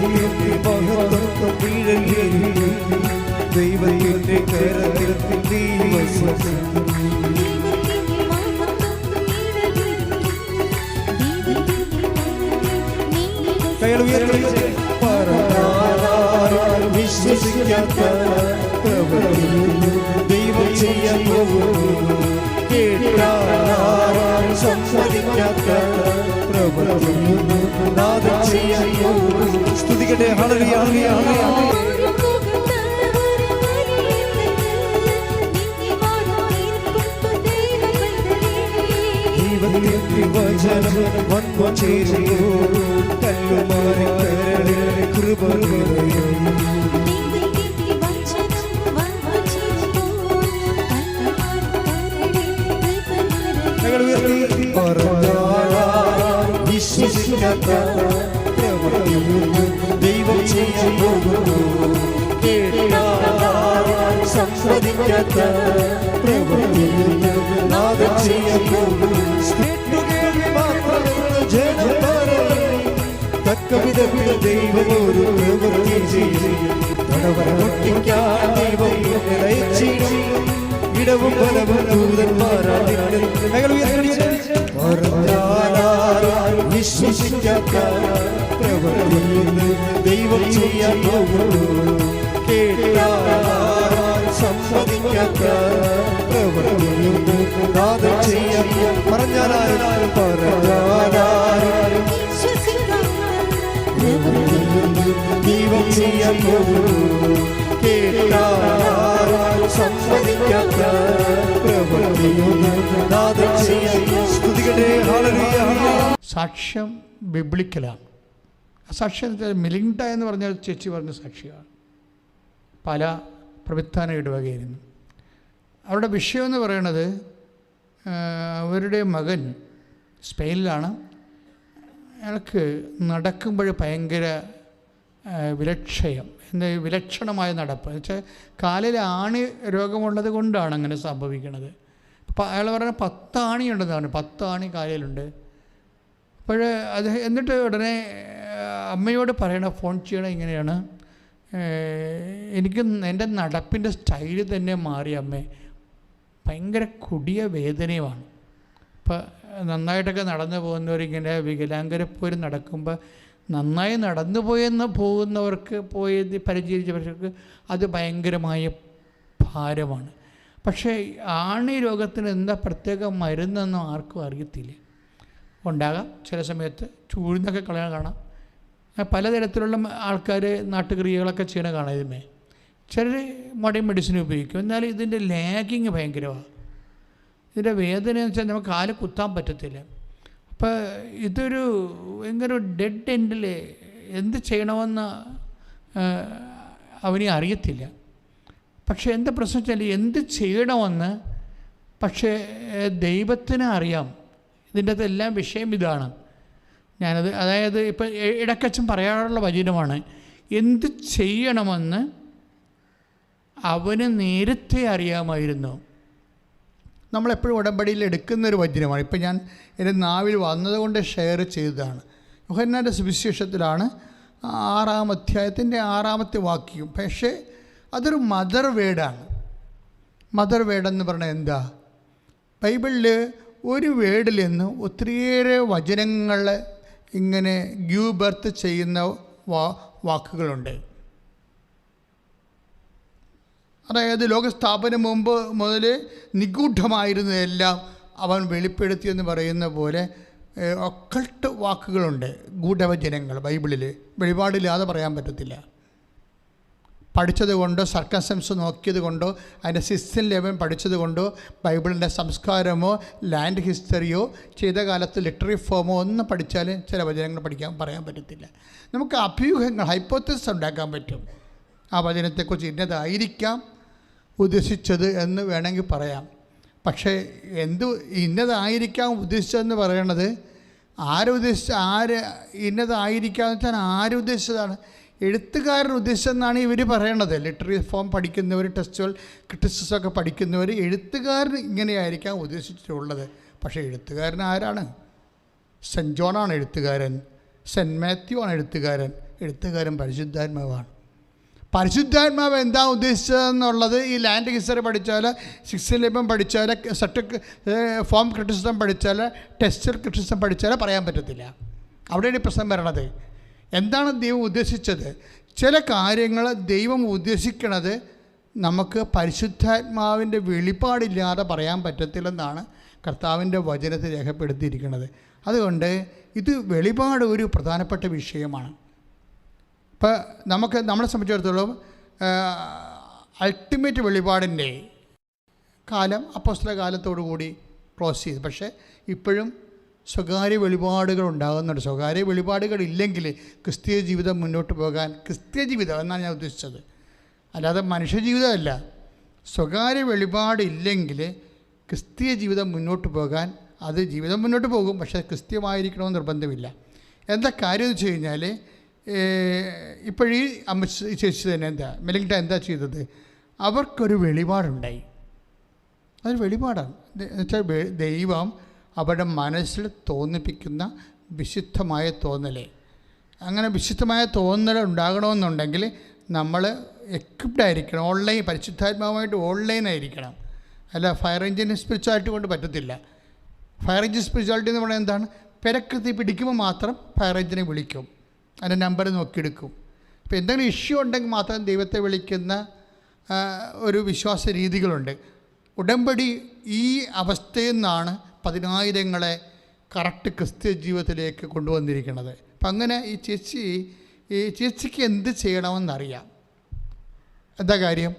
ദൈവത്തിന്റെ മഹത്വം വീഴലിൽ ദൈവത്തിന്റെ കരത്തിൽ നീ വസിക്കുന്നു. കൈകൾ ഉയർത്തി വിശ്വസിക്കാത്ത ദൈവം ചെയ്യാൻ പോകുന്നു. കേട്ടാൽ സംസാരിക്കാത്ത നാദം ചെയ്യാൻ പോകുന്നു. സ്തുതിക്കട്ടെ. ഹല്ലേലൂയ ഹല്ലേലൂയ ഹല്ലേലൂയ. ദൈവത്തിന്റെ വചനം വന്നു ചേരുമ്പോൾ കല്ലുമാറി കരളിൽ കൃപ നിറയും. വിശ്വസിക്കാത്ത ദൈവം ചെയ്യാൻ പോകുന്നു. കേട്ടാൽ സംസാരിക്കാത്ത നാദം ചെയ്യാൻ പോകുന്നു. തക്കവിധ ദൈവം ഒരു പ്രവൃത്തി ചെയ്യും. തടവറൊട്ടിക്കാൻ ദൈവം ഇടവും ബലവും ദൂതന്മാരാണ്. വിശ്വസിക്കാത്ത ദൈവം ചെയ്യാൻ പോകുന്നു. കേട്ടാൽ സംസാരിക്കാത്ത നാദം ചെയ്യാൻ പറഞ്ഞാലും ദൈവം ചെയ്യാൻ പോകുന്നു. കേട്ടാൽ സംസാരിക്കാത്ത നാദം ചെയ്യാൻ. സ്തുതിക്കട്ടെ. ഹല്ലേലൂയ. സാക്ഷ്യം ബിബ്ലിക്കലാണ്. സാക്ഷ്യം മിലിൻഡ എന്ന് പറഞ്ഞ ചേച്ചി പറഞ്ഞ സാക്ഷിയാണ്. പല പ്രവിധാന ഇടവകയായിരുന്നു. അവരുടെ വിഷയം എന്ന് പറയുന്നത് അവരുടെ മകൻ സ്പെയിനിലാണ്. അയാൾക്ക് നടക്കുമ്പോൾ ഭയങ്കര വിലക്ഷണമായ നടപ്പ്. എന്ന് വെച്ചാൽ കാലിൽ ആണി രോഗമുള്ളത് കൊണ്ടാണ് അങ്ങനെ സംഭവിക്കുന്നത്. അപ്പോൾ അയാൾ പറഞ്ഞ 10 ആണിയുണ്ടെന്നാണ്. 10 ആണി കാലിലുണ്ട്. അപ്പോൾ അത് എന്നിട്ട് ഉടനെ അമ്മയോട് ഫോൺ ചെയ്യണം, ഇങ്ങനെയാണ് എനിക്ക് എൻ്റെ നടപ്പിൻ്റെ സ്റ്റൈല് തന്നെ മാറി അമ്മേ, ഭയങ്കര കൊടിയ വേദനയുമാണ്. ഇപ്പം നന്നായിട്ടൊക്കെ നടന്നു പോകുന്നവരിങ്ങനെ വികലാംഗരെപ്പോലെ നടക്കുമ്പോൾ നന്നായി നടന്നു പോകുന്നവർക്ക് പരിചരിച്ചവർക്ക് അത് ഭയങ്കരമായ ഭാരമാണ്. പക്ഷേ ആണി രോഗത്തിന് എന്താ പ്രത്യേക മരുന്നെന്നും ആർക്കും അറിയത്തില്ല. ഉണ്ടാകാം ചില സമയത്ത് ചൂഴ്ന്നൊക്കെ കളയാൻ കാണാം. പലതരത്തിലുള്ള ആൾക്കാർ നാട്ടുക്രിയകളൊക്കെ ചെയ്യണ കാണാം. ഇതിന്മേ ചിലർ മോഡേൺ മെഡിസിൻ ഉപയോഗിക്കും. എന്നാൽ ഇതിൻ്റെ ലാഗിങ് ഭയങ്കരമാണ്. ഇതിൻ്റെ വേദന എന്ന് വെച്ചാൽ നമുക്ക് കാല് കുത്താൻ പറ്റത്തില്ല. അപ്പോൾ ഇതൊരു ഭയങ്കര ഡെഡ് എൻഡിൽ എന്ത് ചെയ്യണമെന്ന് അവന് അറിയത്തില്ല. പക്ഷേ എന്താ പ്രശ്നം വെച്ചാൽ എന്ത് ചെയ്യണമെന്ന് പക്ഷേ ദൈവത്തിന് അറിയാം. ഇതിൻ്റെ അകത്തെല്ലാം വിഷയം ഇതാണ്. അതായത് ഇപ്പം ഇടയ്ക്കച്ചും പറയാറുള്ള വചനമാണ്, എന്ത് ചെയ്യണമെന്ന് അവന് നേരത്തെ അറിയാമായിരുന്നു. നമ്മളെപ്പോഴും ഉടമ്പടിയിൽ എടുക്കുന്നൊരു വചനമാണ്. ഇപ്പം ഞാൻ എൻ്റെ നാവിൽ വന്നതുകൊണ്ട് ഷെയർ ചെയ്തതാണ്. യോഹന്നാൻ്റെ സുവിശേഷത്തിലാണ് 6-ാം അധ്യായത്തിൻ്റെ 6-ാമത്തെ വാക്യം. പക്ഷേ അതൊരു മദർ വേർഡാണ്. മദർ വേർഡെന്ന് പറഞ്ഞാൽ എന്താ? ബൈബിളിൽ ഒരു വേർഡിൽ നിന്ന് ഒത്തിരിയേറെ വചനങ്ങൾ ഇങ്ങനെ ഗീവ് ബർത്ത് ചെയ്യുന്ന വാക്കുകളുണ്ട്. അതായത് ലോകസ്ഥാപനം മുമ്പ് മുതൽ നിഗൂഢമായിരുന്നതെല്ലാം അവൻ വെളിപ്പെടുത്തിയെന്ന് പറയുന്ന പോലെ ഒക്കൾട്ട് വാക്കുകളുണ്ട്, ഗൂഢവചനങ്ങൾ ബൈബിളിൽ. വെളിപാടില്ലാതെ പറയാൻ പറ്റത്തില്ല. പഠിച്ചത് കൊണ്ടോ സർക്കംസ്റ്റൻസ് നോക്കിയത് കൊണ്ടോ അതിൻ്റെ 6th ലെവൽ പഠിച്ചത് കൊണ്ടോ ബൈബിളിൻ്റെ സംസ്കാരമോ ലാൻഡ് ഹിസ്റ്ററിയോ ചെയ്ത കാലത്ത് ലിറ്റററി ഫോമോ ഒന്നും പഠിച്ചാലും ചില വചനങ്ങൾ പറയാൻ പറ്റത്തില്ല. നമുക്ക് അഭ്യൂഹങ്ങൾ, ഹൈപ്പോത്തസിസ് ഉണ്ടാക്കാൻ പറ്റും. ആ വചനത്തെക്കുറിച്ച് ഇന്നതായിരിക്കാം ഉദ്ദേശിച്ചത് എന്ന് വേണമെങ്കിൽ പറയാം. പക്ഷേ ഇന്നതായിരിക്കാം ഉദ്ദേശിച്ചതെന്ന് പറയണത് ഇന്നതായിരിക്കാമെന്ന് വെച്ചാൽ ആരുദ്ദേശിച്ചതാണ്? എഴുത്തുകാരൻ ഉദ്ദേശിച്ചെന്നാണ് ഇവർ പറയണത്. ലിറ്റററി ഫോം പഠിക്കുന്നവർ, ടെക്സ്റ്റുവൽ ക്രിറ്റിസിസമൊക്കെ പഠിക്കുന്നവർ എഴുത്തുകാരൻ ഇങ്ങനെയായിരിക്കാം ഉദ്ദേശിച്ചിട്ടുള്ളത്. പക്ഷേ എഴുത്തുകാരൻ ആരാണ്? സെൻറ്റ് ജോണാണ് എഴുത്തുകാരൻ, സെൻറ്റ് മാത്യു ആണ് എഴുത്തുകാരൻ. എഴുത്തുകാരൻ പരിശുദ്ധാത്മാവാണ്. പരിശുദ്ധാത്മാവ് എന്താ ഉദ്ദേശിച്ചതെന്നുള്ളത് ഈ ലാൻഡ് ഹിസ്റ്ററി പഠിച്ചാൽ, 6th ലെവൽ പഠിച്ചാൽ, ഫോം ക്രിറ്റിസിസം പഠിച്ചാൽ, ടെക്സ്റ്റൽ ക്രിറ്റിസിസം പഠിച്ചാൽ പറയാൻ പറ്റത്തില്ല. അവിടെയാണ് ഈ പ്രശ്നം വരണത്. എന്താണ് ദൈവം ഉദ്ദേശിച്ചത്? ചില കാര്യങ്ങൾ ദൈവം ഉദ്ദേശിക്കണത് നമുക്ക് പരിശുദ്ധാത്മാവിൻ്റെ വെളിപ്പാടില്ലാതെ പറയാൻ പറ്റത്തില്ലെന്നാണ് കർത്താവിൻ്റെ വചനത്തിൽ രേഖപ്പെടുത്തിയിരിക്കുന്നത്. അതുകൊണ്ട് ഇത് വെളിപാട് ഒരു പ്രധാനപ്പെട്ട വിഷയമാണ്. ഇപ്പോൾ നമ്മളെ സംബന്ധിച്ചിടത്തോളം അൾട്ടിമേറ്റ് വെളിപാടിൻ്റെ കാലം അപ്പോസ്തല കാലത്തോടു കൂടി ക്ലോസ് ചെയ്തു. പക്ഷേ ഇപ്പോഴും സ്വകാര്യ വെളിപാടുകൾ ഉണ്ടാകുന്നുണ്ട്. സ്വകാര്യ വെളിപാടുകൾ ഇല്ലെങ്കിൽ ക്രിസ്തീയ ജീവിതം മുന്നോട്ട് പോകാൻ, ക്രിസ്തീയ ജീവിതം എന്നാണ് ഞാൻ ഉദ്ദേശിച്ചത്, അല്ലാതെ മനുഷ്യജീവിതമല്ല. സ്വകാര്യ വെളിപാടില്ലെങ്കിൽ ക്രിസ്തീയ ജീവിതം മുന്നോട്ട് പോകാൻ, അത് ജീവിതം മുന്നോട്ട് പോകും, പക്ഷേ ക്രിസ്ത്യമായിരിക്കണമെന്ന് നിർബന്ധമില്ല. എന്താ കാര്യം എന്ന് വെച്ച് കഴിഞ്ഞാൽ, ഇപ്പോഴീ അമ്മ ചേച്ചി തന്നെ മെലിങ്ട എന്താ ചെയ്തത്? അവർക്കൊരു വെളിപാടുണ്ടായി. അതൊരു വെളിപാടാണ്. എന്നുവെച്ചാൽ ദൈവം അവരുടെ മനസ്സിൽ തോന്നിപ്പിക്കുന്ന വിശുദ്ധമായ തോന്നൽ. അങ്ങനെ വിശുദ്ധമായ തോന്നൽ ഉണ്ടാകണമെന്നുണ്ടെങ്കിൽ നമ്മൾ എക്വിപ്ഡ് ആയിരിക്കണം. ഓൺലൈൻ പരിശുദ്ധാത്മാവുമായിട്ട് ഓൺലൈൻ ആയിരിക്കണം. അല്ല ഫയർ എഞ്ചിൻ സ്പിരിച്വാലിറ്റി കൊണ്ട് പറ്റത്തില്ല. ഫയർ എഞ്ചിൻ സ്പിരിച്വാലിറ്റി എന്ന് പറയുന്നത് എന്താണ്? പെരക്കത്തി പിടിക്കുമ്പോൾ മാത്രം ഫയർ എഞ്ചിനെ വിളിക്കും, അതിൻ്റെ നമ്പർ നോക്കിയെടുക്കും. അപ്പോൾ എന്തെങ്കിലും ഇഷ്യൂ ഉണ്ടെങ്കിൽ മാത്രം ദൈവത്തെ വിളിക്കുന്ന ഒരു വിശ്വാസ രീതികളുണ്ട്. ഉടമ്പടി ഈ അവസ്ഥയിൽ നിന്നാണ് 10,000-ങ്ങളെ കറക്റ്റ് ക്രിസ്ത്യ ജീവിതത്തിലേക്ക് കൊണ്ടുവന്നിരിക്കുന്നത്. അപ്പം അങ്ങനെ ഈ ചേച്ചിക്ക് എന്ത് ചെയ്യണമെന്നറിയാം. എന്താ കാര്യം?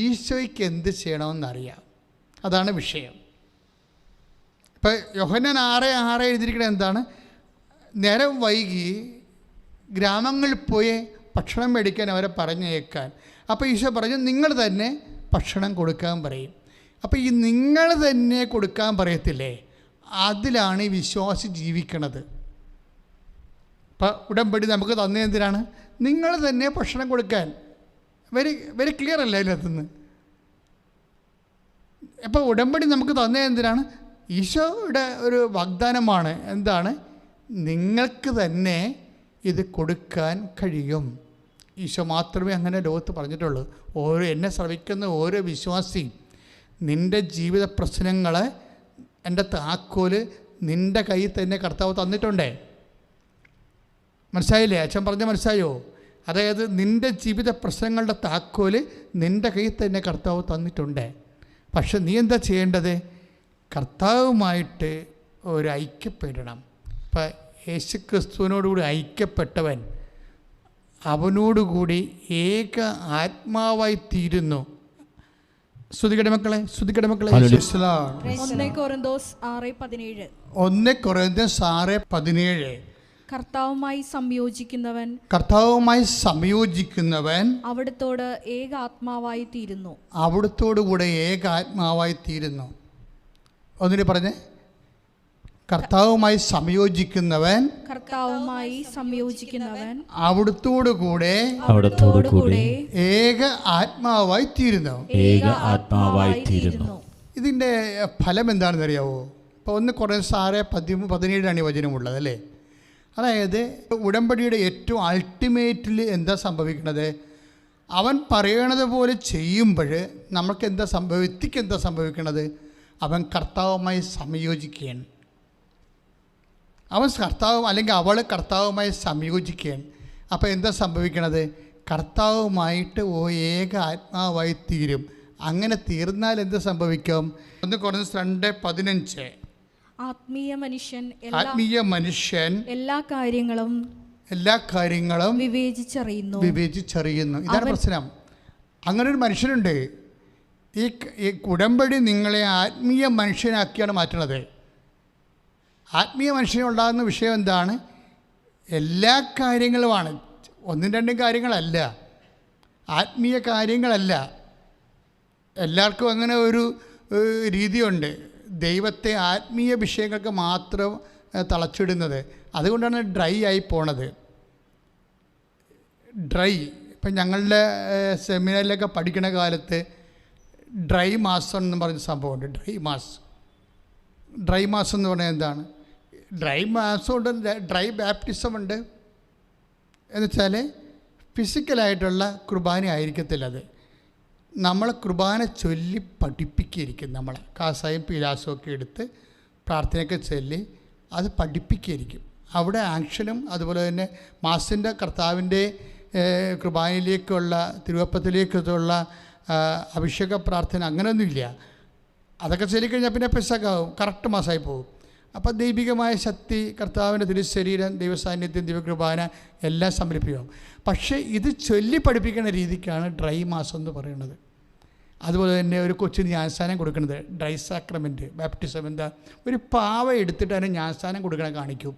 ഈശോയ്ക്ക് എന്ത് ചെയ്യണമെന്നറിയാം. അതാണ് വിഷയം. ഇപ്പം യോഹന്നാൻ 6:6 എഴുതിയിരിക്കുന്നത് എന്താണ്? നേരം വൈകി ഗ്രാമങ്ങളിൽ പോയി ഭക്ഷണം മേടിക്കാൻ അവരെ പറഞ്ഞേക്കാൻ. അപ്പോൾ ഈശോ പറഞ്ഞു, നിങ്ങൾ തന്നെ ഭക്ഷണം കൊടുക്കാൻ പറയും. അപ്പോൾ ഈ നിങ്ങൾ തന്നെ കൊടുക്കാൻ പറയത്തില്ലേ, അതിലാണ് ഈ വിശ്വാസി ജീവിക്കണത്. ഇപ്പം ഉടമ്പടി നമുക്ക് തന്നെ എന്തിനാണ്? നിങ്ങൾ തന്നെ ഭക്ഷണം കൊടുക്കാൻ. വെരി വെരി ക്ലിയർ അല്ലേ അതിനകത്തുനിന്ന്? അപ്പോൾ ഉടമ്പടി നമുക്ക് തന്നെ എന്തിനാണ്? ഈശോയുടെ ഒരു വാഗ്ദാനമാണ്. എന്താണ്? നിങ്ങൾക്ക് തന്നെ ഇത് കൊടുക്കാൻ കഴിയും. ഈശോ മാത്രമേ അങ്ങനെ ലോകത്ത് പറഞ്ഞിട്ടുള്ളൂ. എന്നെ ശ്രവിക്കുന്ന ഓരോ വിശ്വാസിയും നിൻ്റെ ജീവിത പ്രശ്നങ്ങൾ, എൻ്റെ താക്കോല് നിൻ്റെ കയ്യിൽ തന്നെ കർത്താവ് തന്നിട്ടുണ്ടേ. മനസ്സിലായില്ലേ? അച്ഛൻ പറഞ്ഞ മനസ്സിലായോ? അതായത് നിൻ്റെ ജീവിത പ്രശ്നങ്ങളുടെ താക്കോല് നിൻ്റെ കയ്യിൽ തന്നെ കർത്താവ് തന്നിട്ടുണ്ട്. പക്ഷെ നീ എന്താ ചെയ്യേണ്ടത്? കർത്താവുമായിട്ട് ഒരു ഐക്യപ്പെടണം. ഇപ്പം യേശുക്രിസ്തുവിനോടുകൂടി ഐക്യപ്പെട്ടവൻ അവനോടുകൂടി ഏക ആത്മാവായി തീരുന്നു. സ്തുതിക്കട്ടെ മക്കളെ, സ്തുതിക്കട്ടെ മക്കളെ. 1 കൊരിന്തോസ് 6:17 കർത്താവുമായി സംയോജിക്കുന്നവൻ അവിടുത്തോട് ഏക ആത്മാവായി തീരുന്നു. അവിടുത്തോടുകൂടെ ഏക ആത്മാവായി തീരുന്നു. ഒന്നിനെ പറഞ്ഞേ. കർത്താവുമായി സംയോജിക്കുന്നവൻ അവിടുത്തോടുകൂടെ ഏക ആത്മാവായി തീരുന്നു. ഇതിൻ്റെ ഫലം എന്താണെന്ന് അറിയാവോ? ഇപ്പോൾ 1 കൊരിന്തോസ് 6:17 വചനമുള്ളത് അല്ലേ? അതായത് ഉടമ്പടിയുടെ ഏറ്റവും അൾട്ടിമേറ്റിൽ എന്താ സംഭവിക്കുന്നത്? അവൻ പറയണത് പോലെ ചെയ്യുമ്പോൾ നമുക്ക് വ്യക്തിക്ക് എന്താ സംഭവിക്കണത്? അവൻ കർത്താവുമായി സംയോജിക്കുകയാണ്. അവൻ അല്ലെങ്കിൽ അവൾ കർത്താവുമായി സംയോജിക്കുകയാണ്. അപ്പോൾ എന്താ സംഭവിക്കണത്? കർത്താവുമായിട്ട് ഏക ആത്മാവായി തീരും. അങ്ങനെ തീർന്നാൽ എന്ത് സംഭവിക്കും? 1 കൊരിന്തോസ് 2:15 ആത്മീയ മനുഷ്യൻ എല്ലാ കാര്യങ്ങളും വിവേചിച്ചറിയുന്നു. ഇതാണ് പ്രശ്നം. അങ്ങനെ ഒരു മനുഷ്യനുണ്ട്. ഈ ഉടമ്പടി നിങ്ങളെ ആത്മീയ മനുഷ്യനാക്കിയാണ് മാറ്റണത്. ആത്മീയ മനുഷ്യനുണ്ടാകുന്ന വിഷയം എന്താണ്? എല്ലാ കാര്യങ്ങളുമാണ്, 1-2 കാര്യങ്ങളല്ല, ആത്മീയ കാര്യങ്ങളല്ല. എല്ലാവർക്കും അങ്ങനെ ഒരു രീതിയുണ്ട്. ദൈവത്തെ ആത്മീയ വിഷയങ്ങൾക്ക് മാത്രം തളച്ചിടുന്നത്. അതുകൊണ്ടാണ് ഡ്രൈ ആയി പോണത്. ഇപ്പം ഞങ്ങളുടെ സെമിനാറിലൊക്കെ പഠിക്കുന്ന കാലത്ത് ഡ്രൈ മാസം എന്ന് പറഞ്ഞ സംഭവമുണ്ട്. ഡ്രൈ മാസം എന്ന് പറഞ്ഞാൽ എന്താണ്? ഡ്രൈ മാസമുണ്ട്, ഡ്രൈ ബാപ്റ്റിസം ഉണ്ട്, എന്നുവെച്ചാൽ ഫിസിക്കലായിട്ടുള്ള കുർബാന ആയിരിക്കത്തില്ല. അത് നമ്മളെ കുർബാന ചൊല്ലി പഠിപ്പിക്കുകയായിരിക്കും. നമ്മളെ കാസായും പീലാസും ഒക്കെ എടുത്ത് പ്രാർത്ഥനയൊക്കെ ചൊല്ലി അത് പഠിപ്പിക്കുകയായിരിക്കും. അവിടെ ആക്ഷനും അതുപോലെ തന്നെ മാസിൻ്റെ കർത്താവിൻ്റെ കുർബാനയിലേക്കുള്ള തിരുവപ്പത്തിലേക്കുള്ള അഭിഷേക പ്രാർത്ഥന അങ്ങനെയൊന്നുമില്ല. അതൊക്കെ ചൊല്ലിക്കഴിഞ്ഞാൽ പിന്നെ പെസകാവും, കറക്റ്റ് മാസമായി പോകും. അപ്പോൾ ദൈവികമായ ശക്തി, കർത്താവിൻ്റെ തിരുശരീരം, ദൈവസാന്നിധ്യം, ദൈവകൃപാന എല്ലാം സമർപ്പിക്കും. പക്ഷേ ഇത് ചൊല്ലി പഠിപ്പിക്കുന്ന രീതിക്കാണ് ഡ്രൈ മാസം എന്ന് പറയുന്നത്. അതുപോലെ തന്നെ ഒരു കൊച്ചിന് ജ്ഞാനസ്ഥാനം കൊടുക്കുന്നത് ഡ്രൈ സാക്രമെൻറ്റ് ബാപ്റ്റിസം. എന്താ, ഒരു പാവ എടുത്തിട്ട് അതിന് ജ്ഞാനസ്ഥാനം കൊടുക്കണം കാണിക്കും.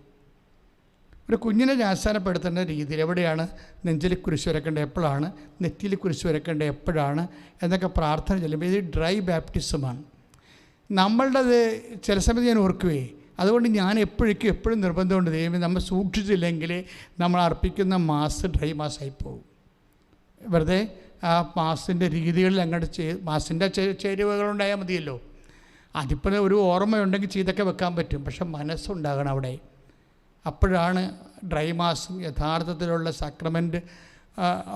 ഒരു കുഞ്ഞിനെ ജ്ഞാനസ്ഥാനപ്പെടുത്തേണ്ട രീതിയിൽ എവിടെയാണ് നെഞ്ചിൽ കുരിശ് വരക്കേണ്ടത്, എപ്പോഴാണ് നെറ്റിയിൽ കുരിശ് വരക്കേണ്ടത്, എപ്പോഴാണ് എന്നൊക്കെ പ്രാർത്ഥന ചെല്ലുമ്പോൾ ഇത് ഡ്രൈ ബാപ്റ്റിസമാണ്. നമ്മളുടേത് ചില സമയത്ത് ഞാൻ ഓർക്കുവേ. അതുകൊണ്ട് ഞാൻ എപ്പോഴും നിർബന്ധമുണ്ട്, ദൈവം നമ്മൾ സൂക്ഷിച്ചില്ലെങ്കിൽ നമ്മൾ അർപ്പിക്കുന്ന മാസ് ഡ്രൈ മാസമായി പോകും. വെറുതെ ആ മാസിൻ്റെ രീതികളിൽ അങ്ങോട്ട് മാസിൻ്റെ ചേരുവകളുണ്ടായാൽ മതിയല്ലോ. അതിപ്പോൾ ഒരു ഓർമ്മയുണ്ടെങ്കിൽ ചെയ്തൊക്കെ വെക്കാൻ പറ്റും. പക്ഷെ മനസ്സുണ്ടാകണം അവിടെ. അപ്പോഴാണ് ഡ്രൈ മാസം യഥാർത്ഥത്തിലുള്ള സാക്രമെൻറ്റ്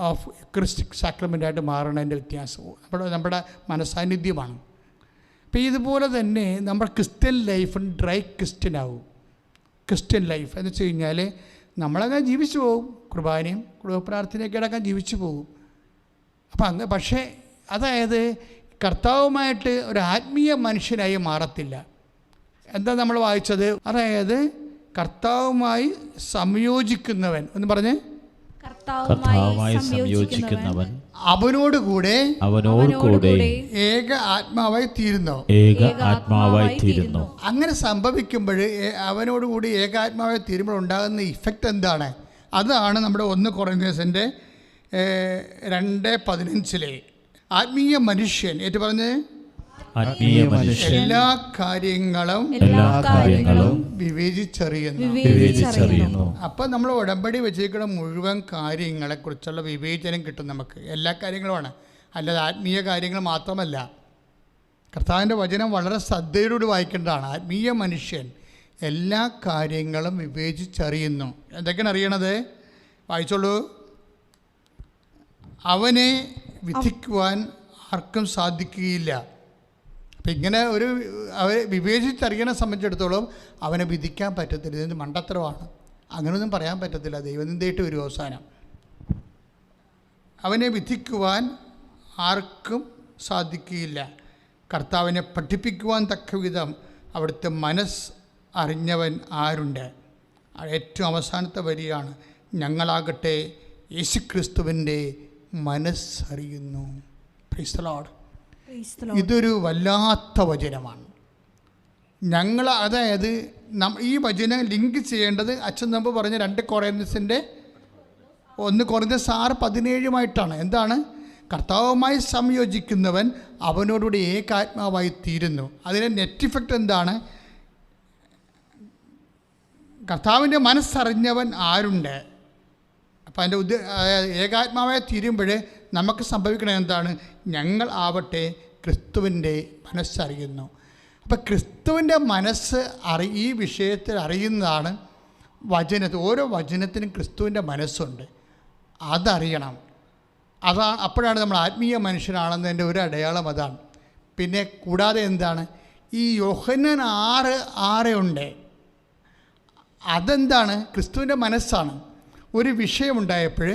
ഓഫ് ക്രിസ്റ്റിക് സാക്രമെൻ്റായിട്ട് മാറണതിൻ്റെ വ്യത്യാസവും നമ്മുടെ മനസാന്നിധ്യമാണ്. അപ്പോൾ ഇതുപോലെ തന്നെ നമ്മുടെ ക്രിസ്ത്യൻ ലൈഫും ഡ്രൈ ക്രിസ്ത്യൻ ആവും. ക്രിസ്ത്യൻ ലൈഫ് എന്ന് വെച്ച് കഴിഞ്ഞാൽ നമ്മളങ്ങനെ ജീവിച്ചു പോകും, കുർബാനയും കുടുംബ പ്രാർത്ഥനയൊക്കെ അടക്കം ജീവിച്ചു പോകും. അപ്പം പക്ഷേ അതായത് കർത്താവുമായിട്ട് ഒരു ആത്മീയ മനുഷ്യനായി മാറത്തില്ല. എന്താ നമ്മൾ വായിച്ചത്? അതായത് കർത്താവുമായി സംയോജിക്കുന്നവൻ എന്ന് പറഞ്ഞ് കർത്താവുമായി സംയോജിക്കുന്നവൻ അവനോടുകൂടെ ഏക ആത്മാവായി തീരുന്നു. അങ്ങനെ സംഭവിക്കുമ്പോൾ അവനോടുകൂടി ഏകാത്മാവായി തീരുമ്പോൾ ഉണ്ടാകുന്ന ഇഫക്റ്റ് എന്താണ്? അതാണ് നമ്മുടെ 1 കൊറിന്ത്യൻസിൻ്റെ 2:15 ആത്മീയ മനുഷ്യൻ ഏറ്റു പറഞ്ഞ് എല്ലാ കാര്യങ്ങളും വിവേചിച്ചറിയുന്നു. അപ്പം നമ്മൾ ഉടമ്പടി വെച്ചിരിക്കുന്ന മുഴുവൻ കാര്യങ്ങളെക്കുറിച്ചുള്ള വിവേചനം കിട്ടും നമുക്ക്. എല്ലാ കാര്യങ്ങളുമാണ്, അല്ലാതെ ആത്മീയ കാര്യങ്ങൾ മാത്രമല്ല. കർത്താവിൻ്റെ വചനം വളരെ ശ്രദ്ധയോടുകൂടി വായിക്കേണ്ടതാണ്. ആത്മീയ മനുഷ്യൻ എല്ലാ കാര്യങ്ങളും വിവേചിച്ചറിയുന്നു. എന്തൊക്കെയാണ് അറിയണത്? വായിച്ചോളൂ. അവനെ വിധിക്കുവാൻ ആർക്കും സാധിക്കുകയില്ല. അപ്പം ഇങ്ങനെ ഒരു അവരെ വിവേചിച്ചറിയണെ സംബന്ധിച്ചിടത്തോളം അവനെ വിധിക്കാൻ പറ്റത്തില്ല. ഇതിന് മണ്ടത്തരമാണ്, അങ്ങനെയൊന്നും പറയാൻ പറ്റത്തില്ല. ദൈവനിന്ദയായിട്ട് വരും അവസാനം. അവനെ വിധിക്കുവാൻ ആർക്കും സാധിക്കുകയില്ല. കർത്താവിനെ പഠിപ്പിക്കുവാൻ തക്കവിധം അവിടുത്തെ മനസ്സ് അറിഞ്ഞവൻ ആരുണ്ട്? ഏറ്റവും അവസാനത്തെ വരിയാണ്, ഞങ്ങളാകട്ടെ യേശുക്രിസ്തുവിൻ്റെ മനസ്സറിയുന്നു. Praise the Lord. ഇതൊരു വല്ലാത്ത വചനമാണ്. അതായത് ഈ വചനം ലിങ്ക് ചെയ്യേണ്ടത് അച്ഛൻ മുമ്പ് പറഞ്ഞ 2 കൊറിന്ത്യൻസിൻ്റെ 1 കൊറിന്ത്യൻസ് 6:17 എന്താണ്? കർത്താവുമായി സംയോജിക്കുന്നവൻ അവനോടുകൂടി ഏകാത്മാവായി തീരുന്നു. അതിൻ്റെ നെറ്റ് ഇഫക്റ്റ് എന്താണ്? കർത്താവിൻ്റെ മനസ്സറിഞ്ഞവൻ ആരുണ്ട്? അപ്പം അതിൻ്റെ ഏകാത്മാവായി തീരുമ്പോൾ നമുക്ക് സംഭവിക്കണത് എന്താണ്? ഞങ്ങൾ ആവട്ടെ ക്രിസ്തുവിൻ്റെ മനസ്സറിയുന്നു. അപ്പം ക്രിസ്തുവിൻ്റെ മനസ്സ് ഈ വിഷയത്തിൽ അറിയുന്നതാണ് വചനത്തിൽ. ഓരോ വചനത്തിനും ക്രിസ്തുവിൻ്റെ മനസ്സുണ്ട്, അതറിയണം. അപ്പോഴാണ് നമ്മൾ ആത്മീയ മനുഷ്യനാണെന്നതിൻ്റെ ഒരു അടയാളം അതാണ്. പിന്നെ കൂടാതെ എന്താണ്? ഈ യോഹന്നാൻ 6:6 ഉണ്ട്. അതെന്താണ്? ക്രിസ്തുവിൻ്റെ മനസ്സാണ്. ഒരു വിഷയമുണ്ടായപ്പോൾ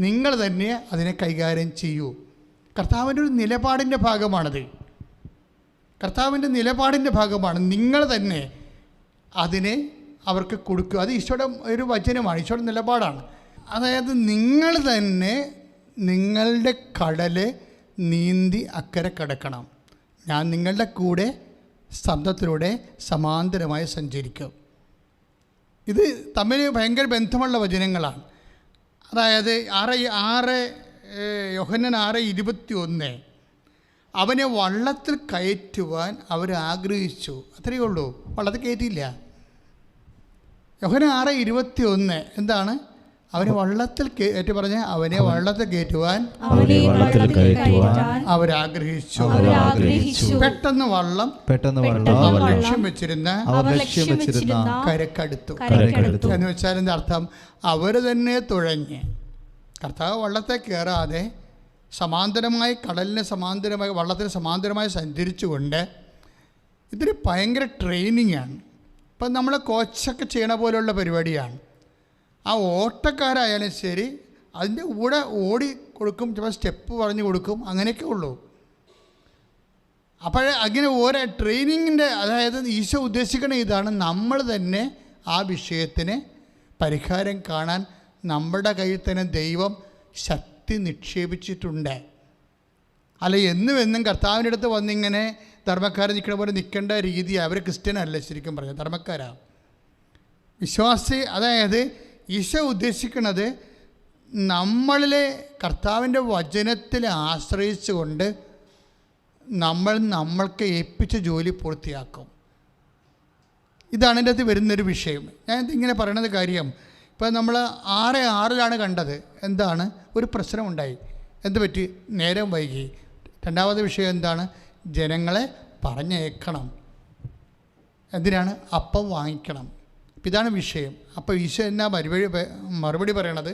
നിങ്ങൾ തന്നെ അതിനെ കൈകാര്യം ചെയ്യൂ. കർത്താവിൻ്റെ ഒരു നിലപാടിൻ്റെ ഭാഗമാണത്. കർത്താവിൻ്റെ നിലപാടിൻ്റെ ഭാഗമാണ്. നിങ്ങൾ തന്നെ അതിനെ അവർക്ക് കൊടുക്കുക. അത് ഈശോയുടെ ഒരു വചനമാണ്, ഈശോയുടെ നിലപാടാണ്. അതായത് നിങ്ങൾ തന്നെ നിങ്ങളുടെ കടല് നീന്തി അക്കരെ കടക്കണം, ഞാൻ നിങ്ങളുടെ കൂടെ ശബ്ദത്തിലൂടെ സമാന്തരമായി സഞ്ചരിക്കും. ഇത് തമ്മിൽ ഭയങ്കര ബന്ധമുള്ള വചനങ്ങളാണ്. അതായത് യോഹന്നാൻ 6:21 അവനെ വള്ളത്തിൽ കയറ്റുവാൻ അവർ ആഗ്രഹിച്ചു. അത്രയേ ഉള്ളൂ, വള്ളത്തിൽ കയറ്റിയില്ല. യോഹന്നാൻ 6:21 എന്താണ്? അവനെ വള്ളത്തിൽ ഏറ്റു പറഞ്ഞ അവനെ വള്ളത്തിൽ കയറ്റുവാൻ അവരാഗ്രഹിച്ചു. പെട്ടെന്ന് വള്ളം അവർ ലക്ഷ്യം വെച്ചിരുന്ന കരക്കടുത്തു. എന്ന് വെച്ചാൽ എന്താ അർത്ഥം? അവർ തന്നെ തുഴഞ്ഞ് കർത്താവ് വള്ളത്തെ കയറാതെ സമാന്തരമായി കടലിന് സമാന്തരമായി വള്ളത്തിന് സമാന്തരമായി സഞ്ചരിച്ചുകൊണ്ട് ഇതൊരു ഭയങ്കര ട്രെയിനിങ്ങാണ്. ഇപ്പം നമ്മൾ കോച്ചൊക്കെ ചെയ്യണ പോലെയുള്ള പരിപാടിയാണ്. ആ ഓട്ടക്കാരായാലും ശരി അതിൻ്റെ കൂടെ ഓടി കൊടുക്കും, ചിലപ്പോൾ സ്റ്റെപ്പ് പറഞ്ഞു കൊടുക്കും, അങ്ങനെയൊക്കെ ഉള്ളൂ. അപ്പോൾ അങ്ങനെ ഓരോ ട്രെയിനിങ്ങിൻ്റെ, അതായത് ഈശോ ഉദ്ദേശിക്കണ ഇതാണ്, നമ്മൾ തന്നെ ആ വിഷയത്തിന് പരിഹാരം കാണാൻ നമ്മുടെ കയ്യിൽ തന്നെ ദൈവം ശക്തി നിക്ഷേപിച്ചിട്ടുണ്ട്. അല്ല എന്നും കർത്താവിൻ്റെ അടുത്ത് വന്നിങ്ങനെ ധർമ്മക്കാരൻ നിൽക്കണ പോലെ നിൽക്കേണ്ട രീതി. അവർ ക്രിസ്ത്യനല്ല ശരിക്കും പറഞ്ഞത്, ധർമ്മക്കാരാണ്, വിശ്വാസി. അതായത് ഈശോ ഉദ്ദേശിക്കുന്നത് നമ്മളിലെ കർത്താവിൻ്റെ വചനത്തിൽ ആശ്രയിച്ചുകൊണ്ട് നമ്മൾക്ക് ഏൽപ്പിച്ച ജോലി പൂർത്തിയാക്കും. ഇതാണ് എൻ്റെ അകത്ത് വരുന്നൊരു വിഷയം. ഞാൻ ഇങ്ങനെ പറയണത് കാര്യം, ഇപ്പം നമ്മൾ 6:06 കണ്ടത്. എന്താണ്? ഒരു പ്രശ്നമുണ്ടായി. എന്ത് പറ്റി? നേരം വൈകി. രണ്ടാമത്തെ വിഷയം എന്താണ്? ജനങ്ങളെ പറഞ്ഞേക്കണം. എന്തിനാണ്? അപ്പം വാങ്ങിക്കണം. ഇതാണ് വിഷയം. അപ്പോൾ ഈശോ എന്നാ മറുപടി പറയണത്?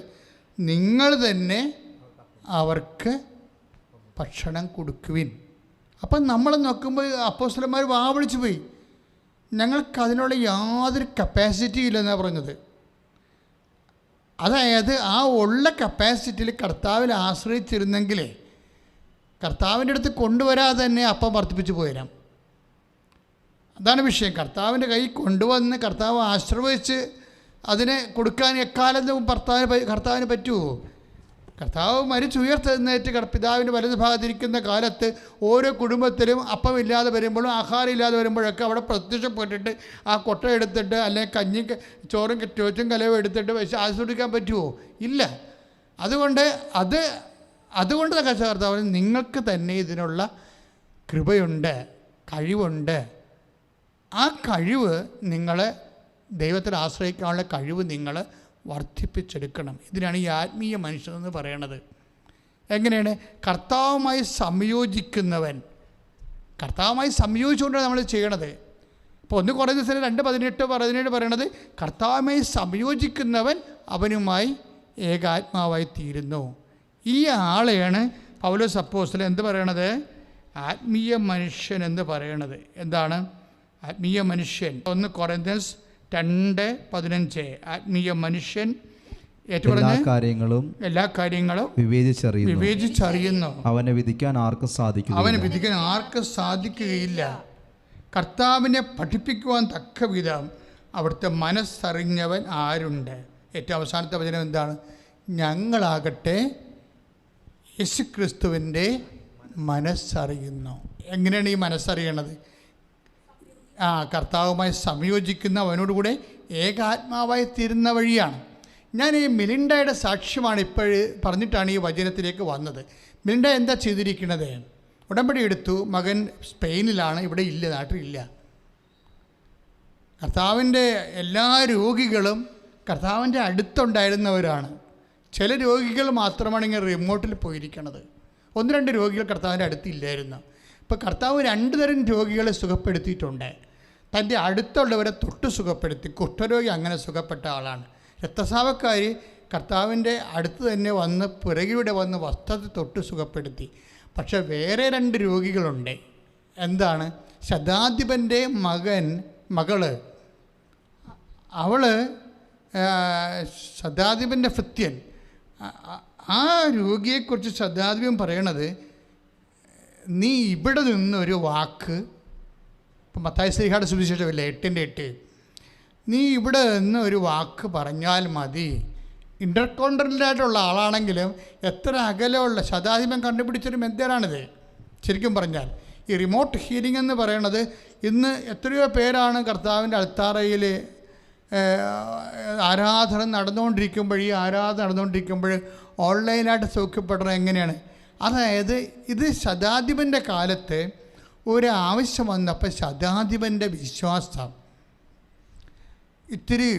നിങ്ങൾ തന്നെ അവർക്ക് ഭക്ഷണം കൊടുക്കുവിൻ. അപ്പം നമ്മൾ നോക്കുമ്പോൾ അപ്പോസ്തലന്മാർ വാ വിളിച്ചു പോയി. ഞങ്ങൾക്ക് അതിനുള്ള യാതൊരു കപ്പാസിറ്റി ഇല്ലെന്നാണ് പറഞ്ഞത്. അതായത് ആ ഉള്ള കപ്പാസിറ്റിയിൽ കർത്താവിൽ ആശ്രയിച്ചിരുന്നെങ്കിലേ കർത്താവിൻ്റെ അടുത്ത് കൊണ്ടുവരാതെ തന്നെ അപ്പം വർദ്ധിപ്പിച്ച് പോരാം. അതാണ് വിഷയം. കർത്താവിൻ്റെ കൈ കൊണ്ടുവന്ന് കർത്താവ് ആശ്രയിച്ച് അതിനെ കൊടുക്കാൻ എക്കാലത്തും കർത്താവിന് പറ്റുമോ? കർത്താവ് മരിച്ചുയർത്തെഴുന്നേറ്റ് പിതാവിൻ്റെ വലതു ഭാഗത്തിരിക്കുന്ന കാലത്ത് ഓരോ കുടുംബത്തിലും അപ്പമില്ലാതെ വരുമ്പോഴും ആഹാരം ഇല്ലാതെ വരുമ്പോഴൊക്കെ അവിടെ പ്രത്യക്ഷപ്പെട്ടിട്ട് ആ കൊട്ട എടുത്തിട്ട് അല്ലെങ്കിൽ ചോറും ചോറ്റും കലവും എടുത്തിട്ട് വെച്ച് ആസ്വദിക്കാൻ പറ്റുമോ? ഇല്ല. അതുകൊണ്ട് കർത്താവ് നിങ്ങൾക്ക് തന്നെ ഇതിനുള്ള കൃപയുണ്ട്, കഴിവുണ്ട്. ആ കഴിവ് നിങ്ങൾ ദൈവത്തിൽ ആശ്രയിക്കാനുള്ള കഴിവ് നിങ്ങൾ വർദ്ധിപ്പിച്ചെടുക്കണം. ഇതിനാണ് ഈ ആത്മീയ മനുഷ്യനെന്ന് പറയണത്. എങ്ങനെയാണ്? കർത്താവുമായി സംയോജിക്കുന്നവൻ. കർത്താവുമായി സംയോജിച്ചുകൊണ്ടാണ് നമ്മൾ ചെയ്യണത്. ഇപ്പോൾ 1 കൊരിന്ത്യർ 2:18 പറയണത് കർത്താവുമായി സംയോജിക്കുന്നവൻ അവനുമായി ഏകാത്മാവായി തീരുന്നു. ഈ ആളെയാണ് പൗലോസ് അപ്പോസ്തലൻ എന്ത് പറയണത്? ആത്മീയ മനുഷ്യൻ എന്ന് പറയണത്. എന്താണ് ആത്മീയ മനുഷ്യൻ? 1 കൊരിന്ത്യർ 2:15 ആത്മീയ മനുഷ്യൻ എല്ലാ കാര്യങ്ങളും വിവേചിച്ചറിയുന്നു. അവനെ വിധിക്കാൻ ആർക്കും സാധിക്കുകയില്ല. കർത്താവിനെ പഠിപ്പിക്കുവാൻ തക്ക വിധം അവിടുത്തെ മനസ്സറിഞ്ഞവൻ ആരുണ്ട്? ഏറ്റവും അവസാനത്തെ വചനം എന്താണ്? ഞങ്ങളാകട്ടെ യേശുക്രിസ്തുവിൻ്റെ മനസ്സറിയുന്നു. എങ്ങനെയാണ് ഈ മനസ്സറിയണത്? കർത്താവുമായി സംയോജിക്കുന്ന അവനോടുകൂടെ ഏകാത്മാവായി തീരുന്ന വഴിയാണ്. ഞാൻ ഈ മിലിൻഡയുടെ സാക്ഷ്യമാണ് പറഞ്ഞിട്ടാണ് ഈ വചനത്തിലേക്ക് വന്നത്. മിലിൻഡ എന്താ ചെയ്തിരിക്കുന്നത്? ഉടമ്പടി എടുത്തു. മകൻ സ്പെയിനിലാണ്, ഇവിടെ ഇല്ല, നാട്ടിലില്ല. കർത്താവിൻ്റെ എല്ലാ രോഗികളും കർത്താവിൻ്റെ അടുത്തുണ്ടായിരുന്നവരാണ്. ചില രോഗികൾ മാത്രമാണ് ഇങ്ങനെ റിമോട്ടിൽ പോയിരിക്കണത്. 1-2 രോഗികൾ കർത്താവിൻ്റെ അടുത്തില്ലായിരുന്നു. ഇപ്പോൾ കർത്താവ് 2 തരം രോഗികളെ സുഖപ്പെടുത്തിയിട്ടുണ്ട്. തൻ്റെ അടുത്തുള്ളവരെ തൊട്ട് സുഖപ്പെടുത്തി. കുഷ്ഠരോഗി അങ്ങനെ സുഖപ്പെട്ട ആളാണ്. രക്തസ്രാവക്കാരി കർത്താവിൻ്റെ അടുത്ത് തന്നെ വന്ന് പിറകിലൂടെ വന്ന് വസ്ത്രത്തിൽ തൊട്ട് സുഖപ്പെടുത്തി. പക്ഷെ വേറെ 2 രോഗികളുണ്ട്. എന്താണ്? ശതാധിപൻ്റെ മകള് അവള് ശതാധിപൻ്റെ ഭൃത്യൻ. ആ രോഗിയെക്കുറിച്ച് ശതാധിപൻ പറയണത്, നീ ഇവിടെ നിന്നൊരു വാക്ക്, ഇപ്പം മത്തായി ശ്ലീഹായുടെ സുവിശേഷമില്ലേ 8:8, നീ ഇവിടെ നിന്ന് ഒരു വാക്ക് പറഞ്ഞാൽ മതി. ഇൻ്റർകോണ്ടിനെൻ്റലായിട്ടുള്ള ആളാണെങ്കിലും എത്ര അകലമുള്ള ശതാധിപൻ കണ്ടുപിടിച്ചൊരു മെത്തേഡാണിത്. ശരിക്കും പറഞ്ഞാൽ ഈ റിമോട്ട് ഹീലിംഗ് എന്ന് പറയണത് ഇന്ന് എത്രയോ പേരാണ് കർത്താവിൻ്റെ അൾത്താറയിൽ ആരാധന നടന്നുകൊണ്ടിരിക്കുമ്പോൾ ഓൺലൈനായിട്ട് സൗഖ്യപ്പെടുന്നത് എങ്ങനെയാണ്? അതായത് ഇത് ശതാധിപൻ്റെ കാലത്ത് ഒരു ആവശ്യം വന്നപ്പോൾ ശതാധിപൻ്റെ വിശ്വാസം ഇത്തിരി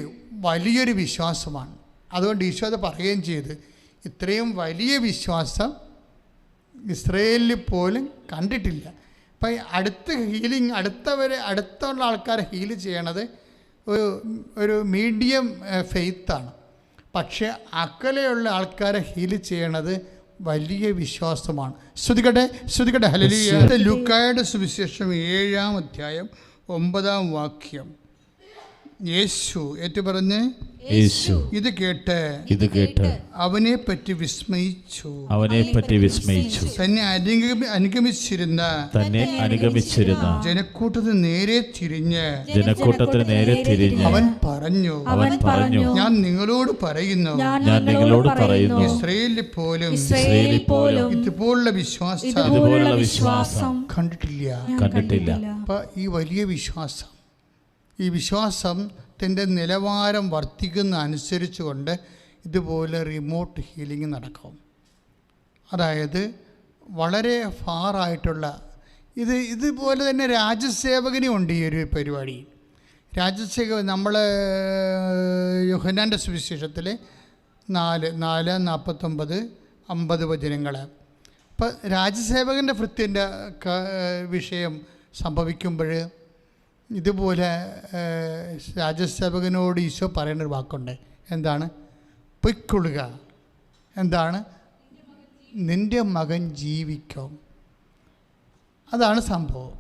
വലിയൊരു വിശ്വാസമാണ്. അതുകൊണ്ട് ഈശോ അത് പറയുകയും ചെയ്ത്, ഇത്രയും വലിയ വിശ്വാസം ഇസ്രയേലിൽ പോലും കണ്ടിട്ടില്ല. അപ്പം അടുത്ത ഹീലിംഗ് അടുത്തുള്ള ആൾക്കാരെ ഹീൽ ചെയ്യണത് ഒരു മീഡിയം ഫെയ്ത്താണ്. പക്ഷേ അകലെയുള്ള ആൾക്കാരെ ഹീൽ ചെയ്യണത് വലിയ വിശ്വാസമാണ്. ശ്രുതികട്ടെ ഹല്ലേലൂയ. ലൂക്കായുടെ സുവിശേഷം 7-ാം അധ്യായം 9-ാം വാക്യം. യേശു ഏറ്റുപറഞ്ഞ് ഇത് കേട്ട് അവനെ പറ്റി വിസ്മയിച്ചു. തന്നെ അനുഗമിച്ചിരുന്ന ജനക്കൂട്ടത്തിന് നേരെ തിരിഞ്ഞ് അവൻ പറഞ്ഞു, ഞാൻ നിങ്ങളോട് പറയുന്നു, ഇസ്രായേലിൽ പോലും ഇതുപോലുള്ള വിശ്വാസം കണ്ടിട്ടില്ല. അപ്പൊ ഈ വലിയ വിശ്വാസം, ഈ വിശ്വാസത്തിൻ്റെ നിലവാരം വർദ്ധിക്കുന്ന അനുസരിച്ചുകൊണ്ട് ഇതുപോലെ റിമോട്ട് ഹീലിംഗ് നടക്കും. അതായത് വളരെ ഫാറായിട്ടുള്ള ഇതുപോലെ തന്നെ രാജ്യസേവകനും ഉണ്ട് ഈ ഒരു പരിപാടി. രാജ്യസേവകൻ നമ്മൾ യോഹന്നാൻ്റെ സുവിശേഷത്തിൽ 4:49-50 വചനങ്ങൾ. അപ്പം രാജ്യസേവകൻ്റെ ഭൃത്യൻ്റെ വിഷയം സംഭവിക്കുമ്പോൾ ഇതുപോലെ രാജ്യസേവകനോട് ഈശോ പറയുന്നൊരു വാക്കുണ്ട്. എന്താണ്? പൊയ്ക്കൊള്ളുക. എന്താണ്? നിൻ്റെ മകൻ ജീവിക്കും. അതാണ് സംഭവം.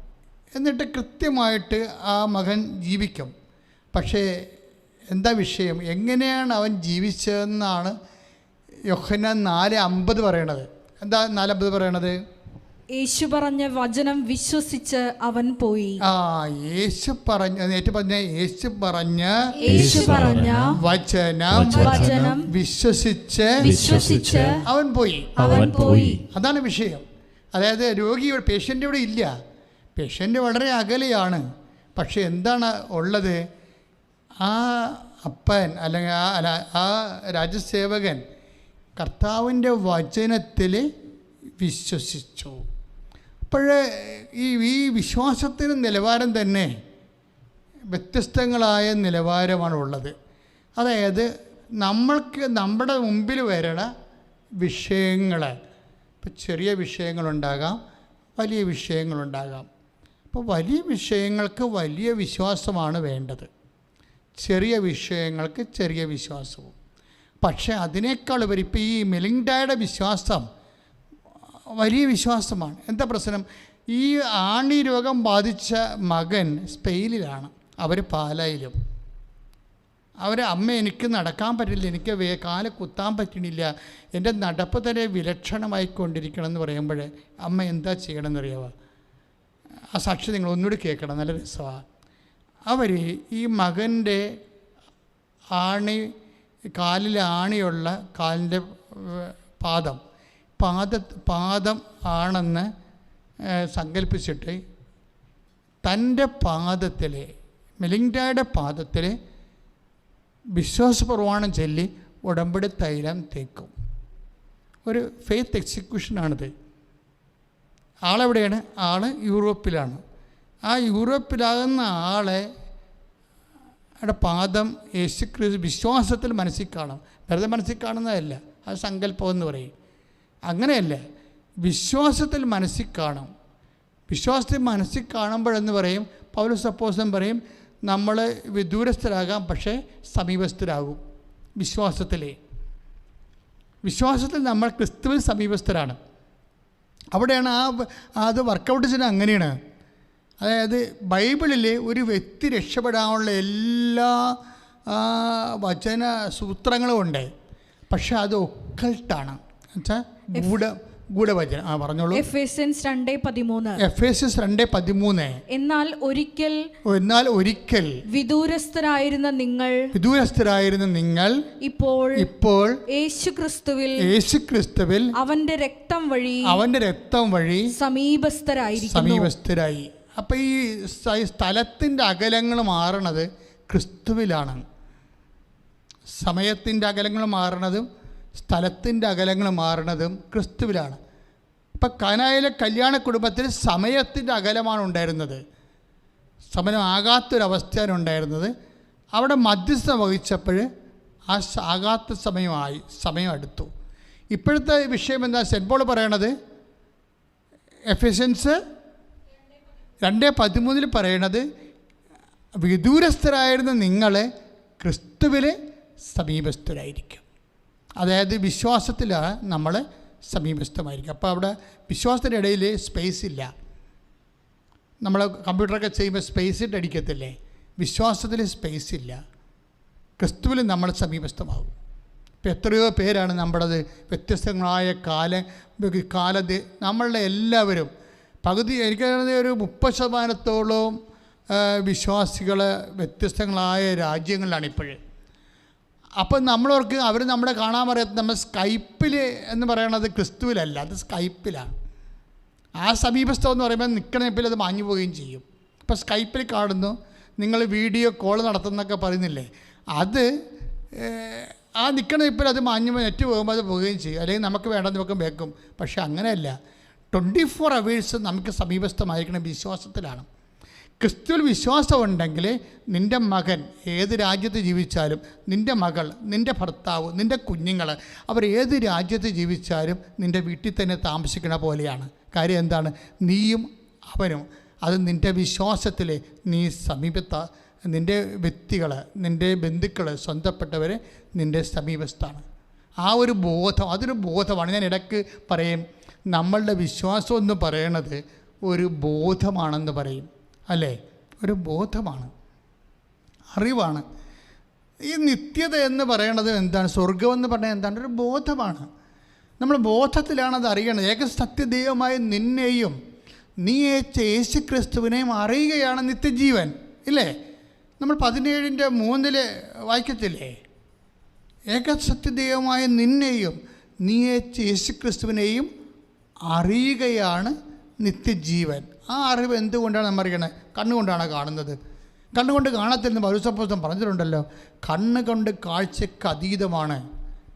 എന്നിട്ട് കൃത്യമായിട്ട് ആ മകൻ ജീവിക്കും. പക്ഷേ എന്താ വിഷയം? എങ്ങനെയാണ് അവൻ ജീവിച്ചതെന്നാണ് യോഹന്നാൻ 4:50 പറയണത്. എന്താ 4:50 പറയണത്? യേശു പറഞ്ഞ വചനം വിശ്വസിച്ച് അവൻ പോയി. യേശു പറഞ്ഞ വചനം വിശ്വസിച്ച് അവൻ പോയി. അതാണ് വിഷയം. അതായത് രോഗി പേഷ്യൻ്റ് ഇവിടെ ഇല്ല, പേഷ്യൻ്റ് വളരെ അകലെയാണ്. പക്ഷെ എന്താണ് ഉള്ളത്? ആ അപ്പൻ അല്ലെങ്കിൽ ആ രാജ്യസേവകൻ കർത്താവിൻ്റെ വചനത്തിൽ വിശ്വസിച്ചു. അപ്പോഴേ ഈ വിശ്വാസത്തിന് നിലവാരം തന്നെ വ്യത്യസ്തങ്ങളായ നിലവാരമാണ് ഉള്ളത്. അതായത് നമ്മുടെ മുമ്പിൽ വരണ വിഷയങ്ങൾ, ഇപ്പോൾ ചെറിയ വിഷയങ്ങളുണ്ടാകാം, വലിയ വിഷയങ്ങളുണ്ടാകാം. അപ്പോൾ വലിയ വിഷയങ്ങൾക്ക് വലിയ വിശ്വാസമാണ് വേണ്ടത്, ചെറിയ വിഷയങ്ങൾക്ക് ചെറിയ വിശ്വാസവും. പക്ഷേ അതിനേക്കാൾ ഉപരി ഇപ്പോൾ ഈ മെലിൻഡയുടെ വിശ്വാസം വലിയ വിശ്വാസമാണ്. എന്താ പ്രശ്നം? ഈ ആണി രോഗം ബാധിച്ച മകൻ സ്പെയിനിലാണ്, അവർ പാലായിലും. അമ്മ എനിക്ക് നടക്കാൻ പറ്റില്ല, എനിക്ക് കാല് കുത്താൻ പറ്റണില്ല, എൻ്റെ നടപ്പ് തന്നെ വിലക്ഷണമായിക്കൊണ്ടിരിക്കണം എന്ന് പറയുമ്പോൾ അമ്മ എന്താ ചെയ്യണമെന്നറിയാമോ? ആ സാക്ഷി നിങ്ങൾ ഒന്നുകൂടി കേൾക്കണം, നല്ല രസമാണ്. അവർ ഈ മകൻ്റെ കാലിൽ ആണിയുള്ള കാലിൻ്റെ പാദം ആണെന്ന് സങ്കല്പിച്ചിട്ട് തൻ്റെ പാദത്തിൽ, മെലിൻഡയുടെ പാദത്തിൽ വിശ്വാസപ്രമാണം ചൊല്ലി ഉടമ്പടി തൈലം തേക്കും. ഒരു ഫെയ്ത്ത് എക്സിക്യൂഷനാണിത്. ആളെവിടെയാണ്? യൂറോപ്പിലാണ്. ആ യൂറോപ്പിലാകുന്ന പാദം യേശുക്രിസ്തു വിശ്വാസത്തിൽ മനസ്സിൽ കാണും. വെറുതെ മനസ്സിൽ കാണുന്നതല്ല, അത് സങ്കല്പം എന്ന് പറയും. അങ്ങനെയല്ല, വിശ്വാസത്തിൽ മനസ്സിൽ കാണും. വിശ്വാസത്തിൽ മനസ്സിൽ കാണുമ്പോഴെന്ന് പറയും, പൗലോസ് അപ്പോസ്തലൻ പറയും, നമ്മൾ വിദൂരസ്ഥരാകാം പക്ഷേ സമീപസ്ഥരാകും. വിശ്വാസത്തിൽ നമ്മൾ ക്രിസ്തുവിൽ സമീപസ്ഥരാണ്. അവിടെയാണ് അത് വർക്കൗട്ട് ചെയ്യുന്നത്. അങ്ങനെയാണ്. അതായത് ബൈബിളിൽ ഒരു വ്യക്തി രക്ഷപ്പെടാനുള്ള എല്ലാ വചന സൂത്രങ്ങളും ഉണ്ട്. പക്ഷെ അത് ഒക്കൾട്ടാണ്. എന്നുവെച്ചാൽ ഗൂഢവചനം. പറഞ്ഞോളൂ. എഫേസ്യൻസ് 2:13 എന്നാൽ ഒരിക്കൽ വിദൂരസ്ഥരായിരുന്ന നിങ്ങൾ ഇപ്പോൾ യേശുക്രിസ്തുവിൽ അവന്റെ രക്തം വഴി സമീപസ്ഥരായി. അപ്പം ഈ സ്ഥലത്തിൻ്റെ അകലങ്ങൾ മാറണത് ക്രിസ്തുവിലാണ്. സമയത്തിൻ്റെ അകലങ്ങൾ മാറണതും സ്ഥലത്തിൻ്റെ അകലങ്ങൾ മാറണതും ക്രിസ്തുവിലാണ്. ഇപ്പം കാനായിലെ കല്യാണ കുടുംബത്തിൽ സമയത്തിൻ്റെ അകലമാണ് ഉണ്ടായിരുന്നത്, സമയമാകാത്തൊരവസ്ഥയാണ് ഉണ്ടായിരുന്നത്. അവിടെ മധ്യസ്ഥ വഹിച്ചപ്പോൾ ആകാത്ത സമയം അടുത്തു. ഇപ്പോഴത്തെ വിഷയം എന്താ? സെൻറ്റ് പോൾ പറയണത് എഫെസ്യൻസ് 2:13 പറയണത് വിദൂരസ്ഥരായിരുന്ന നിങ്ങൾ ക്രിസ്തുവിൽ സമീപസ്ഥരായിരിക്കും. അതായത് വിശ്വാസത്തിലാണ് നമ്മൾ സമീപസ്ഥമായിരിക്കും. അപ്പോൾ അവിടെ വിശ്വാസത്തിൻ്റെ ഇടയിൽ സ്പേസ് ഇല്ല. നമ്മൾ കമ്പ്യൂട്ടറൊക്കെ ചെയ്യുമ്പോൾ സ്പേസ് ഇട്ട് അടിക്കത്തില്ലേ? വിശ്വാസത്തിൽ സ്പേസ് ഇല്ല. ക്രിസ്തുവിൽ നമ്മൾ സമീപസ്ഥമാകും. ഇപ്പം എത്രയോ പേരാണ് നമ്മുടേത് വ്യത്യസ്തങ്ങളായ കാലത്ത് നമ്മളുടെ എല്ലാവരും പകുതി എനിക്ക് ഒരു 30% വിശ്വാസികൾ വ്യത്യസ്തങ്ങളായ രാജ്യങ്ങളിലാണ് ഇപ്പോഴും. അപ്പം നമ്മളവർക്ക് അവർ നമ്മളെ കാണാൻ പറയാത്ത നമ്മൾ സ്കൈപ്പിൽ എന്ന് പറയണത് ക്രിസ്തുവിലല്ല, അത് സ്കൈപ്പിലാണ്. ആ സമീപസ്ഥം എന്ന് പറയുമ്പോൾ നിൽക്കണപ്പിൽ അത് മാഞ്ഞു പോവുകയും ചെയ്യും. ഇപ്പോൾ സ്കൈപ്പിൽ കാണുന്നു, നിങ്ങൾ വീഡിയോ കോൾ നടത്തുന്നൊക്കെ പറയുന്നില്ലേ, അത് ആ നിൽക്കണപ്പിൽ അത് മാഞ്ഞു നെറ്റ് പോകുമ്പോൾ അത് പോവുകയും ചെയ്യും. അല്ലെങ്കിൽ നമുക്ക് വേണ്ടെന്ന് വെക്കും വെക്കും. പക്ഷെ അങ്ങനെയല്ല. 24 hours നമുക്ക് സമീപസ്ഥമായിരിക്കണം വിശ്വാസത്തിലാണ്. ക്രിസ്തുവിൽ വിശ്വാസം ഉണ്ടെങ്കിൽ നിൻ്റെ മകൻ ഏത് രാജ്യത്ത് ജീവിച്ചാലും, നിൻ്റെ മകൾ, നിൻ്റെ ഭർത്താവ്, നിൻ്റെ കുഞ്ഞുങ്ങൾ അവർ ഏത് രാജ്യത്ത് ജീവിച്ചാലും നിൻ്റെ വീട്ടിൽ തന്നെ താമസിക്കണ പോലെയാണ്. കാര്യം എന്താണ്? നീയും അവനും. അത് നിൻ്റെ വിശ്വാസത്തിൽ നീ നിൻ്റെ വ്യക്തികൾ, നിൻ്റെ ബന്ധുക്കൾ, സ്വന്തപ്പെട്ടവർ നിൻ്റെ സമീപത്താണ്. ആ ഒരു ബോധം, അതൊരു ബോധമാണ്. ഞാൻ ഇടയ്ക്ക് പറയും, നമ്മളുടെ വിശ്വാസം എന്ന് പറയണത് ഒരു ബോധമാണെന്ന് പറയും, അല്ലേ? ഒരു ബോധമാണ്, അറിവാണ്. ഈ നിത്യത എന്ന് പറയണത് എന്താണ്? സ്വർഗമെന്ന് പറഞ്ഞാൽ എന്താണ്? ഒരു ബോധമാണ്. നമ്മൾ ബോധത്തിലാണ് അത് അറിയണത്. ഏക സത്യദൈവമായ നിന്നെയും നീ അയച്ച യേശു ക്രിസ്തുവിനെയും അറിയുകയാണ് നിത്യജീവൻ, ഇല്ലേ? നമ്മൾ 17:3 വായിക്കത്തില്ലേ? ഏക സത്യദൈവമായ നിന്നെയും നീ അയച്ച യേശു ക്രിസ്തുവിനെയും അറിയുകയാണ് നിത്യജീവൻ. ആ അറിവ് എന്തുകൊണ്ടാണ് നമ്മൾ അറിയണത്? കണ്ണുകൊണ്ടാണ് കാണുന്നത്. കണ്ണുകൊണ്ട് കാണത്തില്ലെന്ന് പൗലോസ് പറഞ്ഞിട്ടുണ്ടല്ലോ. കണ്ണുകൊണ്ട് കാഴ്ചയ്ക്ക് അതീതമാണ്.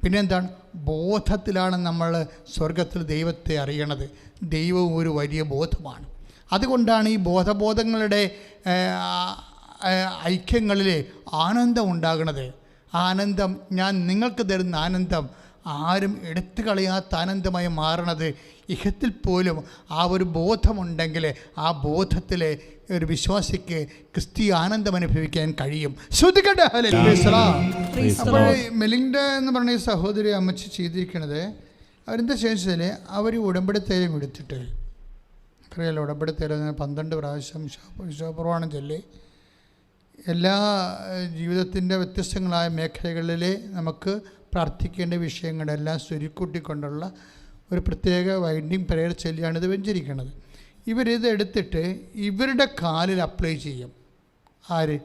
പിന്നെന്താണ്? ബോധത്തിലാണ് നമ്മൾ സ്വർഗത്തിൽ ദൈവത്തെ അറിയണത്. ദൈവവും ഒരു വലിയ ബോധമാണ്. അതുകൊണ്ടാണ് ഈ ബോധങ്ങളുടെ ഐക്യങ്ങളിൽ ആനന്ദം ഉണ്ടാകുന്നത്. ആനന്ദം, ഞാൻ നിങ്ങൾക്ക് തരുന്ന ആനന്ദം ആരും എടുത്തു കളയാത്ത ആനന്ദമായി മാറണത് ഇഹത്തിൽ പോലും ആ ഒരു ബോധമുണ്ടെങ്കിൽ ആ ബോധത്തിലെ ഒരു വിശ്വാസിക്ക് ക്രിസ്തീയ ആനന്ദം അനുഭവിക്കാൻ കഴിയും. ശ്രദ്ധിക്കട്ടെ. അപ്പോൾ മെലിൻഡ എന്ന് പറഞ്ഞ ഈ സഹോദരി അമ്മച്ചി ചെയ്തിരിക്കുന്നത് അവരെന്താ ചോദിച്ചാൽ, അവർ ഉടമ്പടി തൈലം എടുത്തിട്ട്, അറിയാലോ ഉടമ്പടി തൈലം 12 പ്രാവശ്യം വിശ്വാസപ്രമാണം ചൊല്ലി എല്ലാ ജീവിതത്തിൻ്റെ വ്യത്യസ്തങ്ങളായ മേഖലകളിൽ നമുക്ക് പ്രാർത്ഥിക്കേണ്ട വിഷയങ്ങളെല്ലാം സ്വരുക്കൂട്ടിക്കൊണ്ടുള്ള ഒരു പ്രത്യേക വൈൻഡിങ് പ്രയർ ചൊല്ലിയാണ് ഇത് വെഞ്ചരിക്കുന്നത്. ഇവരിത് എടുത്തിട്ട് ഇവരുടെ കാലിൽ അപ്ലൈ ചെയ്യും. ആര്?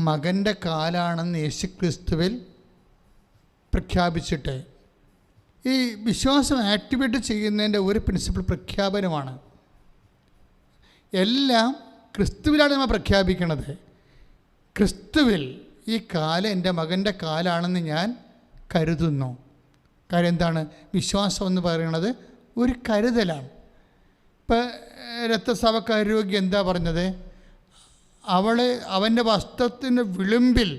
മകൻ്റെ കാലാണെന്ന് യേശുക്രിസ്തുവിൽ പ്രഖ്യാപിച്ചിട്ട്. ഈ വിശ്വാസം ആക്ടിവേറ്റ് ചെയ്യുന്നതിൻ്റെ ഒരു പ്രിൻസിപ്പിൾ പ്രഖ്യാപനമാണ്. എല്ലാം ക്രിസ്തുവിലാണ് നമ്മൾ പ്രഖ്യാപിക്കുന്നത്. ക്രിസ്തുവിൽ ഈ കാല് എൻ്റെ മകൻ്റെ കാലാണെന്ന് ഞാൻ കരുതുന്നു. കാര്യം എന്താണ്? വിശ്വാസം എന്ന് പറയുന്നത് ഒരു കരുതലാണ്. ഇപ്പം രക്തസ്രാവക്കാരോഗ്യം എന്താ പറഞ്ഞത്? അവൻ്റെ വസ്ത്രത്തിൻ്റെ വിളിമ്പിൽ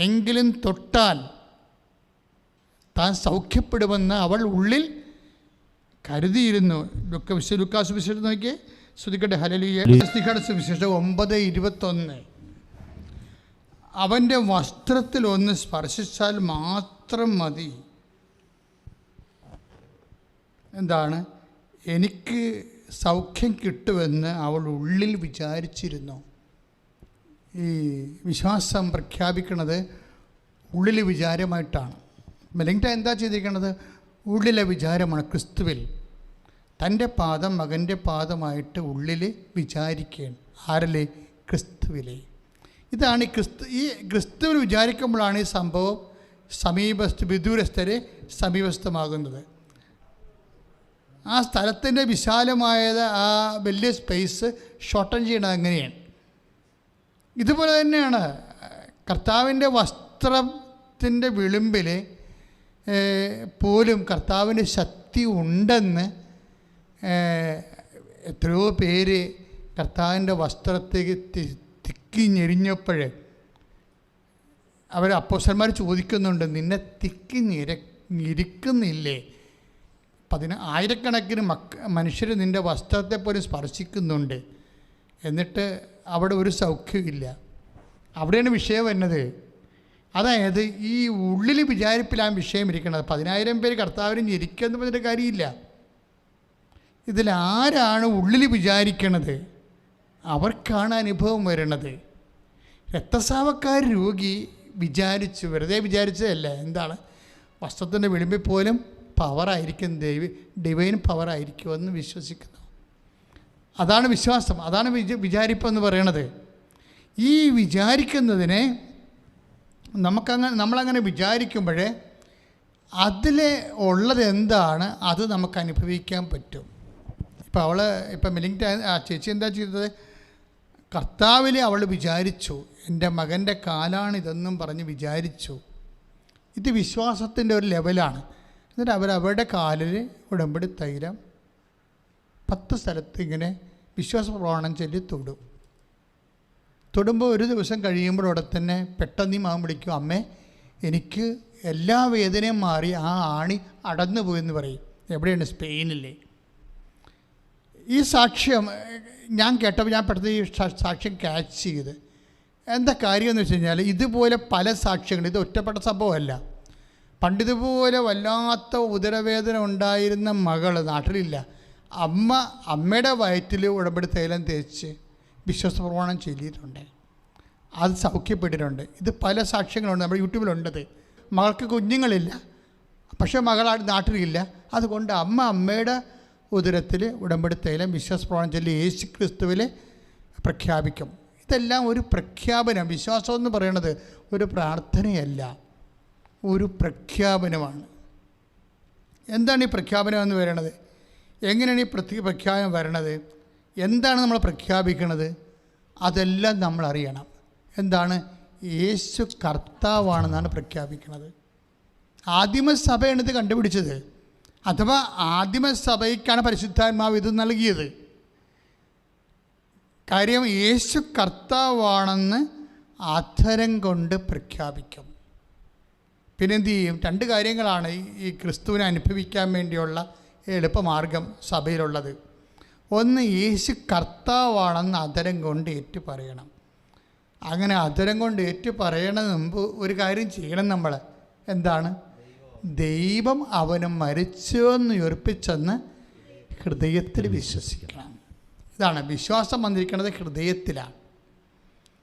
എങ്കിലും തൊട്ടാൽ താൻ സൗഖ്യപ്പെടുമെന്ന് അവൾ ഉള്ളിൽ കരുതിയിരുന്നു. ലുക്കാസ് വിശേഷം നോക്കിയേ, ശ്രദ്ധിക്കട്ടെ. ഹല്ലേലൂയ. സുവിശേഷം 9:21. അവൻ്റെ വസ്ത്രത്തിൽ ഒന്ന് സ്പർശിച്ചാൽ മാത്രം മതി. എന്താണ്? എനിക്ക് സൗഖ്യം കിട്ടുമെന്ന് അവൾ ഉള്ളിൽ വിചാരിച്ചിരുന്നു. ഈ വിശ്വാസം പ്രഖ്യാപിക്കുന്നത് ഉള്ളിലെ വിചാരമായിട്ടാണ്. മെലിൻഡ എന്താ ചെയ്തിരിക്കുന്നത്? ഉള്ളിലെ വിചാരമാണ്. ക്രിസ്തുവിൽ തൻ്റെ പാദം മകൻ്റെ പാദമായിട്ട് ഉള്ളിൽ വിചാരിക്കുകയാണ്. ആരല്ലേ? ക്രിസ്തുവിലെ. ഇതാണ് ഈ ക്രിസ്തുവിൽ വിചാരിക്കുമ്പോഴാണ് ഈ സംഭവം വിദൂരസ്ഥരെ സമീപസ്ഥമാകുന്നത്. ആ സ്ഥലത്തിൻ്റെ വിശാലമായത്, ആ വലിയ സ്പേസ് ഷോർട്ടൻ ചെയ്യണത് അങ്ങനെയാണ്. ഇതുപോലെ തന്നെയാണ് കർത്താവിൻ്റെ വസ്ത്രത്തിൻ്റെ വിളിമ്പിൽ പോലും കർത്താവിൻ്റെ ശക്തി ഉണ്ടെന്ന് എത്രയോ പേര് കർത്താവിൻ്റെ വസ്ത്രത്തേക്ക് തിക്കി ഞെരിഞ്ഞപ്പോൾ അവർ അപ്പോസ്തലന്മാർ ചോദിക്കുന്നുണ്ട്, നിന്നെ ഇരിക്കുന്നില്ലേ? ആയിരക്കണക്കിന് മനുഷ്യർ നിൻ്റെ വസ്ത്രത്തെ പോലും സ്പർശിക്കുന്നുണ്ട്, എന്നിട്ട് അവിടെ ഒരു സൗഖ്യമില്ല. അവിടെയാണ് വിഷയം വരുന്നത്. അതായത് ഈ ഉള്ളിൽ വിചാരിപ്പിലാണ് വിഷയം ഇരിക്കുന്നത്. 10,000 പേര് കർത്താവിനെ ഞെരിക്കുമെന്ന് പറഞ്ഞിട്ട് കാര്യമില്ല. ഇതിലാരാണ് ഉള്ളിൽ വിചാരിക്കണത് അവർക്കാണ് അനുഭവം വരണത്. രക്തസ്രാവക്കാർ രോഗി വിചാരിച്ചു, വെറുതെ വിചാരിച്ചതല്ല. എന്താണ്? വസ്ത്രത്തിൻ്റെ വിളിമ്പിൽ പോലും പവറായിരിക്കും, ഡിവൈൻ പവറായിരിക്കുമെന്ന് വിശ്വസിക്കുന്നു. അതാണ് വിശ്വാസം, അതാണ് വിചാരിപ്പെന്ന് പറയണത്. ഈ വിചാരിക്കുന്നതിനെ നമ്മളങ്ങനെ വിചാരിക്കുമ്പോൾ അതിൽ ഉള്ളത് എന്താണ് അത് നമുക്ക് അനുഭവിക്കാൻ പറ്റും. ഇപ്പം മിലിംഗ്ടൺ ആ ചേച്ചി എന്താ ചെയ്തത്? കർത്താവിൽ അവൾ വിചാരിച്ചു, എൻ്റെ മകൻ്റെ കാലാണിതെന്നും പറഞ്ഞ് വിചാരിച്ചു. ഇത് വിശ്വാസത്തിൻ്റെ ഒരു ലെവലാണ്. എന്നിട്ട് അവരുടെ കാലിൽ ഉടമ്പടി തൈലം 10 സ്ഥലത്ത് ഇങ്ങനെ വിശ്വാസ പ്രമാണം ചൊല്ലി തൊടുമ്പോൾ ഒരു ദിവസം കഴിയുമ്പോൾ അവിടെ തന്നെ പെട്ടെന്ന് മകൻ വിളിക്കും, അമ്മേ എനിക്ക് എല്ലാ വേദനയും മാറി, ആ ആണി അടന്നു പോയെന്ന് പറയും. എവിടെയാണ്? സ്പെയിനില്ലേ. ഈ സാക്ഷ്യം ഞാൻ കേട്ടപ്പോൾ ഞാൻ പെട്ടെന്ന് ഈ സാക്ഷ്യം ക്യാച്ച് ചെയ്ത്. എന്താ കാര്യമെന്ന് വെച്ച് കഴിഞ്ഞാൽ ഇതുപോലെ പല സാക്ഷ്യങ്ങൾ, ഇത് ഒറ്റപ്പെട്ട സംഭവമല്ല. പണ്ടിതുപോലെ വല്ലാത്ത ഉദരവേദന ഉണ്ടായിരുന്ന മകൾ നാട്ടിലില്ല. അമ്മയുടെ വയറ്റിൽ ഉടമ്പടി തൈലം തേച്ച് വിശ്വാസ പ്രമാണം ചൊല്ലിയിട്ടുണ്ട്, അത് സൗഖ്യപ്പെട്ടിട്ടുണ്ട്. ഇത് പല സാക്ഷ്യങ്ങളുണ്ട്, നമ്മുടെ യൂട്യൂബിലുണ്ടത്. മകൾക്ക് കുഞ്ഞുങ്ങളില്ല, പക്ഷേ മകൾ നാട്ടിലില്ല. അതുകൊണ്ട് അമ്മയുടെ ഉദരത്തിൽ ഉടമ്പടി തൈലം വിശ്വാസ പ്രമാണം ചൊല്ലി യേശു ക്രിസ്തുവിൽ പ്രഖ്യാപിക്കും. ഇതെല്ലാം ഒരു പ്രഖ്യാപനം. വിശ്വാസം എന്ന് പറയുന്നത് ഒരു പ്രാർത്ഥനയല്ല, ഒരു പ്രഖ്യാപനമാണ്. എന്താണ് ഈ പ്രഖ്യാപനം എന്ന് പറയുന്നത്? എങ്ങനെയാണ് ഈ പ്രഖ്യാപനം വരണത്? എന്താണ് നമ്മൾ പ്രഖ്യാപിക്കുന്നത്? അതെല്ലാം നമ്മൾ അറിയണം. എന്താണ്? യേശു കർത്താവാണെന്നാണ് പ്രഖ്യാപിക്കുന്നത്. ആദിമസഭയാണ് ഇത് കണ്ടുപിടിച്ചത്. അഥവാ ആദിമസഭയ്ക്കാണ് പരിശുദ്ധാത്മാവ് ഇത് നൽകിയത്. കാര്യം യേശു കർത്താവാണെന്ന് അധരം കൊണ്ട് പ്രഖ്യാപിക്കും. പിന്നെന്ത് ചെയ്യും? 2 കാര്യങ്ങളാണ് ഈ ക്രിസ്തുവിനെ അനുഭവിക്കാൻ വേണ്ടിയുള്ള എളുപ്പമാർഗം സഭയിലുള്ളത്. ഒന്ന്, യേശു കർത്താവാണെന്ന് അധരം കൊണ്ട് ഏറ്റു പറയണം. അങ്ങനെ അധരം കൊണ്ട് ഏറ്റു പറയണതിന് മുമ്പ് ഒരു കാര്യം ചെയ്യണം നമ്മൾ. എന്താണ്? ദൈവം അവന് മരിച്ചുവെന്ന് ഉറപ്പിച്ചെന്ന് ഹൃദയത്തിൽ വിശ്വസിക്കണം. ഇതാണ് വിശ്വാസം വന്നിരിക്കുന്നത്, ഹൃദയത്തിലാണ്.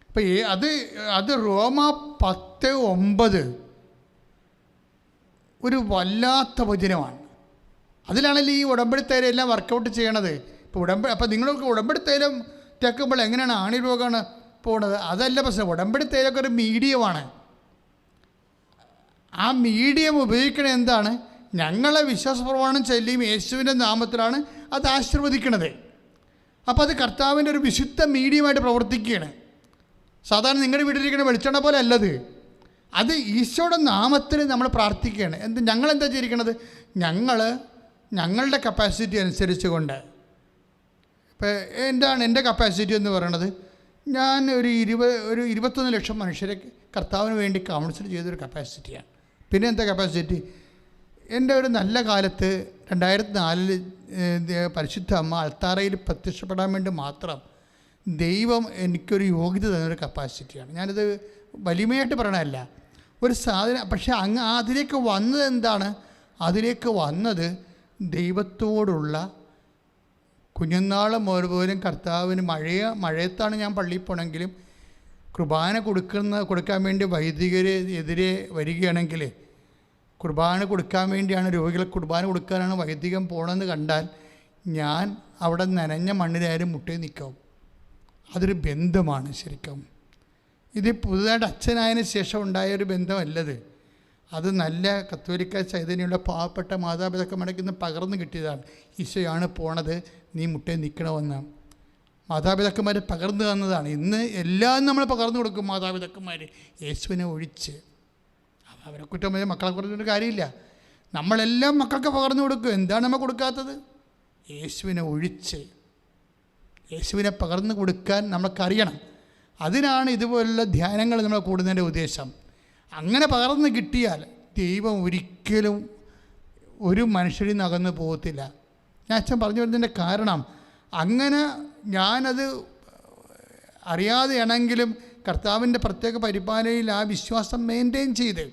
അപ്പം അത് റോമ 10:9 ഒരു വല്ലാത്ത വചനമാണ്. അതിലാണല്ലോ ഈ ഉടമ്പടി തൈലം എല്ലാം വർക്കൗട്ട് ചെയ്യണത്. അപ്പോൾ നിങ്ങൾക്ക് ഉടമ്പടി തൈലം തേക്കുമ്പോൾ എങ്ങനെയാണ് ആണി രോഗമാണ് പോണത്? അതല്ല പ്രശ്നം. ഉടമ്പടി തൈലമൊക്കെ ഒരു മീഡിയമാണ്. ആ മീഡിയം ഉപയോഗിക്കണത് എന്താണ്? ഞങ്ങളെ വിശ്വാസ പ്രമാണം ചൊല്ലിയും യേശുവിൻ്റെ നാമത്തിലാണ് അത് ആശീർവദിക്കണത്. അപ്പോൾ അത് കർത്താവിൻ്റെ ഒരു വിശുദ്ധ മീഡിയമായിട്ട് പ്രവർത്തിക്കുകയാണ്. സാധാരണ നിങ്ങളുടെ വീട്ടിലിരിക്കുന്ന വെളിച്ചെണ്ണ പോലെ അല്ലത്. അത് ഈശോയുടെ നാമത്തിൽ നമ്മൾ പ്രാർത്ഥിക്കുകയാണ്. ഞങ്ങളെന്താ ചെയ്തിരിക്കണത്? ഞങ്ങളുടെ കപ്പാസിറ്റി അനുസരിച്ച് കൊണ്ട്. ഇപ്പോൾ എന്താണ് എൻ്റെ കപ്പാസിറ്റി എന്ന് പറയണത്? ഞാൻ ഒരു 21 ലക്ഷം മനുഷ്യരെ കർത്താവിന് വേണ്ടി കൗൺസിൽ ചെയ്തൊരു കപ്പാസിറ്റിയാണ്. പിന്നെ എന്താ കപ്പാസിറ്റി? എൻ്റെ ഒരു നല്ല കാലത്ത് 2004 പരിശുദ്ധ അമ്മ അൾത്താറയിൽ പ്രത്യക്ഷപ്പെടാൻ വേണ്ടി മാത്രം ദൈവം എനിക്കൊരു യോഗ്യത തന്നൊരു കപ്പാസിറ്റിയാണ്. ഞാനിത് വലിമയായിട്ട് പറയണതല്ല, ഒരു സാധനം. പക്ഷേ അതിലേക്ക് വന്നത് എന്താണ്? അതിലേക്ക് വന്നത് ദൈവത്തോടുള്ള കുഞ്ഞുനാളും ഓരോരും കർത്താവിന് മഴയത്താണ് ഞാൻ പള്ളിയിൽ പോകണമെങ്കിലും കുർബാന കൊടുക്കാൻ വേണ്ടി വൈദികരെതിരെ വരികയാണെങ്കിൽ, കുർബാന കൊടുക്കാൻ വേണ്ടിയാണ്, രോഗികളെ കുർബാന കൊടുക്കാനാണ് വൈദികം പോകണമെന്ന് കണ്ടാൽ ഞാൻ അവിടെ നനഞ്ഞ മണ്ണിലായാലും മുട്ടയിൽ നിൽക്കും. അതൊരു ബന്ധമാണ് ശരിക്കും. ഇത് പുതുതായിട്ട് അച്ഛനായതിനു ശേഷം ഉണ്ടായൊരു ബന്ധമല്ലത്. അത് നല്ല കത്തോലിക്ക ചൈതന്യമുള്ള പാവപ്പെട്ട മാതാപിതാക്കന്മാർക്ക് ഇന്ന് പകർന്നു കിട്ടിയതാണ്. ഈശോയാണ് പോണത്, നീ മുട്ടയിൽ നിൽക്കണമെന്ന് മാതാപിതാക്കന്മാർ പകർന്നു തന്നതാണ്. ഇന്ന് എല്ലാം നമ്മൾ പകർന്നു കൊടുക്കും മാതാപിതാക്കന്മാർ, യേശുവിനെ ഒഴിച്ച്. അവരെ കുറ്റം പറഞ്ഞാൽ മക്കളെ കുറിച്ചൊരു കാര്യമില്ല. നമ്മളെല്ലാം മക്കൾക്ക് പകർന്നു കൊടുക്കും. എന്താണ് നമ്മൾ കൊടുക്കാത്തത്? യേശുവിനെ ഒഴിച്ച്, യേശുവിനെ പകർന്നു കൊടുക്കാൻ നമുക്കറിയണം. അതിനാണ് ഇതുപോലുള്ള ധ്യാനങ്ങൾ നമ്മൾ കൂടുന്നതിൻ്റെ ഉദ്ദേശം. അങ്ങനെ പകർന്ന് കിട്ടിയാൽ ദൈവം ഒരിക്കലും ഒരു മനുഷ്യരിൽ നിന്ന് അകന്ന് പോകത്തില്ല. ഞാൻ അച്ഛൻ പറഞ്ഞു വരുന്നതിൻ്റെ കാരണം, അങ്ങനെ ഞാനത് അറിയാതെയാണെങ്കിലും കർത്താവിൻ്റെ പ്രത്യേക പരിപാലനയിൽ ആ വിശ്വാസം മെയിൻറ്റെയിൻ ചെയ്ത്,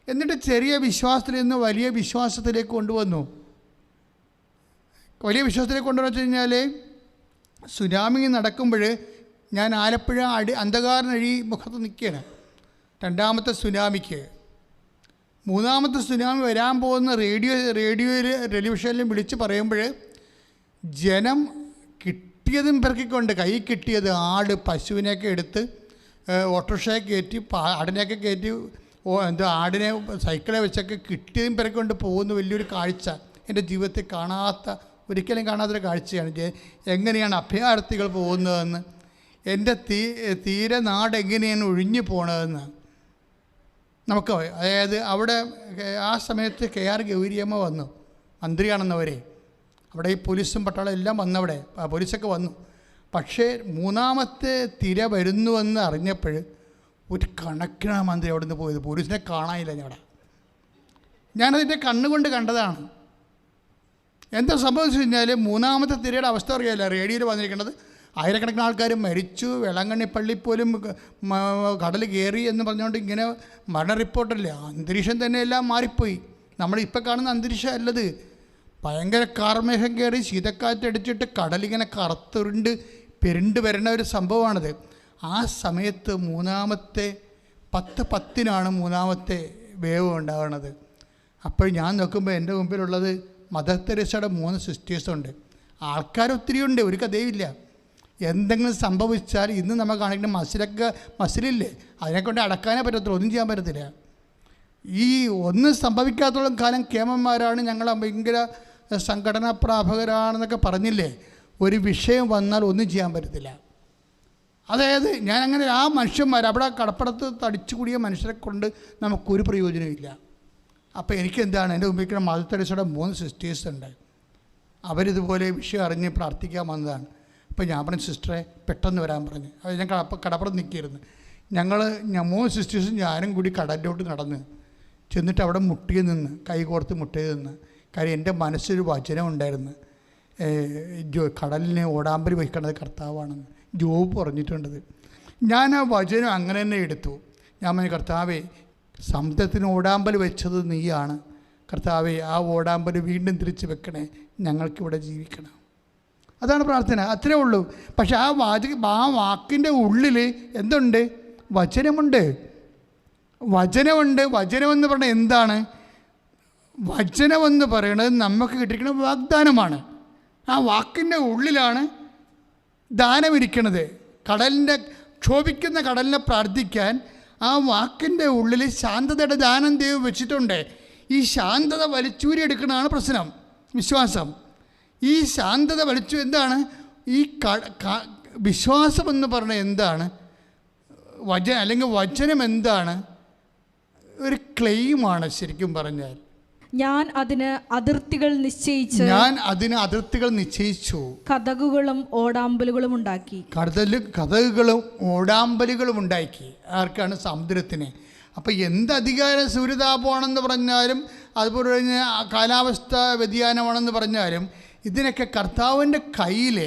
എന്നിട്ട് ചെറിയ വിശ്വാസത്തിൽ നിന്ന് വലിയ വിശ്വാസത്തിലേക്ക് കൊണ്ടുവന്നു. വലിയ വിശ്വാസത്തിലേക്ക് കൊണ്ടുവന്നു വെച്ച് കഴിഞ്ഞാൽ, സുനാമി നടക്കുമ്പോൾ ഞാൻ ആലപ്പുഴ അന്ധകാരനഴി മുഖത്ത് നിൽക്കുകയാണ്. രണ്ടാമത്തെ സുനാമിക്ക്, മൂന്നാമത്തെ സുനാമി വരാൻ പോകുന്ന റേഡിയോയിൽ ടെലിവിഷനിലും വിളിച്ച് പറയുമ്പോൾ ജനം കിട്ടിയതും പെറുക്കിക്കൊണ്ട്, കൈ കിട്ടിയത് ആട് പശുവിനെയൊക്കെ എടുത്ത് ഓട്ടോറിക്ഷയെ കയറ്റി, ആടിനെയൊക്കെ കയറ്റി, ആടിനെ സൈക്കിളെ വെച്ചൊക്കെ കിട്ടിയതും പെറുക്കൊണ്ട് പോകുന്ന വലിയൊരു കാഴ്ച എൻ്റെ ജീവിതത്തിൽ ഒരിക്കലും കാണാത്തൊരു കാഴ്ചയാണ്. എങ്ങനെയാണ് അഭയാർത്ഥികൾ പോകുന്നതെന്ന്, എൻ്റെ തീരെ നാട് എങ്ങനെയാണ് ഒഴിഞ്ഞു പോണതെന്ന് നമുക്ക്. അതായത് അവിടെ ആ സമയത്ത് KR ഗൗരിയമ്മ വന്നു, മന്ത്രിയാണെന്നവരെ. അവിടെ ഈ പോലീസും പട്ടാളം എല്ലാം വന്നവിടെ, പോലീസൊക്കെ വന്നു. പക്ഷേ മൂന്നാമത്തെ തിര വരുന്നുവെന്ന് അറിഞ്ഞപ്പോൾ ഒരു കണക്കിനാണ് മന്ത്രി അവിടെ നിന്ന് പോയത്. പോലീസിനെ കാണാനില്ല. ഞാനതിൻ്റെ കണ്ണുകൊണ്ട് കണ്ടതാണ്. എന്താ സംഭവിച്ചു കഴിഞ്ഞാൽ, മൂന്നാമത്തെ തിരയുടെ അവസ്ഥ അറിയാമല്ല, റേഡിയോയിൽ വന്നിരിക്കുന്നത് ആയിരക്കണക്കിന് ആൾക്കാർ മരിച്ചു, വേളാങ്കണ്ണി പോലും കടൽ കയറി എന്ന് പറഞ്ഞുകൊണ്ട് ഇങ്ങനെ മരണ റിപ്പോർട്ടല്ലേ. അന്തരീക്ഷം തന്നെ എല്ലാം മാറിപ്പോയി. നമ്മളിപ്പോൾ കാണുന്ന അന്തരീക്ഷം അല്ലത്. ഭയങ്കര കാർമേഘം കയറി ശീതക്കാറ്റടിച്ചിട്ട് കടലിങ്ങനെ പെരുണ്ട് വരുന്ന ഒരു സംഭവമാണിത്. ആ സമയത്ത് മൂന്നാമത്തെ 10:10 മൂന്നാമത്തെ വേവ് ഉണ്ടാകുന്നത്. അപ്പോൾ ഞാൻ നോക്കുമ്പോൾ എൻ്റെ മുമ്പിലുള്ളത് മദർ തെരേസയുടെ 3 സിസ്റ്റേഴ്സുണ്ട്. ആൾക്കാരൊത്തിരിയുണ്ട്, ഒരു കഥയില്ല. എന്തെങ്കിലും സംഭവിച്ചാൽ ഇന്ന് നമ്മൾ കാണിക്കുന്ന മസിലില്ലേ, അതിനെക്കൊണ്ട് അടക്കാനേ പറ്റത്തുള്ളൂ, ഒന്നും ചെയ്യാൻ പറ്റത്തില്ല. ഈ ഒന്നും സംഭവിക്കാത്തോളം കാലം കേമന്മാരാണ്, ഞങ്ങൾ ഭയങ്കര സംഘടനാ പ്രാപകരാണെന്നൊക്കെ പറഞ്ഞില്ലേ. ഒരു വിഷയം വന്നാൽ ഒന്നും ചെയ്യാൻ പറ്റത്തില്ല. അതായത് ഞാൻ അങ്ങനെ ആ മനുഷ്യന്മാർ അവിടെ കടപ്പുറത്ത് തടിച്ചു കൂടിയ മനുഷ്യരെ കൊണ്ട് നമുക്കൊരു പ്രയോജനമില്ല. അപ്പോൾ എനിക്കെന്താണ്, എൻ്റെ മുമ്പിൽ മദർ തെരേസയുടെ 3 സിസ്റ്റേഴ്സ് ഉണ്ട്. അവരിതുപോലെ വിഷയം അറിഞ്ഞ് പ്രാർത്ഥിക്കാൻ വന്നതാണ്. അപ്പോൾ ഞാൻ പറഞ്ഞു, സിസ്റ്ററെ പെട്ടെന്ന് വരാൻ പറഞ്ഞു. അത് ഞാൻ കടപ്പുറത്ത് നിൽക്കിയിരുന്നു. ഞാൻ 3 സിസ്റ്റേഴ്സും ഞാനും കൂടി കടലിലോട്ട് നടന്ന് ചെന്നിട്ട് അവിടെ മുട്ടിയിൽ നിന്ന്, കൈ കോർത്ത് മുട്ടിയിൽ നിന്ന്. കാര്യം എൻ്റെ മനസ്സിലൊരു വചനം ഉണ്ടായിരുന്നു, കടലിനെ ഓടാമ്പരി വഹിക്കണത് കർത്താവാണെന്ന് ജോബ് പറഞ്ഞിട്ടുണ്ടത്. ഞാൻ ആ വചനം അങ്ങനെ തന്നെ എടുത്തു. ഞാൻ പറഞ്ഞു, കർത്താവേ, സമുദ്രത്തിന് ഓടാമ്പൽ വെച്ചത് നീയാണ് കർത്താവേ, ആ ഓടാമ്പൽ വീണ്ടും തിരിച്ച് വെക്കണേ, ഞങ്ങൾക്കിവിടെ ജീവിക്കണം. അതാണ് പ്രാർത്ഥന, അത്രേ ഉള്ളൂ. പക്ഷെ ആ വാക്കിൻ്റെ ഉള്ളിൽ എന്തുണ്ട്? വചനമുണ്ട്. വചനമെന്ന് പറഞ്ഞാൽ എന്താണ്? വചനമെന്ന് പറയുന്നത് നമുക്ക് കിട്ടിയിരിക്കുന്ന വാഗ്ദാനമാണ്. ആ വാക്കിൻ്റെ ഉള്ളിലാണ് ദാനമിരിക്കുന്നത്. ക്ഷോഭിക്കുന്ന കടലിനെ പ്രാർത്ഥിക്കാൻ ആ വാക്കിൻ്റെ ഉള്ളിൽ ശാന്തതയുടെ ദാനം ദൈവം വെച്ചിട്ടുണ്ട്. ഈ ശാന്തത വലിച്ചൂരിയെടുക്കുന്നതാണ് പ്രശ്നം, വിശ്വാസം. ഈ ശാന്തത എന്താണ്? ഈ വിശ്വാസം എന്ന് പറഞ്ഞാൽ എന്താണ്? അല്ലെങ്കിൽ വചനം എന്താണ്? ഒരു ക്ലെയിമാണ് ശരിക്കും പറഞ്ഞാൽ. ഞാൻ അതിന് അതിർത്തികൾ നിശ്ചയിച്ചു കതകുകളും ഓടാമ്പലുകളും ഉണ്ടാക്കി. കതകുകളും ഓടാമ്പലുകളും ഉണ്ടാക്കി. ആർക്കാണ്? സമുദ്രത്തിന്. അപ്പോൾ എന്ത് അധികാര സൂര്യതാപമാണെന്ന് പറഞ്ഞാലും, അതുപോലെ തന്നെ കാലാവസ്ഥ വ്യതിയാനമാണെന്ന് പറഞ്ഞാലും, ഇതിനൊക്കെ കർത്താവിൻ്റെ കയ്യിൽ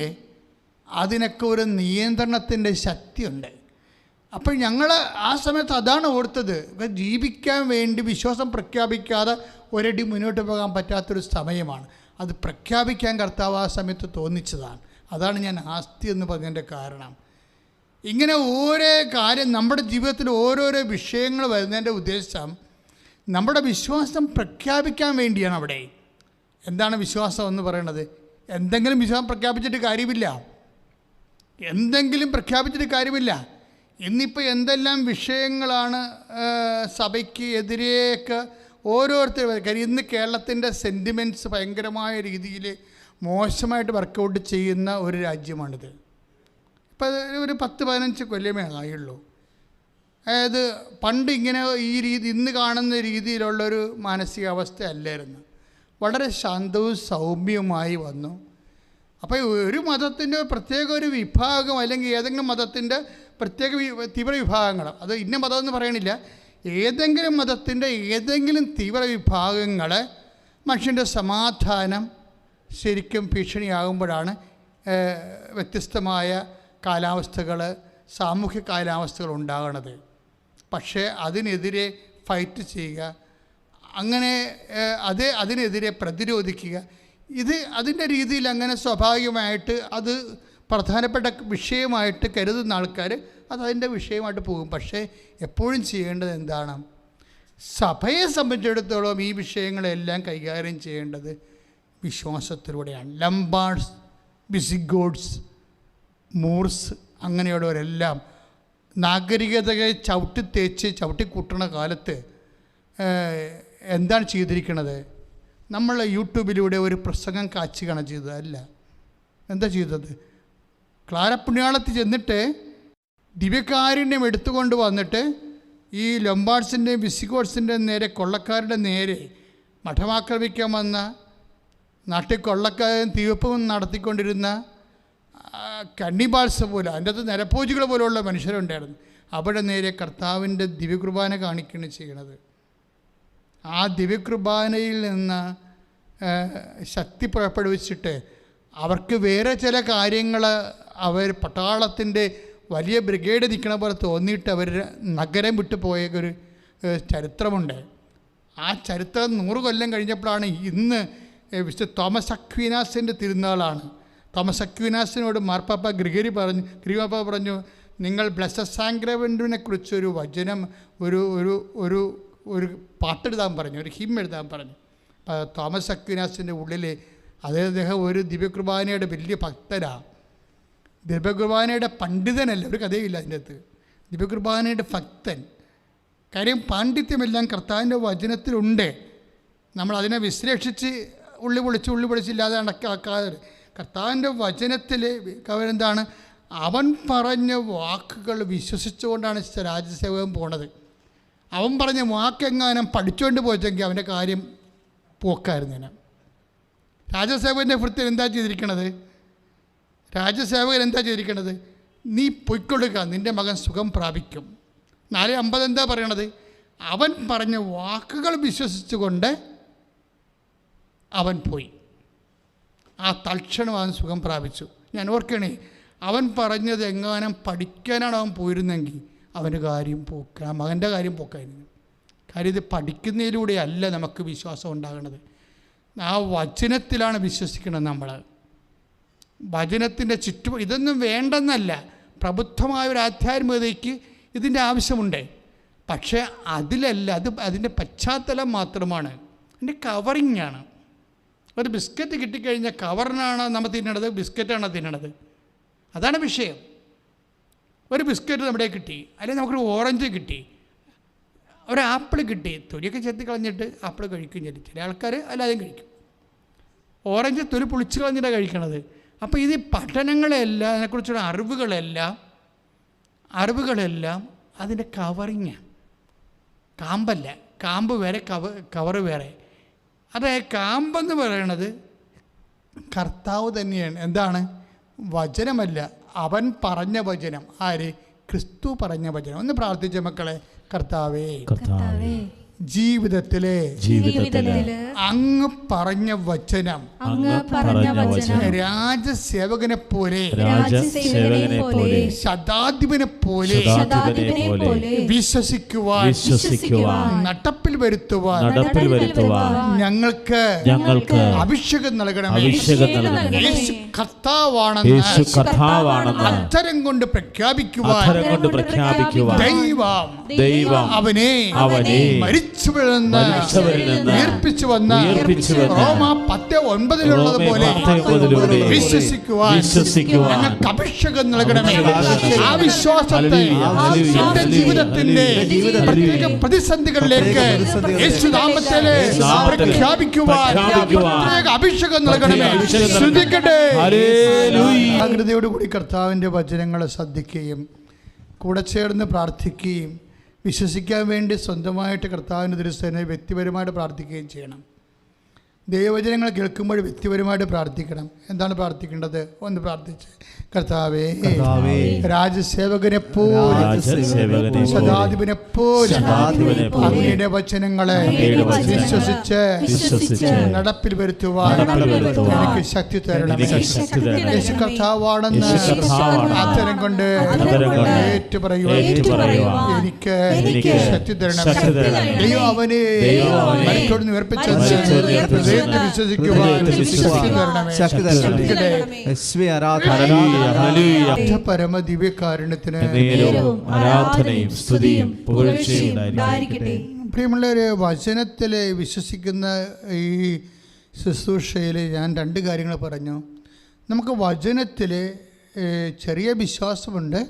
അതിനൊക്കെ ഒരു നിയന്ത്രണത്തിൻ്റെ ശക്തിയുണ്ട്. അപ്പോൾ ഞങ്ങൾ ആ സമയത്ത് അതാണ് ഓർത്തത്. ജീവിക്കാൻ വേണ്ടി വിശ്വാസം പ്രഖ്യാപിക്കാതെ ഒരടി മുന്നോട്ട് പോകാൻ പറ്റാത്തൊരു സമയമാണ്. അത് പ്രഖ്യാപിക്കാൻ കർത്താവ് ആ സമയത്ത് തോന്നിച്ചതാണ്. അതാണ് ഞാൻ ആസ്തി എന്ന് പറഞ്ഞതിൻ്റെ കാരണം. ഇങ്ങനെ ഓരോ കാര്യം നമ്മുടെ ജീവിതത്തിൽ ഓരോരോ വിഷയങ്ങൾ വരുന്നതിൻ്റെ ഉദ്ദേശം നമ്മുടെ വിശ്വാസം പ്രഖ്യാപിക്കാൻ വേണ്ടിയാണ്. അവിടെ എന്താണ് വിശ്വാസം എന്ന് പറയുന്നത്? എന്തെങ്കിലും വിശ്വാസം പ്രഖ്യാപിച്ചിട്ട് കാര്യമില്ല. ഇന്നിപ്പോൾ എന്തെല്ലാം വിഷയങ്ങളാണ് സഭയ്ക്ക് എതിരെയൊക്കെ ഓരോരുത്തർ. കാര്യം ഇന്ന് കേരളത്തിൻ്റെ സെൻറ്റിമെൻറ്റ്സ് ഭയങ്കരമായ രീതിയിൽ മോശമായിട്ട് വർക്കൗട്ട് ചെയ്യുന്ന ഒരു രാജ്യമാണിത്. ഇപ്പം ഒരു 10-15 കൊല്ലമേ ആയുള്ളൂ. അതായത് പണ്ട് ഇങ്ങനെ ഇന്ന് കാണുന്ന രീതിയിലുള്ളൊരു മാനസികാവസ്ഥ അല്ലായിരുന്നു. വളരെ ശാന്തവും സൗമ്യവുമായി വന്നു. അപ്പോൾ ഒരു മതത്തിൻ്റെ പ്രത്യേക ഒരു വിഭാഗം, അല്ലെങ്കിൽ ഏതെങ്കിലും മതത്തിൻ്റെ പ്രത്യേക തീവ്ര വിഭാഗങ്ങൾ, അത് ഇന്ന മതമെന്ന് പറയണില്ല, ഏതെങ്കിലും മതത്തിൻ്റെ ഏതെങ്കിലും തീവ്ര വിഭാഗങ്ങൾ മനുഷ്യൻ്റെ സമാധാനം ശരിക്കും ഭീഷണിയാകുമ്പോഴാണ് വ്യത്യസ്തമായ കാലാവസ്ഥകൾ, സാമൂഹ്യ കാലാവസ്ഥകൾ ഉണ്ടാകുന്നത്. പക്ഷേ അതിനെതിരെ ഫൈറ്റ് ചെയ്യുക, അങ്ങനെ അതിനെതിരെ പ്രതിരോധിക്കുക, അതിൻ്റെ രീതിയിൽ അങ്ങനെ സ്വാഭാവികമായിട്ട് അത് പ്രധാനപ്പെട്ട വിഷയമായിട്ട് കരുതുന്ന ആൾക്കാർ അതതിൻ്റെ വിഷയമായിട്ട് പോകും. പക്ഷേ എപ്പോഴും ചെയ്യേണ്ടത് എന്താണ്? സഭയെ സംബന്ധിച്ചിടത്തോളം ഈ വിഷയങ്ങളെല്ലാം കൈകാര്യം ചെയ്യേണ്ടത് വിശ്വാസത്തിലൂടെയാണ്. ലംബാർഡ്സ്, വിസിഗോഡ്സ്, മൂർസ് അങ്ങനെയുള്ളവരെല്ലാം നാഗരികതയെ ചവിട്ടിക്കൂട്ടുന്ന കാലത്ത് എന്താണ് ചെയ്തിരിക്കുന്നത്? നമ്മൾ യൂട്യൂബിലൂടെ ഒരു പ്രസംഗം കാച്ചുകയാണ് ചെയ്തത്. അല്ല, എന്താ ചെയ്തത്? ക്ലാരപ്പുണ്യാളത്തിൽ ചെന്നിട്ട് ദിവ്യകാരുണ്യം എടുത്തുകൊണ്ട് വന്നിട്ട് ഈ ലംബാർഡ്സിൻ്റെയും വിസിഗോഡ്സിൻ്റെയും നേരെ, കൊള്ളക്കാരുടെ നേരെ മഠമാക്രമിക്കാൻ വന്ന, നാട്ടിൽ കൊള്ളക്കാരും തീവപ്പും നടത്തിക്കൊണ്ടിരുന്ന കണ്ണിബാൾസ് പോലെ, അതിൻ്റെ അകത്ത് നരഭോജികൾ പോലെയുള്ള മനുഷ്യരുണ്ടായിരുന്നു. അവിടെ നേരെ കർത്താവിൻ്റെ ദിവ്യകുർബാന കാണിക്കുകയാണ് ചെയ്യണത്. ആ ദിവ്യകുർബാനയിൽ നിന്ന് ശക്തി പുറപ്പെടുവിച്ചിട്ട് അവർക്ക് വേറെ ചില കാര്യങ്ങൾ, അവർ പട്ടാളത്തിൻ്റെ വലിയ ബ്രിഗേഡ് നിൽക്കണ പോലെ തോന്നിയിട്ട് അവർ നഗരം വിട്ടു പോയ ഒരു ചരിത്രമുണ്ട്. ആ ചരിത്രം 100 കൊല്ലം കഴിഞ്ഞപ്പോഴാണ് ഇന്ന് വിശുദ്ധ തോമസ് അക്വീനാസിൻ്റെ തിരുനാളാണ്. തോമസ് അക്വീനാസിനോട് മാർപ്പാപ്പ ഗ്രിഗറി പറഞ്ഞു, നിങ്ങൾ ബ്ലെസ്സഡ് സാക്രമെന്റിനെ കുറിച്ചൊരു വചനം, ഒരു പാട്ടെഴുതാൻ പറഞ്ഞു, ഒരു ഹിം എഴുതാൻ പറഞ്ഞു. തോമസ് അക്വീനാസിൻ്റെ ഉള്ളിൽ അദ്ദേഹം ഒരു ദിവ്യകുർബാനയുടെ വലിയ ഭക്തനാണ്. ദിവ്യകുർബാനയുടെ പണ്ഡിതനല്ല, ഒരു കഥയില്ല അതിൻ്റെ അകത്ത്. ദിവ്യകുർബാനയുടെ ഭക്തൻ. കാര്യം പാണ്ഡിത്യമെല്ലാം കർത്താവിൻ്റെ വചനത്തിലുണ്ട്. നമ്മളതിനെ വിശ്ലേഷിച്ച് ഉള്ളി പൊളിച്ചില്ലാതെ അടക്കാതെ കർത്താവിൻ്റെ വചനത്തിൽ അവരെന്താണ്, അവൻ പറഞ്ഞ വാക്കുകൾ വിശ്വസിച്ചുകൊണ്ടാണ് രാജസേവകൻ പോണത്. അവൻ പറഞ്ഞ വാക്കെങ്ങാനും പഠിച്ചുകൊണ്ട് പോയിച്ചെങ്കിൽ അവൻ്റെ കാര്യം പോക്കായിരുന്നേനെ. രാജസേവകൻ്റെ വൃത്തി എന്താ ചെയ്തിരിക്കണത്? രാജസേവകൻ എന്താ ചെയ്തിരിക്കണത്? നീ പൊയ്ക്കൊള്ളുക, നിൻ്റെ മകൻ സുഖം പ്രാപിക്കും. 4:50 എന്താ പറയണത്? അവൻ പറഞ്ഞ വാക്കുകൾ വിശ്വസിച്ചുകൊണ്ട് അവൻ പോയി. ആ തൽക്ഷണം അവൻ സുഖം പ്രാപിച്ചു. ഞാൻ ഓർക്കണേ, അവൻ പറഞ്ഞത് എങ്ങാനും പഠിക്കാനാണ് അവൻ പോയിരുന്നെങ്കിൽ അവൻ്റെ കാര്യം ആ മകൻ്റെ കാര്യം പോക്കായിരുന്നു. കാര്യം ഇത് പഠിക്കുന്നതിലൂടെ അല്ല നമുക്ക് വിശ്വാസം ഉണ്ടാകുന്നത്. ആ വചനത്തിലാണ് വിശ്വസിക്കണം നമ്മൾ. വചനത്തിൻ്റെ ഇതൊന്നും വേണ്ടെന്നല്ല, പ്രബുദ്ധമായ ഒരു ആധ്യാത്മികതയ്ക്ക് ഇതിൻ്റെ ആവശ്യമുണ്ട്. പക്ഷേ അതിലല്ല, അതിൻ്റെ പശ്ചാത്തലം മാത്രമാണ്, അതിൻ്റെ കവറിങ്ങാണ്. ഒരു ബിസ്ക്കറ്റ് കിട്ടിക്കഴിഞ്ഞാൽ കവറിനാണ് നമ്മൾ തിന്നണത്, ബിസ്ക്കറ്റാണോ തിന്നണത്? അതാണ് വിഷയം. ഒരു ബിസ്ക്കറ്റ് നമ്മുടെ കിട്ടി, അല്ലെങ്കിൽ നമുക്കൊരു ഓറഞ്ച് കിട്ടി, ഒരു ആപ്പിൾ കിട്ടി, തൊലിയൊക്കെ ചെത്തി കളഞ്ഞിട്ട് ആപ്പിൾ കഴിക്കും. ചില ആൾക്കാർ അല്ലാതെ കഴിക്കും. ഓറഞ്ച് തൊലി പൊളിച്ച് കളഞ്ഞിട്ടാണ് കഴിക്കണത്. അപ്പോൾ ഇത് പഠനങ്ങളെല്ലാം, അതിനെക്കുറിച്ചുള്ള അറിവുകളെല്ലാം അതിൻ്റെ കവറിങ്ങാണ്. കാമ്പല്ല, കാമ്പ് വേറെ, കവറ് വേറെ. അതായത് കാമ്പെന്ന് പറയണത് കർത്താവ് തന്നെയാണ്. എന്താണ്? വചനമല്ല, അവൻ പറഞ്ഞ വചനം. ആര്? ക്രിസ്തു പറഞ്ഞ വചനം. ഒന്ന് പ്രാർത്ഥിച്ച മക്കളെ, കർത്താവേ, ജീവിതത്തിലെ അങ്ങ് പറഞ്ഞ വചനം രാജസേവകനെ പോലെ, ശതാധിപനെ പോലെ വിശ്വസിക്കുവാൻ, നടപ്പിൽ വരുത്തുവാൻ ഞങ്ങൾക്ക് അഭിഷേകം നൽകണമേ. യേശു കർത്താവാണെന്ന് അക്ഷരം കൊണ്ട് പ്രഖ്യാപിക്കുവാൻ ദൈവം അവനെ മരിച്ചവരിൽ നിന്ന് ഉയർപ്പിച്ചു വന്ന റോമ 10:9 വിശ്വസിക്കുവാൻ ഞങ്ങൾക്ക് അഭിഷേകം നൽകണമേ. ആ വിശ്വാസത്തെ എന്റെ ജീവിതത്തിന്റെ പ്രത്യേക പ്രതിസന്ധികളിലേക്ക് യേശുനാമത്തിലെ പ്രഖ്യാപിക്കുവാൻ പ്രത്യേക അഭിഷേകം നൽകണമേ. ശ്രദ്ധിക്കട്ടെ. ജാഗ്രതയോടുകൂടി കർത്താവിൻ്റെ വചനങ്ങളെ ശ്രദ്ധിക്കുകയും കൂടെ ചേർന്ന് പ്രാർത്ഥിക്കുകയും വിശ്വസിക്കാൻ വേണ്ടി സ്വന്തമായിട്ട് കർത്താവിൻ്റെ ദൃശ്യനെ വ്യക്തിപരമായിട്ട് പ്രാർത്ഥിക്കുകയും ചെയ്യണം. ദൈവവചനങ്ങൾ കേൾക്കുമ്പോൾ വ്യക്തിപരമായിട്ട് പ്രാർത്ഥിക്കണം. എന്താണ് പ്രാർത്ഥിക്കേണ്ടത്? ഒന്ന് പ്രാർത്ഥിച്ച്, കർത്താവേ, രാജസേവകനെ പോലെ ശതാധിപനെ പോലെ അങ്ങയുടെ വചനങ്ങളെ വിശ്വസിച്ച് നടപ്പിൽ വരുത്തുവാൻ എനിക്ക് ശക്തി തരണം. യേശു കർത്താവാണെന്ന് ആചരം കൊണ്ട് ഏറ്റുപറയുവാൻ എനിക്ക് ശക്തി തരണം. ദൈവം അവനെ മരിച്ചോട് ഉയർപ്പിച്ചത് വിശ്വസിക്കുവാൻ ശക്തി തരണമേ. പരമ ദിവ്യകാരുണ്യത്തിന് പ്രിയമുള്ളവരെ, വചനത്തിൽ വിശ്വസിക്കുന്ന ഈ ശുശ്രൂഷയിൽ ഞാൻ 2 കാര്യങ്ങൾ പറഞ്ഞു. നമുക്ക് വചനത്തിൽ ചെറിയ വിശ്വാസമുണ്ട്,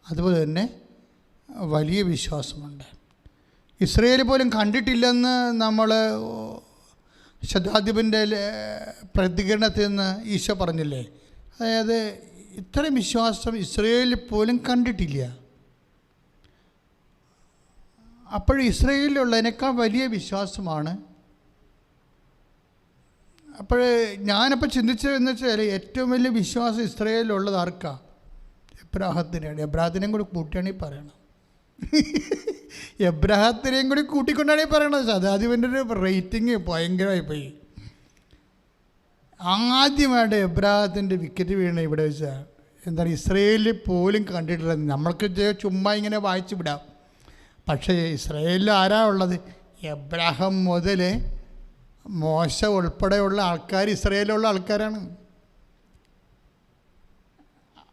അതുപോലെ തന്നെ വലിയ വിശ്വാസമുണ്ട്. ഇസ്രയേൽ പോലും കണ്ടിട്ടില്ലെന്ന് നമ്മൾ ശതാധിപൻ്റെ പ്രതികരണത്തിൽ നിന്ന് ഈശോ പറഞ്ഞില്ലേ? അതായത് ഇത്രയും വിശ്വാസം ഇസ്രയേലിൽ പോലും കണ്ടിട്ടില്ല. അപ്പോൾ ഇസ്രയേലിലുള്ളതിനേക്കാൾ വലിയ വിശ്വാസമാണ്. അപ്പോൾ ഞാനപ്പോൾ ചിന്തിച്ചതെന്ന് വെച്ചാൽ ഏറ്റവും വലിയ വിശ്വാസം ഇസ്രയേലിലുള്ളത് ആർക്കാ? എബ്രാഹത്തിനാണ്. എബ്രാഹത്തിനെയും കൂടി കൂട്ടിയാണെങ്കിൽ പറയണം. എബ്രാഹത്തിനെയും കൂടി കൂട്ടിക്കൊണ്ടാണെങ്കിൽ പറയണത്. ശതാധിപൻ്റെ ഒരു റേറ്റിംഗ് ഭയങ്കരമായി പോയി. ആദ്യമായിട്ട് എബ്രാഹത്തിൻ്റെ വിക്കറ്റ് വീണ ഇവിടെ വെച്ചാൽ എന്താണ്, ഇസ്രയേലിൽ പോലും കണ്ടിട്ടില്ല. നമ്മൾക്ക് ചുമ്മാ ഇങ്ങനെ വായിച്ചു വിടാം. പക്ഷേ ഇസ്രയേലിൽ ആരാ ഉള്ളത്? എബ്രാഹാം മുതൽ മോശ ഉൾപ്പെടെയുള്ള ആൾക്കാർ ഇസ്രയേലിലുള്ള ആൾക്കാരാണ്.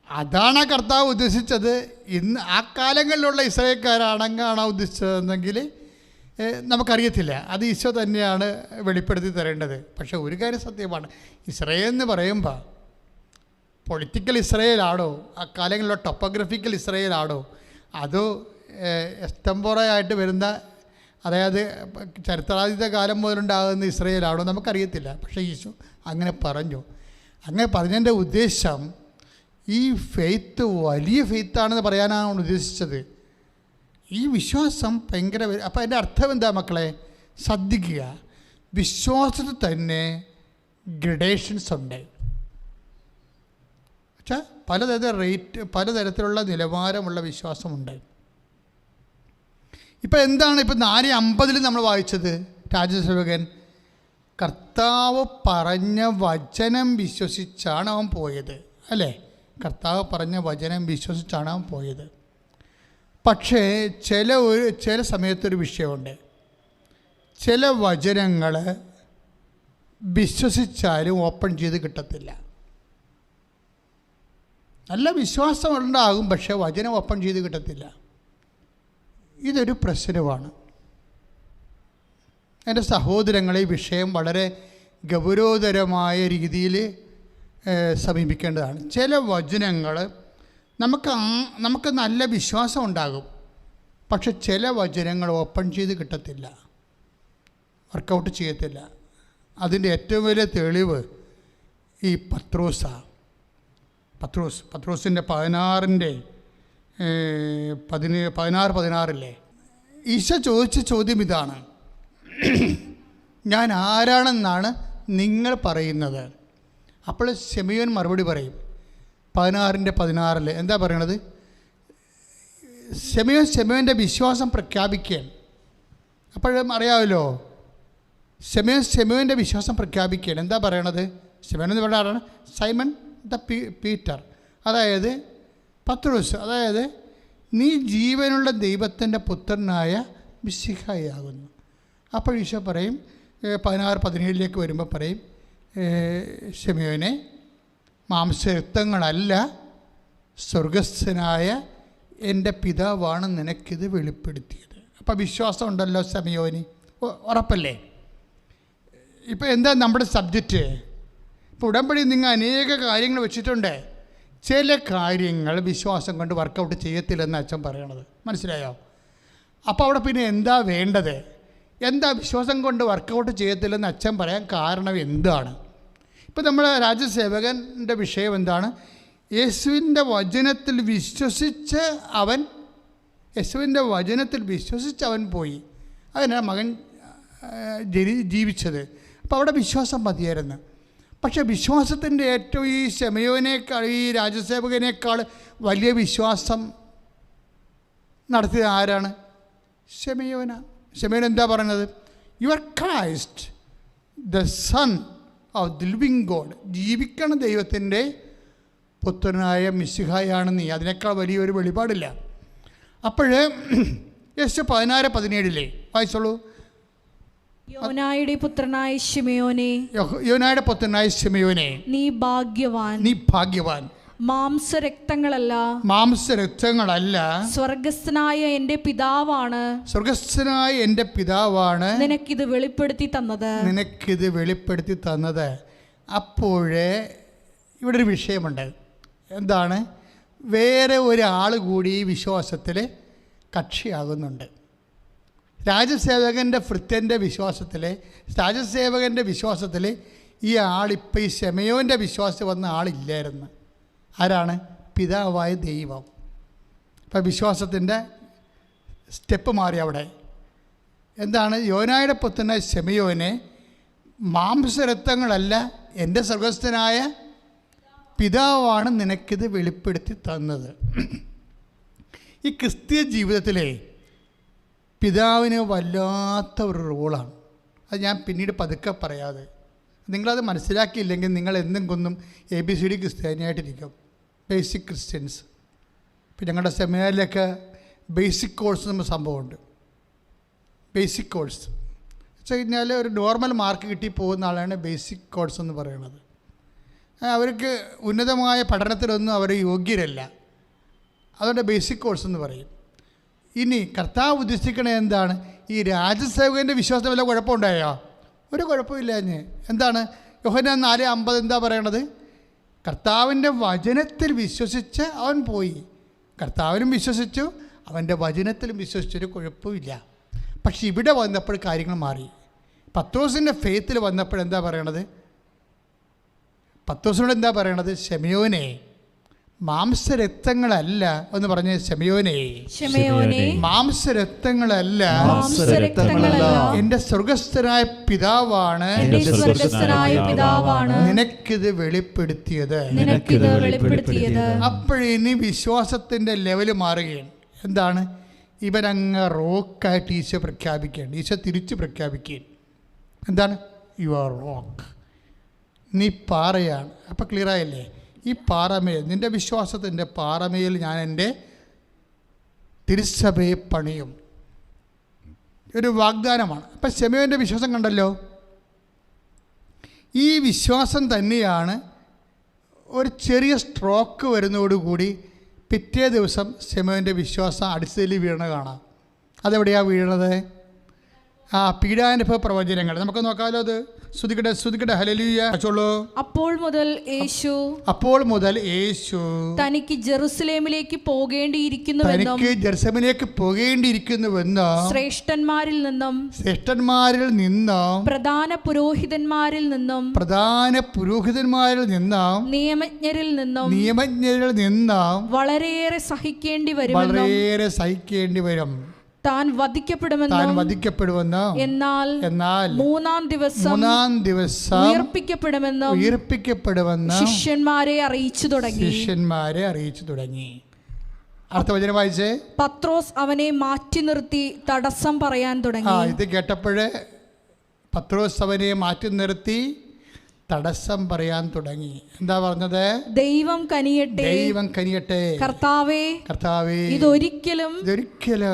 അതാണ് കർത്താവ് ഉദ്ദേശിച്ചത്. ഇന്ന് ആ കാലങ്ങളിലുള്ള ഇസ്രായേൽക്കാരാണെന്നാണ് ഉദ്ദേശിച്ചതെങ്കിൽ നമുക്കറിയത്തില്ല. അത് ഈശോ തന്നെയാണ് വെളിപ്പെടുത്തി തരേണ്ടത്. പക്ഷേ ഒരു കാര്യം സത്യമാണ്, ഇസ്രായേൽ എന്ന് പറയുമ്പോൾ പൊളിറ്റിക്കൽ ഇസ്രായേലാണോ, ആ കാലങ്ങളിലുള്ള ടോപ്പോഗ്രഫിക്കൽ ഇസ്രായേലാണോ, അതോ എസ്തംബോറയായിട്ട് വരുന്ന, അതായത് ചരിത്രാതീത കാലം മുതലുണ്ടാകുന്ന ഇസ്രായേലാണോ നമുക്കറിയത്തില്ല. പക്ഷേ ഈശോ അങ്ങനെ പറഞ്ഞു. അങ്ങനെ പറഞ്ഞതിൻ്റെ ഉദ്ദേശം ഈ ഫെയ്ത്ത് വലിയ ഫെയ്ത്താണെന്ന് പറയാനാണ് ഉദ്ദേശിച്ചത്. ഈ വിശ്വാസം ഭയങ്കര. അപ്പോൾ അതിൻ്റെ അർത്ഥം എന്താ മക്കളെ? ശ്രദ്ധിക്കുക, വിശ്വാസത്തിൽ തന്നെ ഗ്രഡേഷൻസ് ഉണ്ട്. പക്ഷേ പലതരത്തിലുള്ള നിലവാരമുള്ള വിശ്വാസമുണ്ട്. ഇപ്പം എന്താണ്, ഇപ്പം 4:50 നമ്മൾ വായിച്ചത്, രാജസേവകൻ കർത്താവ് പറഞ്ഞ വചനം വിശ്വസിച്ചാണ് അവൻ പോയത്, അല്ലേ? കർത്താവ് പറഞ്ഞ വചനം വിശ്വസിച്ചാണ് അവൻ പോയത്. പക്ഷേ ചില സമയത്തൊരു വിഷയമുണ്ട്. ചില വചനങ്ങൾ വിശ്വസിച്ചാലും ഓപ്പൺ ചെയ്ത് കിട്ടത്തില്ല. നല്ല വിശ്വാസം ഉണ്ടാകും, പക്ഷേ വചനം ഓപ്പൺ ചെയ്ത് കിട്ടത്തില്ല. ഇതൊരു പ്രശ്നമാണ്. എൻ്റെ സഹോദരങ്ങളെ, ഈ വിഷയം വളരെ ഗൗരവതരമായ രീതിയിൽ സമീപിക്കേണ്ടതാണ്. ചില വചനങ്ങൾ നമുക്ക് നല്ല വിശ്വാസം ഉണ്ടാകും, പക്ഷെ ചില വചനങ്ങൾ ഓപ്പൺ ചെയ്ത് കിട്ടത്തില്ല, വർക്കൗട്ട് ചെയ്യത്തില്ല. അതിൻ്റെ ഏറ്റവും വലിയ തെളിവ് ഈ പത്രോസിൻ്റെ 16:16 ഈശോ ചോദിച്ച ചോദ്യം ഇതാണ്: ഞാൻ ആരാണെന്നാണ് നിങ്ങൾ പറയുന്നത്? അപ്പോൾ ശിമയോൻ മറുപടി പറയും. 16:16 എന്താ പറയണത്? ശിമയോൻ്റെ വിശ്വാസം പ്രഖ്യാപിക്കാൻ. അപ്പോഴും അറിയാമല്ലോ, ശിമയോൻ്റെ വിശ്വാസം പ്രഖ്യാപിക്കാൻ എന്താ പറയണത്? ശിമയോൻ എന്ന് പറഞ്ഞ ആരാണ്? സൈമൺ ദ പീറ്റർ, അതായത് പത്രോസ്, അതായത് നീ ജീവനുള്ള ദൈവത്തിൻ്റെ പുത്രനായ മിശിഹായാകുന്നു. അപ്പോൾ ഈശോ പറയും, 16:17 വരുമ്പോൾ പറയും, ശിമയോനെ, മാംസരക്തങ്ങളല്ല, സ്വർഗസ്ഥനായ എൻ്റെ പിതാവാണ് നിനക്കിത് വെളിപ്പെടുത്തിയത്. അപ്പോൾ വിശ്വാസം ഉണ്ടല്ലോ ശിമയോന്, ഉറപ്പല്ലേ? ഇപ്പോൾ എന്താ നമ്മുടെ സബ്ജക്റ്റ്? ഇപ്പോൾ ഉടമ്പടി നിങ്ങൾ അനേക കാര്യങ്ങൾ വെച്ചിട്ടുണ്ട്. ചില കാര്യങ്ങൾ വിശ്വാസം കൊണ്ട് വർക്കൗട്ട് ചെയ്യത്തില്ലെന്ന് അച്ഛൻ പറയണത് മനസ്സിലായോ? അപ്പോൾ അവിടെ പിന്നെ എന്താ വേണ്ടത്? എന്താ വിശ്വാസം കൊണ്ട് വർക്കൗട്ട് ചെയ്യത്തില്ലെന്ന് അച്ഛൻ പറയാൻ കാരണം എന്താണ്? ഇപ്പോൾ നമ്മുടെ രാജ്യസേവകൻ്റെ വിഷയം എന്താണ്? യേശുവിൻ്റെ വചനത്തിൽ വിശ്വസിച്ച് അവൻ പോയി. അതിനാണ് മകൻ ജീവിച്ചത്. അപ്പോൾ അവിടെ വിശ്വാസം മതിയായിരുന്നു. പക്ഷേ വിശ്വാസത്തിൻ്റെ ഏറ്റവും ഈ ശമയോനേക്കാൾ, ഈ രാജസേവകനേക്കാൾ വലിയ വിശ്വാസം നടത്തിയത് ആരാണ്? ശമയോന. ശമയോൻ എന്താ പറയുന്നത്? You are Christ the son of the living God. ജീവിക്കണ ദൈവത്തിൻ്റെ പുത്രനായ മിശിഹായാണ് നീ. അതിനേക്കാൾ വലിയൊരു വെളിപാടില്ല. അപ്പോൾ യെസ് 16:17 വായിച്ചോളൂ. യോനായുടെ പുത്രനായ ശിമയോനെ, യോനായുടെ പുത്രനായ ശിമയോനെ, നീ ഭാഗ്യവാൻ. നീ ഭാഗ്യവാൻ. മാംസരക്തങ്ങളല്ല, മാംസരക്തങ്ങളല്ല, സ്വർഗസ്ഥനായ എൻ്റെ പിതാവാണ്, സ്വർഗസ്ഥനായ എൻ്റെ പിതാവാണ് നിനക്കിത് വെളിപ്പെടുത്തി തന്നത്. നിനക്കിത് വെളിപ്പെടുത്തി തന്നത്. അപ്പോഴേ ഇവിടെ ഒരു വിഷയമുണ്ട്. എന്താണ്? വേറെ ഒരാൾ കൂടി ഈ വിശ്വാസത്തിൽ കക്ഷിയാകുന്നുണ്ട്. രാജസേവകൻ്റെ ഭൃത്യൻ്റെ വിശ്വാസത്തിൽ, രാജസേവകൻ്റെ വിശ്വാസത്തിൽ ഈ ആളിപ്പോൾ ഈ ശമയോൻ്റെ വിശ്വാസത്തിൽ വന്ന ആളില്ലായിരുന്നു. ആരാണ്? പിതാവായ ദൈവം. ഇപ്പം വിശ്വാസത്തിൻ്റെ സ്റ്റെപ്പ് മാറി അവിടെ. എന്താണ്? യോനായുടെ പുത്രനായ ശമയോനെ മാംസരക്തങ്ങളല്ല, എൻ്റെ സ്വർഗസ്ഥനായ പിതാവാണ് നിനക്കിത് വെളിപ്പെടുത്തി തന്നത്. ഈ ക്രിസ്തീയ ജീവിതത്തിലെ പിതാവിന് വല്ലാത്ത ഒരു റോളാണ്. അത് ഞാൻ പിന്നീട് പതുക്കെ പറയാതെ, നിങ്ങളത് മനസ്സിലാക്കിയില്ലെങ്കിൽ നിങ്ങൾ എന്തെങ്കിലും ABCD ക്രിസ്ത്യാനിയായിട്ടിരിക്കും. Basic Christians. ഇപ്പം ഞങ്ങളുടെ സെമിനാറിലൊക്കെ ബേസിക് കോഴ്സ് എന്ന സംഭവമുണ്ട്. ബേസിക് കോഴ്സ് വെച്ച് കഴിഞ്ഞാൽ ഒരു നോർമൽ മാർക്ക് കിട്ടി പോകുന്ന ആളാണ് ബേസിക് കോഴ്സ് എന്ന് പറയുന്നത്. അവർക്ക് ഉന്നതമായ പഠനത്തിലൊന്നും അവർ യോഗ്യരല്ല. അതുകൊണ്ട് ബേസിക് കോഴ്സ് എന്ന് പറയും. ഇനി കർത്താവ് ഉദ്ദേശിക്കണത് എന്താണ്? ഈ രാജസേവകൻ്റെ വിശ്വാസം വല്ല കുഴപ്പമുണ്ടായോ? ഒരു കുഴപ്പമില്ല. എന്താണ്? യോഹന്നാൻ 4:50 എന്താ പറയണത്? കർത്താവിൻ്റെ വചനത്തിൽ വിശ്വസിച്ച് അവൻ പോയി. കർത്താവിനും വിശ്വസിച്ചു, അവൻ്റെ വചനത്തിലും വിശ്വസിച്ചൊരു കുഴപ്പമില്ല. പക്ഷെ ഇവിടെ വന്നപ്പോൾ കാര്യങ്ങൾ മാറി. പത്രോസിൻ്റെ ഫെയ്ത്തിൽ വന്നപ്പോൾ എന്താ പറയണത്? പത്രോസിനോട് എന്താ പറയണത്? ശമയോനെ, മാംസരക്തങ്ങളല്ല എന്ന് പറഞ്ഞ ശമയോനെ, മാംസരക്തങ്ങളല്ല, എൻ്റെ സ്വർഗസ്ഥനായ പിതാവാണ് നിനക്കിത് വെളിപ്പെടുത്തിയത്. അപ്പോഴിനി വിശ്വാസത്തിൻ്റെ ലെവല് മാറുകയാണ്. എന്താണ്? ഇവരങ്ങ് റോക്കായിട്ട് ഈശോ പ്രഖ്യാപിക്കുകയാണ്. ഈശോ തിരിച്ച് പ്രഖ്യാപിക്കുകയാണ്. എന്താണ്? യു ആർ റോക്ക്, നീ പാറയാണ്. അപ്പം ക്ലിയറായില്ലേ? ഈ പാറമേൽ, നിൻ്റെ വിശ്വാസത്തിൻ്റെ പാറമേൽ ഞാൻ എൻ്റെ തിരുസഭയെ പണിയും. ഒരു വാഗ്ദാനമാണ്. അപ്പം ശമയോൻ്റെ വിശ്വാസം കണ്ടല്ലോ. ഈ വിശ്വാസം തന്നെയാണ് ഒരു ചെറിയ സ്ട്രോക്ക് വരുന്നതോടുകൂടി പിറ്റേ ദിവസം ശമയോൻ്റെ വിശ്വാസം അടിസ്ഥിതിൽ വീണ കാണാം. അതെവിടെയാണ് വീണത്? പീഡാനുഭവ പ്രവചനങ്ങൾ നമുക്ക് നോക്കാമല്ലോ. അത് ശ്രുതിക്കട്ടെ ഹല്ലേലൂയ. അപ്പോൾ മുതൽ യേശു തനിക്ക് ജെറുസലേമിലേക്ക് പോകേണ്ടിയിരിക്കുന്നുവെന്നും ശ്രേഷ്ഠന്മാരിൽ നിന്നും പ്രധാന പുരോഹിതന്മാരിൽ നിന്നും നിയമജ്ഞരിൽ നിന്നും വളരെയേറെ സഹിക്കേണ്ടി വരും. താൻ വധിക്കപ്പെടുമെന്നോ എന്നാൽ മൂന്നാം ദിവസം ഉയർപ്പിക്കപ്പെടുമെന്ന് ശിഷ്യന്മാരെ അറിയിച്ചു തുടങ്ങി. അടുത്ത വചനം വായിച്ചേ. പത്രോസ് അവനെ മാറ്റി നിർത്തി തടസ്സം പറയാൻ തുടങ്ങി. ഇത് കേട്ടപ്പോഴേ പത്രോസ് അവനെ മാറ്റി നിർത്തി തടസ്സം പറയാൻ തുടങ്ങി. എന്താ പറഞ്ഞത്? ദൈവം കനിയട്ടെ കർത്താവേ, ഇതൊരിക്കലും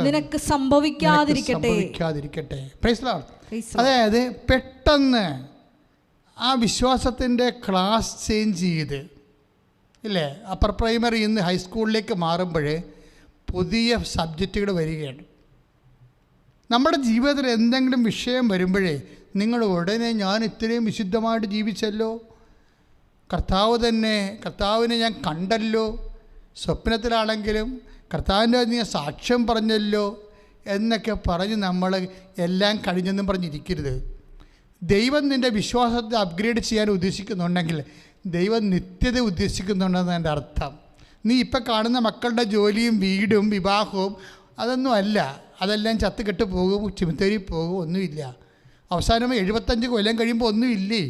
നിനക്ക് സംഭവിക്കാതിരിക്കട്ടെ. അതായത് പെട്ടെന്ന് ആ വിശ്വാസത്തിൻ്റെ ക്ലാസ് ചേഞ്ച് ചെയ്ത് ഇല്ലേ, അപ്പർ പ്രൈമറി നിന്ന് ഹൈസ്കൂളിലേക്ക് മാറുമ്പോൾ പുതിയ സബ്ജക്റ്റുകൾ വരികയാണ്. നമ്മുടെ ജീവിതത്തിൽ എന്തെങ്കിലും വിഷയം വരുമ്പോഴേ നിങ്ങൾ ഉടനെ ഞാൻ ഇത്രയും വിശുദ്ധമായിട്ട് ജീവിച്ചല്ലോ, കർത്താവിനെ ഞാൻ കണ്ടല്ലോ, സ്വപ്നത്തിലാണെങ്കിലും കർത്താവിൻ്റെ നീ സാക്ഷ്യം പറഞ്ഞല്ലോ എന്നൊക്കെ പറഞ്ഞ് നമ്മൾ എല്ലാം കഴിഞ്ഞെന്നും പറഞ്ഞിരിക്കരുത്. ദൈവം നിൻ്റെ വിശ്വാസത്തെ അപ്ഗ്രേഡ് ചെയ്യാൻ ഉദ്ദേശിക്കുന്നുണ്ടെങ്കിൽ ദൈവം നിത്യത ഉദ്ദേശിക്കുന്നുണ്ടെന്ന് എൻ്റെ അർത്ഥം. നീ ഇപ്പം കാണുന്ന മക്കളുടെ ജോലിയും വീടും വിവാഹവും അതൊന്നും അല്ല. അതെല്ലാം ചത്തുകെട്ട് പോകും, ചിമിത്തേരി പോകും, ഒന്നുമില്ല. അവസാനം 75 കൊല്ലം കഴിയുമ്പോൾ ഒന്നുമില്ലേ,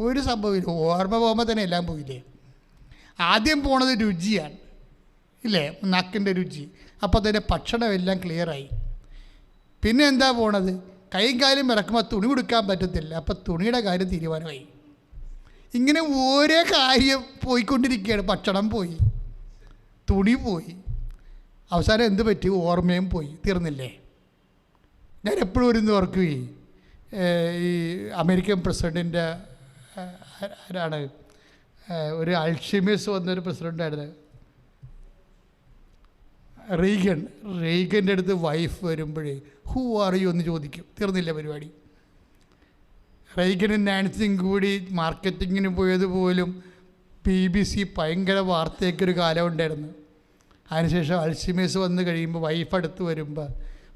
ഒരു സംഭവമില്ല. ഓർമ്മ പോകുമ്പോൾ തന്നെ എല്ലാം പോയില്ലേ. ആദ്യം പോണത് രുചിയാണ് ഇല്ലേ, നാക്കിൻ്റെ രുചി. അപ്പോൾ തന്നെ ഭക്ഷണമെല്ലാം ക്ലിയറായി. പിന്നെ എന്താ പോണത്, കൈയും കാലും ഇറക്കുമ്പോൾ തുണി കൊടുക്കാൻ പറ്റത്തില്ല, അപ്പോൾ തുണിയുടെ കാര്യം തീരുമാനമായി. ഇങ്ങനെ ഓരോ കാര്യം പോയിക്കൊണ്ടിരിക്കുകയാണ്. ഭക്ഷണം പോയി, തുണി പോയി, അവസാനം എന്ത് പറ്റി, ഓർമ്മയും പോയി. തീർന്നില്ലേ? ഞാൻ എപ്പോഴും ഒരു ഓർക്കുകയും ഈ അമേരിക്കൻ പ്രസിഡൻറ്റിൻ്റെ ആരാണ്, ഒരു അൾഷിമേഴ്സ് വന്നൊരു പ്രസിഡൻ്റായിരുന്നു റീഗൻ്റെ അടുത്ത് വൈഫ് വരുമ്പോഴേ ഹൂ ആർ യു എന്ന് ചോദിക്കും. തീർന്നില്ല പരിപാടി. റീഗനും നാൻസിയും കൂടി മാർക്കറ്റിങ്ങിന് പോയതുപോലും BBC ഭയങ്കര വാർത്തയൊക്കെ കാലം ഉണ്ടായിരുന്നു. അതിനുശേഷം അൾഷിമേഴ്സ് വന്ന് കഴിയുമ്പോൾ വൈഫ് അടുത്ത് വരുമ്പോൾ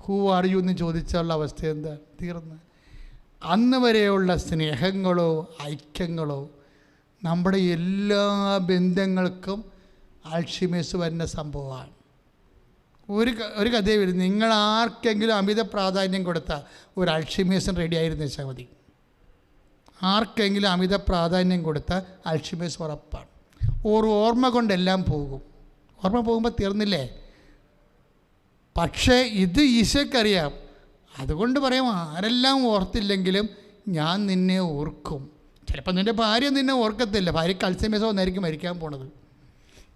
ഹൂ ആർ യു എന്ന് ചോദിച്ചുള്ള അവസ്ഥ എന്താ, തീർന്ന്. അന്ന് വരെയുള്ള സ്നേഹങ്ങളോ ഐക്യങ്ങളോ നമ്മുടെ എല്ലാ ബന്ധങ്ങൾക്കും അൾഷിമേഴ്സ് വരുന്ന സംഭവമാണ്. ഒരു കഥയെ വരും, നിങ്ങൾ ആർക്കെങ്കിലും അമിത പ്രാധാന്യം കൊടുത്താൽ ഒരു അൾഷിമേഴ്സ് റെഡി ആയിരുന്നു വെച്ചാൽ മതി. ആർക്കെങ്കിലും അമിത പ്രാധാന്യം കൊടുത്താൽ അൾഷിമേഴ്സ് ഉറപ്പാണ്. ഓർമ്മ കൊണ്ടെല്ലാം പോകും. ഓർമ്മ പോകുമ്പോൾ തീർന്നില്ലേ? പക്ഷേ ഇത് ഈശോയ്ക്കറിയാം. അതുകൊണ്ട് പറയാം, ആരെല്ലാം ഓർത്തില്ലെങ്കിലും ഞാൻ നിന്നെ ഓർക്കും. ചിലപ്പോൾ നിൻ്റെ ഭാര്യ നിന്നെ ഓർക്കത്തില്ല, ഭാര്യയ്ക്ക് അൾസൈമേഴ്സ് വന്നായിരിക്കും മരിക്കാൻ പോണത്.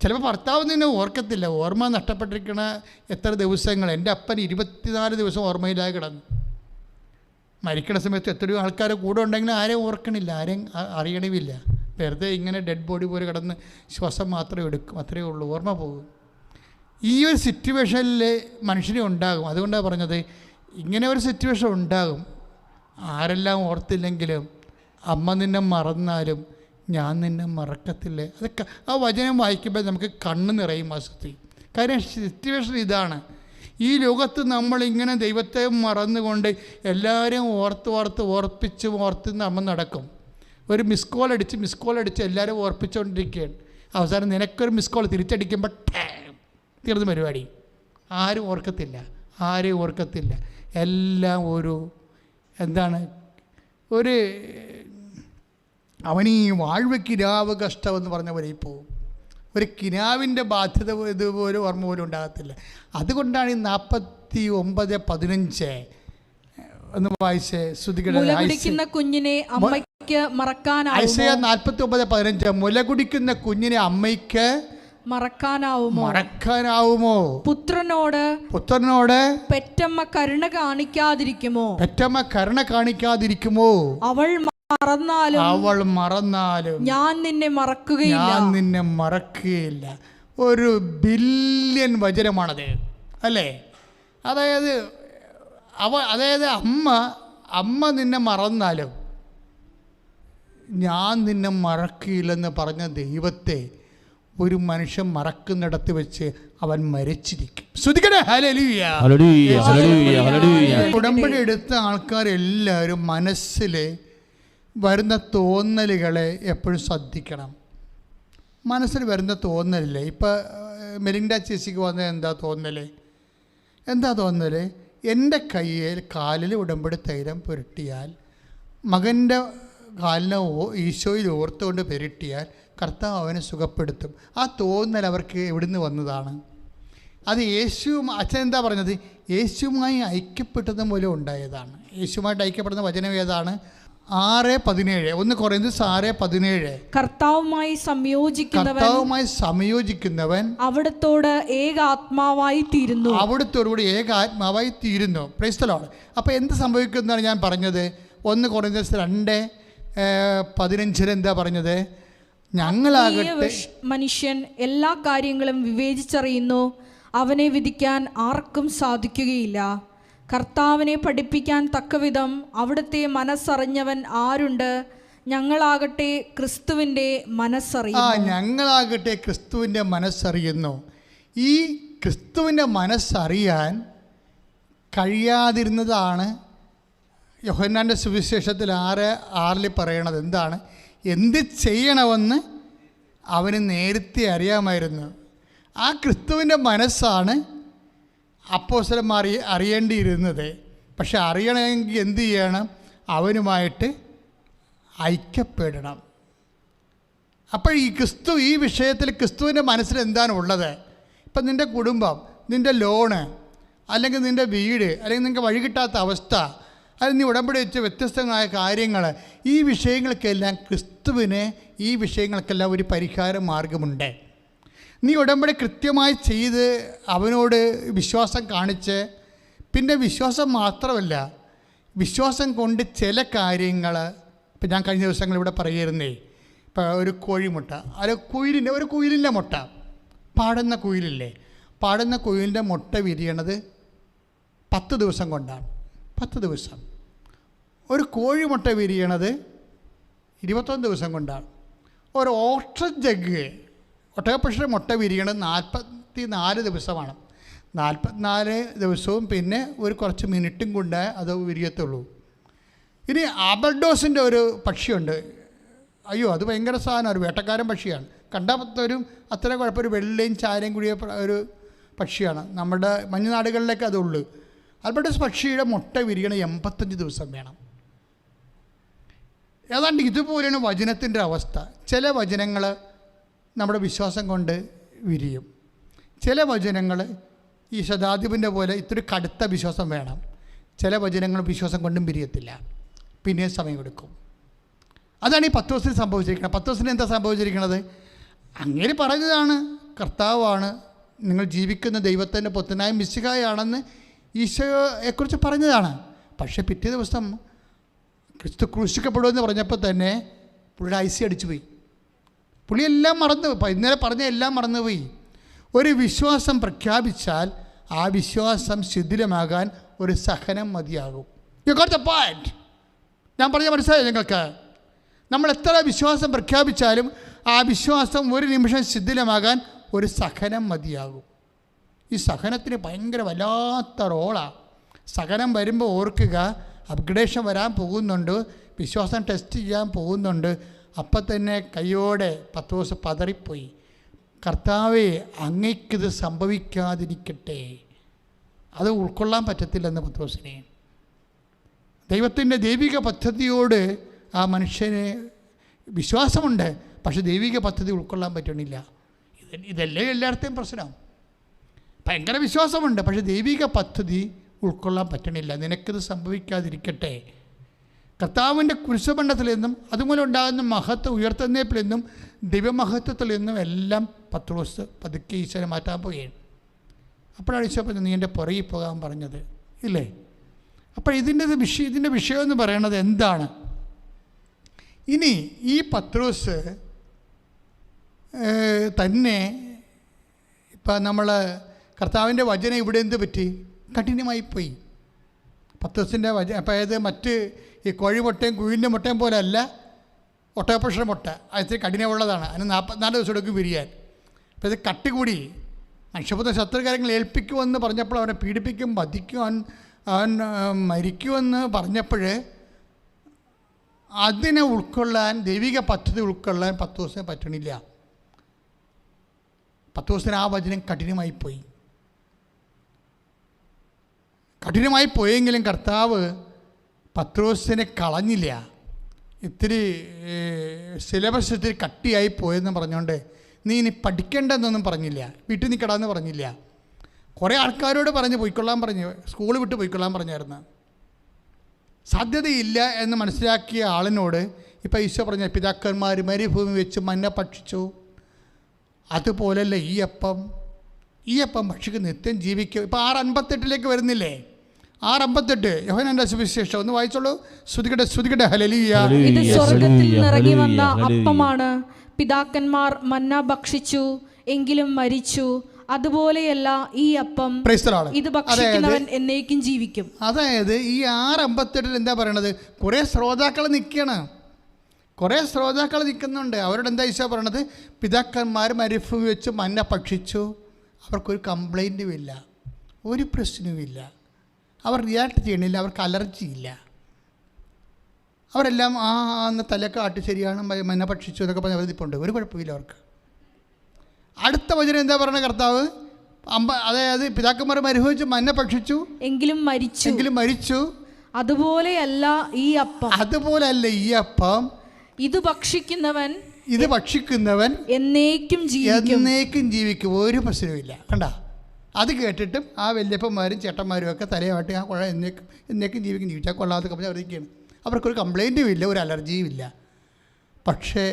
ചിലപ്പോൾ ഭർത്താവ് നിന്നെ ഓർക്കത്തില്ല. ഓർമ്മ നഷ്ടപ്പെട്ടിരിക്കണ എത്ര ദിവസങ്ങൾ. എൻ്റെ അപ്പൻ 24 ദിവസം ഓർമ്മയിലായി കിടന്നു. മരിക്കണ സമയത്ത് എത്രയോ ആൾക്കാർ കൂടെ ഉണ്ടെങ്കിലും ആരെയും ഓർക്കണില്ല, ആരെയും അറിയണമില്ല. വെറുതെ ഇങ്ങനെ ഡെഡ് ബോഡി പോലെ കിടന്ന് ശ്വാസം മാത്രമേ എടുക്കും, അത്രയേ ഉള്ളൂ. ഓർമ്മ പോകും. ഈ ഒരു സിറ്റുവേഷനിൽ മനുഷ്യനെ ഉണ്ടാകും. അതുകൊണ്ടാണ് പറഞ്ഞത്, ഇങ്ങനെ ഒരു സിറ്റുവേഷൻ ഉണ്ടാകും. ആരെല്ലാം ഓർത്തില്ലെങ്കിലും അമ്മ നിന്നെ മറന്നാലും ഞാൻ നിന്നെ മറക്കത്തില്ലേ. അതൊക്കെ ആ വചനം വായിക്കുമ്പോൾ നമുക്ക് കണ്ണ് നിറയും ആസക്തി. കാര്യം സിറ്റുവേഷൻ ഇതാണ്. ഈ ലോകത്ത് നമ്മളിങ്ങനെ ദൈവത്തെ മറന്നുകൊണ്ട് എല്ലാവരെയും ഓർപ്പിച്ച് നമ്മൾ നടക്കും. ഒരു മിസ് കോൾ അടിച്ച് എല്ലാവരും ഓർപ്പിച്ചുകൊണ്ടിരിക്കുകയാണ്. അവസാനം നിനക്കൊരു മിസ് കോൾ തിരിച്ചടിക്കുമ്പോൾ തീർന്നു പരിപാടി. ആരും ഓർക്കത്തില്ല. എല്ലാം എന്താണ്, അവനീ വാഴ്വ കിനാവ് കഷ്ടമെന്ന് പറഞ്ഞ പോലെ പോവും. ഒരു കിനാവിൻ്റെ ബാധ്യത ഇതുപോലെ ഓർമ്മ പോലും ഉണ്ടാകത്തില്ല. അതുകൊണ്ടാണ് ഈ 49:15 ഒന്ന് വായിച്ച് മുലകുടിക്കുന്ന കുഞ്ഞിനെ അമ്മയ്ക്ക് മറക്കാനാവുമോ? 49:15 മുലകുടിക്കുന്ന കുഞ്ഞിനെ അമ്മയ്ക്ക് മറക്കാനാവുമോ? പുത്രനോട് പെറ്റമ്മ കരുണ കാണിക്കാതിരിക്കുമോ? അവൾ മറന്നാലും ഞാൻ നിന്നെ മറക്കുകയില്ല. ഒരു ബില്യൺ വചനമാണത് അല്ലേ? അതായത് അമ്മ നിന്നെ മറന്നാലും ഞാൻ നിന്നെ മറക്കുകയില്ലെന്ന് പറഞ്ഞ ദൈവത്തെ ഒരു മനുഷ്യൻ മറക്കുന്നിടത്ത് വെച്ച് അവൻ മരിച്ചിരിക്കും. ശ്രദ്ധിക്കണേ. ഉടമ്പടി എടുത്ത ആൾക്കാരെല്ലാവരും മനസ്സിൽ വരുന്ന തോന്നലുകളെ എപ്പോഴും ശ്രദ്ധിക്കണം. മനസ്സിൽ വരുന്ന തോന്നലില്ലേ, ഇപ്പോൾ മെലിൻഡ ചേച്ചിക്ക് വന്ന എന്താ തോന്നൽ? എൻ്റെ കാലിൽ ഉടമ്പടി തൈലം പുരട്ടിയാൽ, മകൻ്റെ കാലിനെ ഈശോയിൽ ഓർത്തുകൊണ്ട് പുരട്ടിയാൽ കർത്താവ് അവനെ സുഖപ്പെടുത്തും. ആ തോന്നൽ അവർക്ക് എവിടുന്ന് വന്നതാണ്? അത് അച്ഛൻ എന്താ പറഞ്ഞത്? യേശുവുമായി ഐക്യപ്പെട്ടത് മൂലം ഉണ്ടായതാണ്. യേശുവുമായിട്ട് ഐക്യപ്പെടുന്ന വചനം ഏതാണ്? 6:17. 1 കൊറിന്ത്യസ് 6:17. കർത്താവുമായി സംയോജിക്കുന്നവൻ അവിടുത്തോട് ഏകാത്മാവായി തീരുന്നു. Praise the Lord. അപ്പോൾ എന്ത് സംഭവിക്കുന്നതാണ് ഞാൻ പറഞ്ഞത്? 1 കൊറിന്ത്യസ് 2:15 എന്താ പറഞ്ഞത്? ഞങ്ങളാകട്ടെ മനുഷ്യൻ എല്ലാ കാര്യങ്ങളും വിവേചിച്ചറിയുന്നു, അവനെ വിധിക്കാൻ ആർക്കും സാധിക്കുകയില്ല. കർത്താവിനെ പഠിപ്പിക്കാൻ തക്കവിധം അവിടുത്തെ മനസ്സറിഞ്ഞവൻ ആരുണ്ട്? ഞങ്ങളാകട്ടെ ക്രിസ്തുവിൻ്റെ മനസ്സറിയുന്നു. ഈ ക്രിസ്തുവിൻ്റെ മനസ്സറിയാൻ കഴിയാതിരുന്നതാണ് യോഹന്നാൻ്റെ സുവിശേഷത്തിൽ 6:6 പറയണത്. എന്താണ്? എന്ത് ചെയ്യണമെന്ന് അവന് നേരത്തെ അറിയാമായിരുന്നു. ആ ക്രിസ്തുവിൻ്റെ മനസ്സാണ് അപ്പോസ്തലന്മാർ അറിയേണ്ടിയിരുന്നത്. പക്ഷെ അറിയണമെങ്കിൽ എന്ത് ചെയ്യണം? അവനുമായിട്ട് ഐക്യപ്പെടണം. അപ്പോൾ ഈ ക്രിസ്തു, ഈ വിഷയത്തിൽ ക്രിസ്തുവിൻ്റെ മനസ്സിൽ എന്താണ് ഉള്ളത്? ഇപ്പം നിൻ്റെ കുടുംബം, നിൻ്റെ ലോണ്, അല്ലെങ്കിൽ നിൻ്റെ വീട്, അല്ലെങ്കിൽ നിങ്ങൾക്ക് വഴി കിട്ടാത്ത അവസ്ഥ, അല്ലെങ്കിൽ നീ ഉടമ്പടി വെച്ച് വ്യത്യസ്തങ്ങളായ കാര്യങ്ങൾ, ഈ വിഷയങ്ങൾക്കെല്ലാം ക്രിസ്തുവിന് ഈ വിഷയങ്ങൾക്കെല്ലാം ഒരു പരിഹാര മാർഗമുണ്ട്. നീ ഉടമ്പടി കൃത്യമായി ചെയ്ത് അവനോട് വിശ്വാസം കാണിച്ച്, പിന്നെ വിശ്വാസം മാത്രമല്ല, വിശ്വാസം കൊണ്ട് ചില കാര്യങ്ങൾ, ഇപ്പം ഞാൻ കഴിഞ്ഞ ദിവസങ്ങളിവിടെ പറയുന്നേ, ഇപ്പോൾ ഒരു കോഴിമുട്ട, അത് ഒരു കുയിലിൻ്റെ മുട്ട, പാടുന്ന കുയിലില്ലേ, പാടുന്ന കുയിലിൻ്റെ മുട്ട വിരിയണത് 10 ദിവസം കൊണ്ടാണ്. 10 ദിവസം. ഒരു കോഴിമുട്ട വിരിയണത് 21 ദിവസം കൊണ്ടാണ്. ഒരു ഒട്ടകപ്പക്ഷിയുടെ മുട്ട വിരിയണത് 44 ദിവസമാണ്. 44 ദിവസവും പിന്നെ ഒരു കുറച്ച് മിനിറ്റും കൊണ്ട് അത് വിരിയത്തുള്ളൂ. ഇനി ആബർഡോസിൻ്റെ ഒരു പക്ഷിയുണ്ട്. അയ്യോ, അത് ഭയങ്കര സാധനം, ഒരു വേട്ടക്കാരൻ പക്ഷിയാണ്. കണ്ടാൽ അത്ര കുഴപ്പം, ഒരു വെള്ളയും ചാരയും കൂടിയ ഒരു പക്ഷിയാണ്. നമ്മുടെ മഞ്ഞുനാടുകളിലേക്ക് അതുള്ളൂ. ആൽബർട്ടോസ് പക്ഷിയുടെ മുട്ട വിരിയണ 85 ദിവസം വേണം. ഏതാണ്ട് ഇതുപോലെയാണ് വചനത്തിൻ്റെ അവസ്ഥ. ചില വചനങ്ങൾ നമ്മുടെ വിശ്വാസം കൊണ്ട് വിരിയും, ചില വചനങ്ങൾ ഈ ശതാധിപൻ്റെ പോലെ ഇത്തിരി കടുത്ത വിശ്വാസം വേണം. ചില വചനങ്ങൾ വിശ്വാസം കൊണ്ടും വിരിയത്തില്ല, പിന്നെയും സമയമെടുക്കും. അതാണ് ഈ പത്രോസിന് സംഭവിച്ചിരിക്കുന്നത്. പത്രോസിന് എന്താ സംഭവിച്ചിരിക്കുന്നത്? അങ്ങനെ പറഞ്ഞതാണ്, കർത്താവാണ്, നിങ്ങൾ ജീവിക്കുന്ന ദൈവത്തിൻ്റെ പുത്രനായ മിശിഹായാണെന്ന് ഈശോയെക്കുറിച്ച് പറഞ്ഞതാണ്. പക്ഷേ പിറ്റേ ദിവസം ക്രിസ്തു ക്രൂശിക്കപ്പെടുമെന്ന് പറഞ്ഞപ്പോൾ തന്നെ പുള്ളിയുടെ ഐസി അടിച്ചു പോയി. പുള്ളി എല്ലാം മറന്നുപോയി, ഇന്നലെ പറഞ്ഞ എല്ലാം മറന്നുപോയി. ഒരു വിശ്വാസം പ്രഖ്യാപിച്ചാൽ ആ വിശ്വാസം ശിഥിലമാകാൻ ഒരു സഹനം മതിയാകും. U got the point. ഞാൻ പറഞ്ഞ മനസ്സിലായോ നിങ്ങൾക്ക്? നമ്മൾ എത്ര വിശ്വാസം പ്രഖ്യാപിച്ചാലും ആ വിശ്വാസം ഒരു നിമിഷം ശിഥിലമാകാൻ ഒരു സഹനം മതിയാകും. ഈ സഹനത്തിന് ഭയങ്കര വല്ലാത്ത റോളാണ്. സഹനം വരുമ്പോൾ ഓർക്കുക, അപ്ഗ്രഡേഷൻ വരാൻ പോകുന്നുണ്ട്, വിശ്വാസം ടെസ്റ്റ് ചെയ്യാൻ പോകുന്നുണ്ട്. അപ്പം തന്നെ കയ്യോടെ പത്രോസ് പതറിപ്പോയി. കർത്താവേ, അങ്ങയ്ക്കിത് സംഭവിക്കാതിരിക്കട്ടെ. അത് ഉൾക്കൊള്ളാൻ പറ്റത്തില്ലെന്ന് പത്രോസിനെ. ദൈവത്തിൻ്റെ ദൈവിക പദ്ധതിയോട് ആ മനുഷ്യന് വിശ്വാസമുണ്ട്, പക്ഷെ ദൈവിക പദ്ധതി ഉൾക്കൊള്ളാൻ പറ്റണില്ല. ഇതല്ലേ എല്ലായിടത്തെയും പ്രശ്നം. ഭയങ്കര വിശ്വാസമുണ്ട്, പക്ഷെ ദൈവിക പദ്ധതി ഉൾക്കൊള്ളാൻ പറ്റണില്ല. നിനക്കിത് സംഭവിക്കാതിരിക്കട്ടെ. കർത്താവിൻ്റെ കുരിശുബന്ധത്തിൽ നിന്നും അതുപോലെ ഉണ്ടാകുന്ന മഹത്വം ഉയർത്തുന്നതിൽ നിന്നും ദൈവമഹത്വത്തിൽ നിന്നും എല്ലാം പത്രോസ് പതുക്കെ ഈശ്വരനെ മാറ്റാൻ പോവുകയാണ്. അപ്പോഴാണ് ഈശോ പറഞ്ഞത്, നീ എൻ്റെ പുറകിൽ പോകാൻ പറഞ്ഞത് ഇല്ലേ? അപ്പോൾ ഇതിൻ്റെ വിഷയം എന്ന് പറയുന്നത് എന്താണ്? ഇനി ഈ പത്രോസ് തന്നെ ഇപ്പം നമ്മൾ കർത്താവിൻ്റെ വചനം ഇവിടെ എന്ത് പറ്റി? കഠിനമായിപ്പോയി. പത്രോസിൻ്റെ അപ്പം അതായത് മറ്റ് ഈ കോഴിമുട്ടയും കുയിലിൻ്റെ മുട്ടയും പോലെ അല്ല ഒട്ടകപ്പക്ഷിയുടെ മുട്ട. അതിന് കഠിനമുള്ളതാണ്. അതിന് 44 ദിവസം എടുക്കും വിരിയാൻ. അപ്പോൾ ഇത് കട്ടി കൂടി. മനുഷ്യപുത്ര ശത്രുകാര്യങ്ങൾ ഏൽപ്പിക്കുമെന്ന് പറഞ്ഞപ്പോൾ അവനെ പീഡിപ്പിക്കും, വധിക്കും, അവൻ മരിക്കുമെന്ന് പറഞ്ഞപ്പോൾ അതിനെ ഉൾക്കൊള്ളാൻ, ദൈവിക പദ്ധതി ഉൾക്കൊള്ളാൻ പത്രോസിനെ പറ്റണില്ല. പത്രോസിന് ആ വചനം കഠിനമായിപ്പോയി. കഠിനമായി പോയെങ്കിലും കർത്താവ് പത്രോസിനെ കളഞ്ഞില്ല. ഇത്തിരി സിലബസ് ഇത്തിരി കട്ടിയായി പോയെന്ന് പറഞ്ഞുകൊണ്ട് നീ ഇനി പഠിക്കേണ്ടെന്നൊന്നും പറഞ്ഞില്ല, വീട്ടിൽ നിൽക്കടാന്ന് പറഞ്ഞില്ല. കുറേ ആൾക്കാരോട് പറഞ്ഞ് പോയിക്കൊള്ളാൻ പറഞ്ഞു, സ്കൂൾ വിട്ട് പോയിക്കൊള്ളാൻ പറഞ്ഞായിരുന്നു. സാധ്യതയില്ല എന്ന് മനസ്സിലാക്കിയ ആളിനോട് ഇപ്പോൾ ഈശോ പറഞ്ഞ പിതാക്കന്മാർ മരുഭൂമി വെച്ച് മന്ന ഭക്ഷിച്ചു, അതുപോലല്ല ഈ അപ്പം ഭക്ഷിക്ക് നിത്യം ജീവിക്കും. ഇപ്പോൾ 6:58 വരുന്നില്ലേ? 6:58 യോഹന്നാന്റെ സുവിശേഷം ഒന്ന് വായിച്ചോളൂ. സ്തുതിക്കട്ടെ ഹല്ലേലൂയ. ഇത് സ്വർഗ്ഗത്തിൽ നിറങ്ങി വന്ന അപ്പമാണ്. പിതാക്കന്മാർ മന്ന ഭക്ഷിച്ചു, എങ്കിലും മരിച്ചു. അതുപോലെയല്ല ഈ അപ്പം, ഇത് ഭക്ഷിക്കുന്നവൻ എന്നേക്കും ജീവിക്കും. അതായത് ഈ 6:58 എന്താ പറയണത്? കുറേ ശ്രോതാക്കൾ നിൽക്കുന്നുണ്ട്. അവരോട് എന്താ ഈശോ പറയണത്? പിതാക്കന്മാർ മരുഭൂമി വെച്ച് മന്ന ഭക്ഷിച്ചു. അവർക്കൊരു കംപ്ലൈൻറ്റും ഇല്ല, ഒരു പ്രശ്നവുമില്ല, അവർ റിയാക്ട് ചെയ്യണില്ല, അവർക്ക് അലർജിയില്ല. അവരെല്ലാം അന്ന് തലയൊക്കെ ആട്ടി ശരിയാണ് മന്ന ഭക്ഷിച്ചു എന്നൊക്കെ പറഞ്ഞ് അവധിപ്പുണ്ട്, ഒരു കുഴപ്പമില്ല അവർക്ക്. അടുത്ത വചനം എന്താ പറയുന്നത്? കർത്താവ് അതായത് പിതാക്കന്മാർ മരുഭൂമിച്ച് മന്ന ഭക്ഷിച്ചു, എങ്കിലും മരിച്ചു. അതുപോലെയല്ല ഈ അപ്പം, അതുപോലല്ല ഈ അപ്പം, ഇത് ഭക്ഷിക്കുന്നവൻ എന്നേക്കും ജീവിക്കും. ഒരു പ്രശ്നവുമില്ല. കണ്ട, അത് കേട്ടിട്ടും ആ വല്യപ്പന്മാരും ചേട്ടന്മാരും ഒക്കെ തലയാട്ടി ആ കുഴ എന്നേക്കും ജീവിച്ചാൽ കൊള്ളാതെ പറഞ്ഞാൽ അവരൊക്കെയാണ്. അവർക്കൊരു കംപ്ലൈൻറ്റും ഇല്ല, ഒരു അലർജിയും ഇല്ല. പക്ഷേ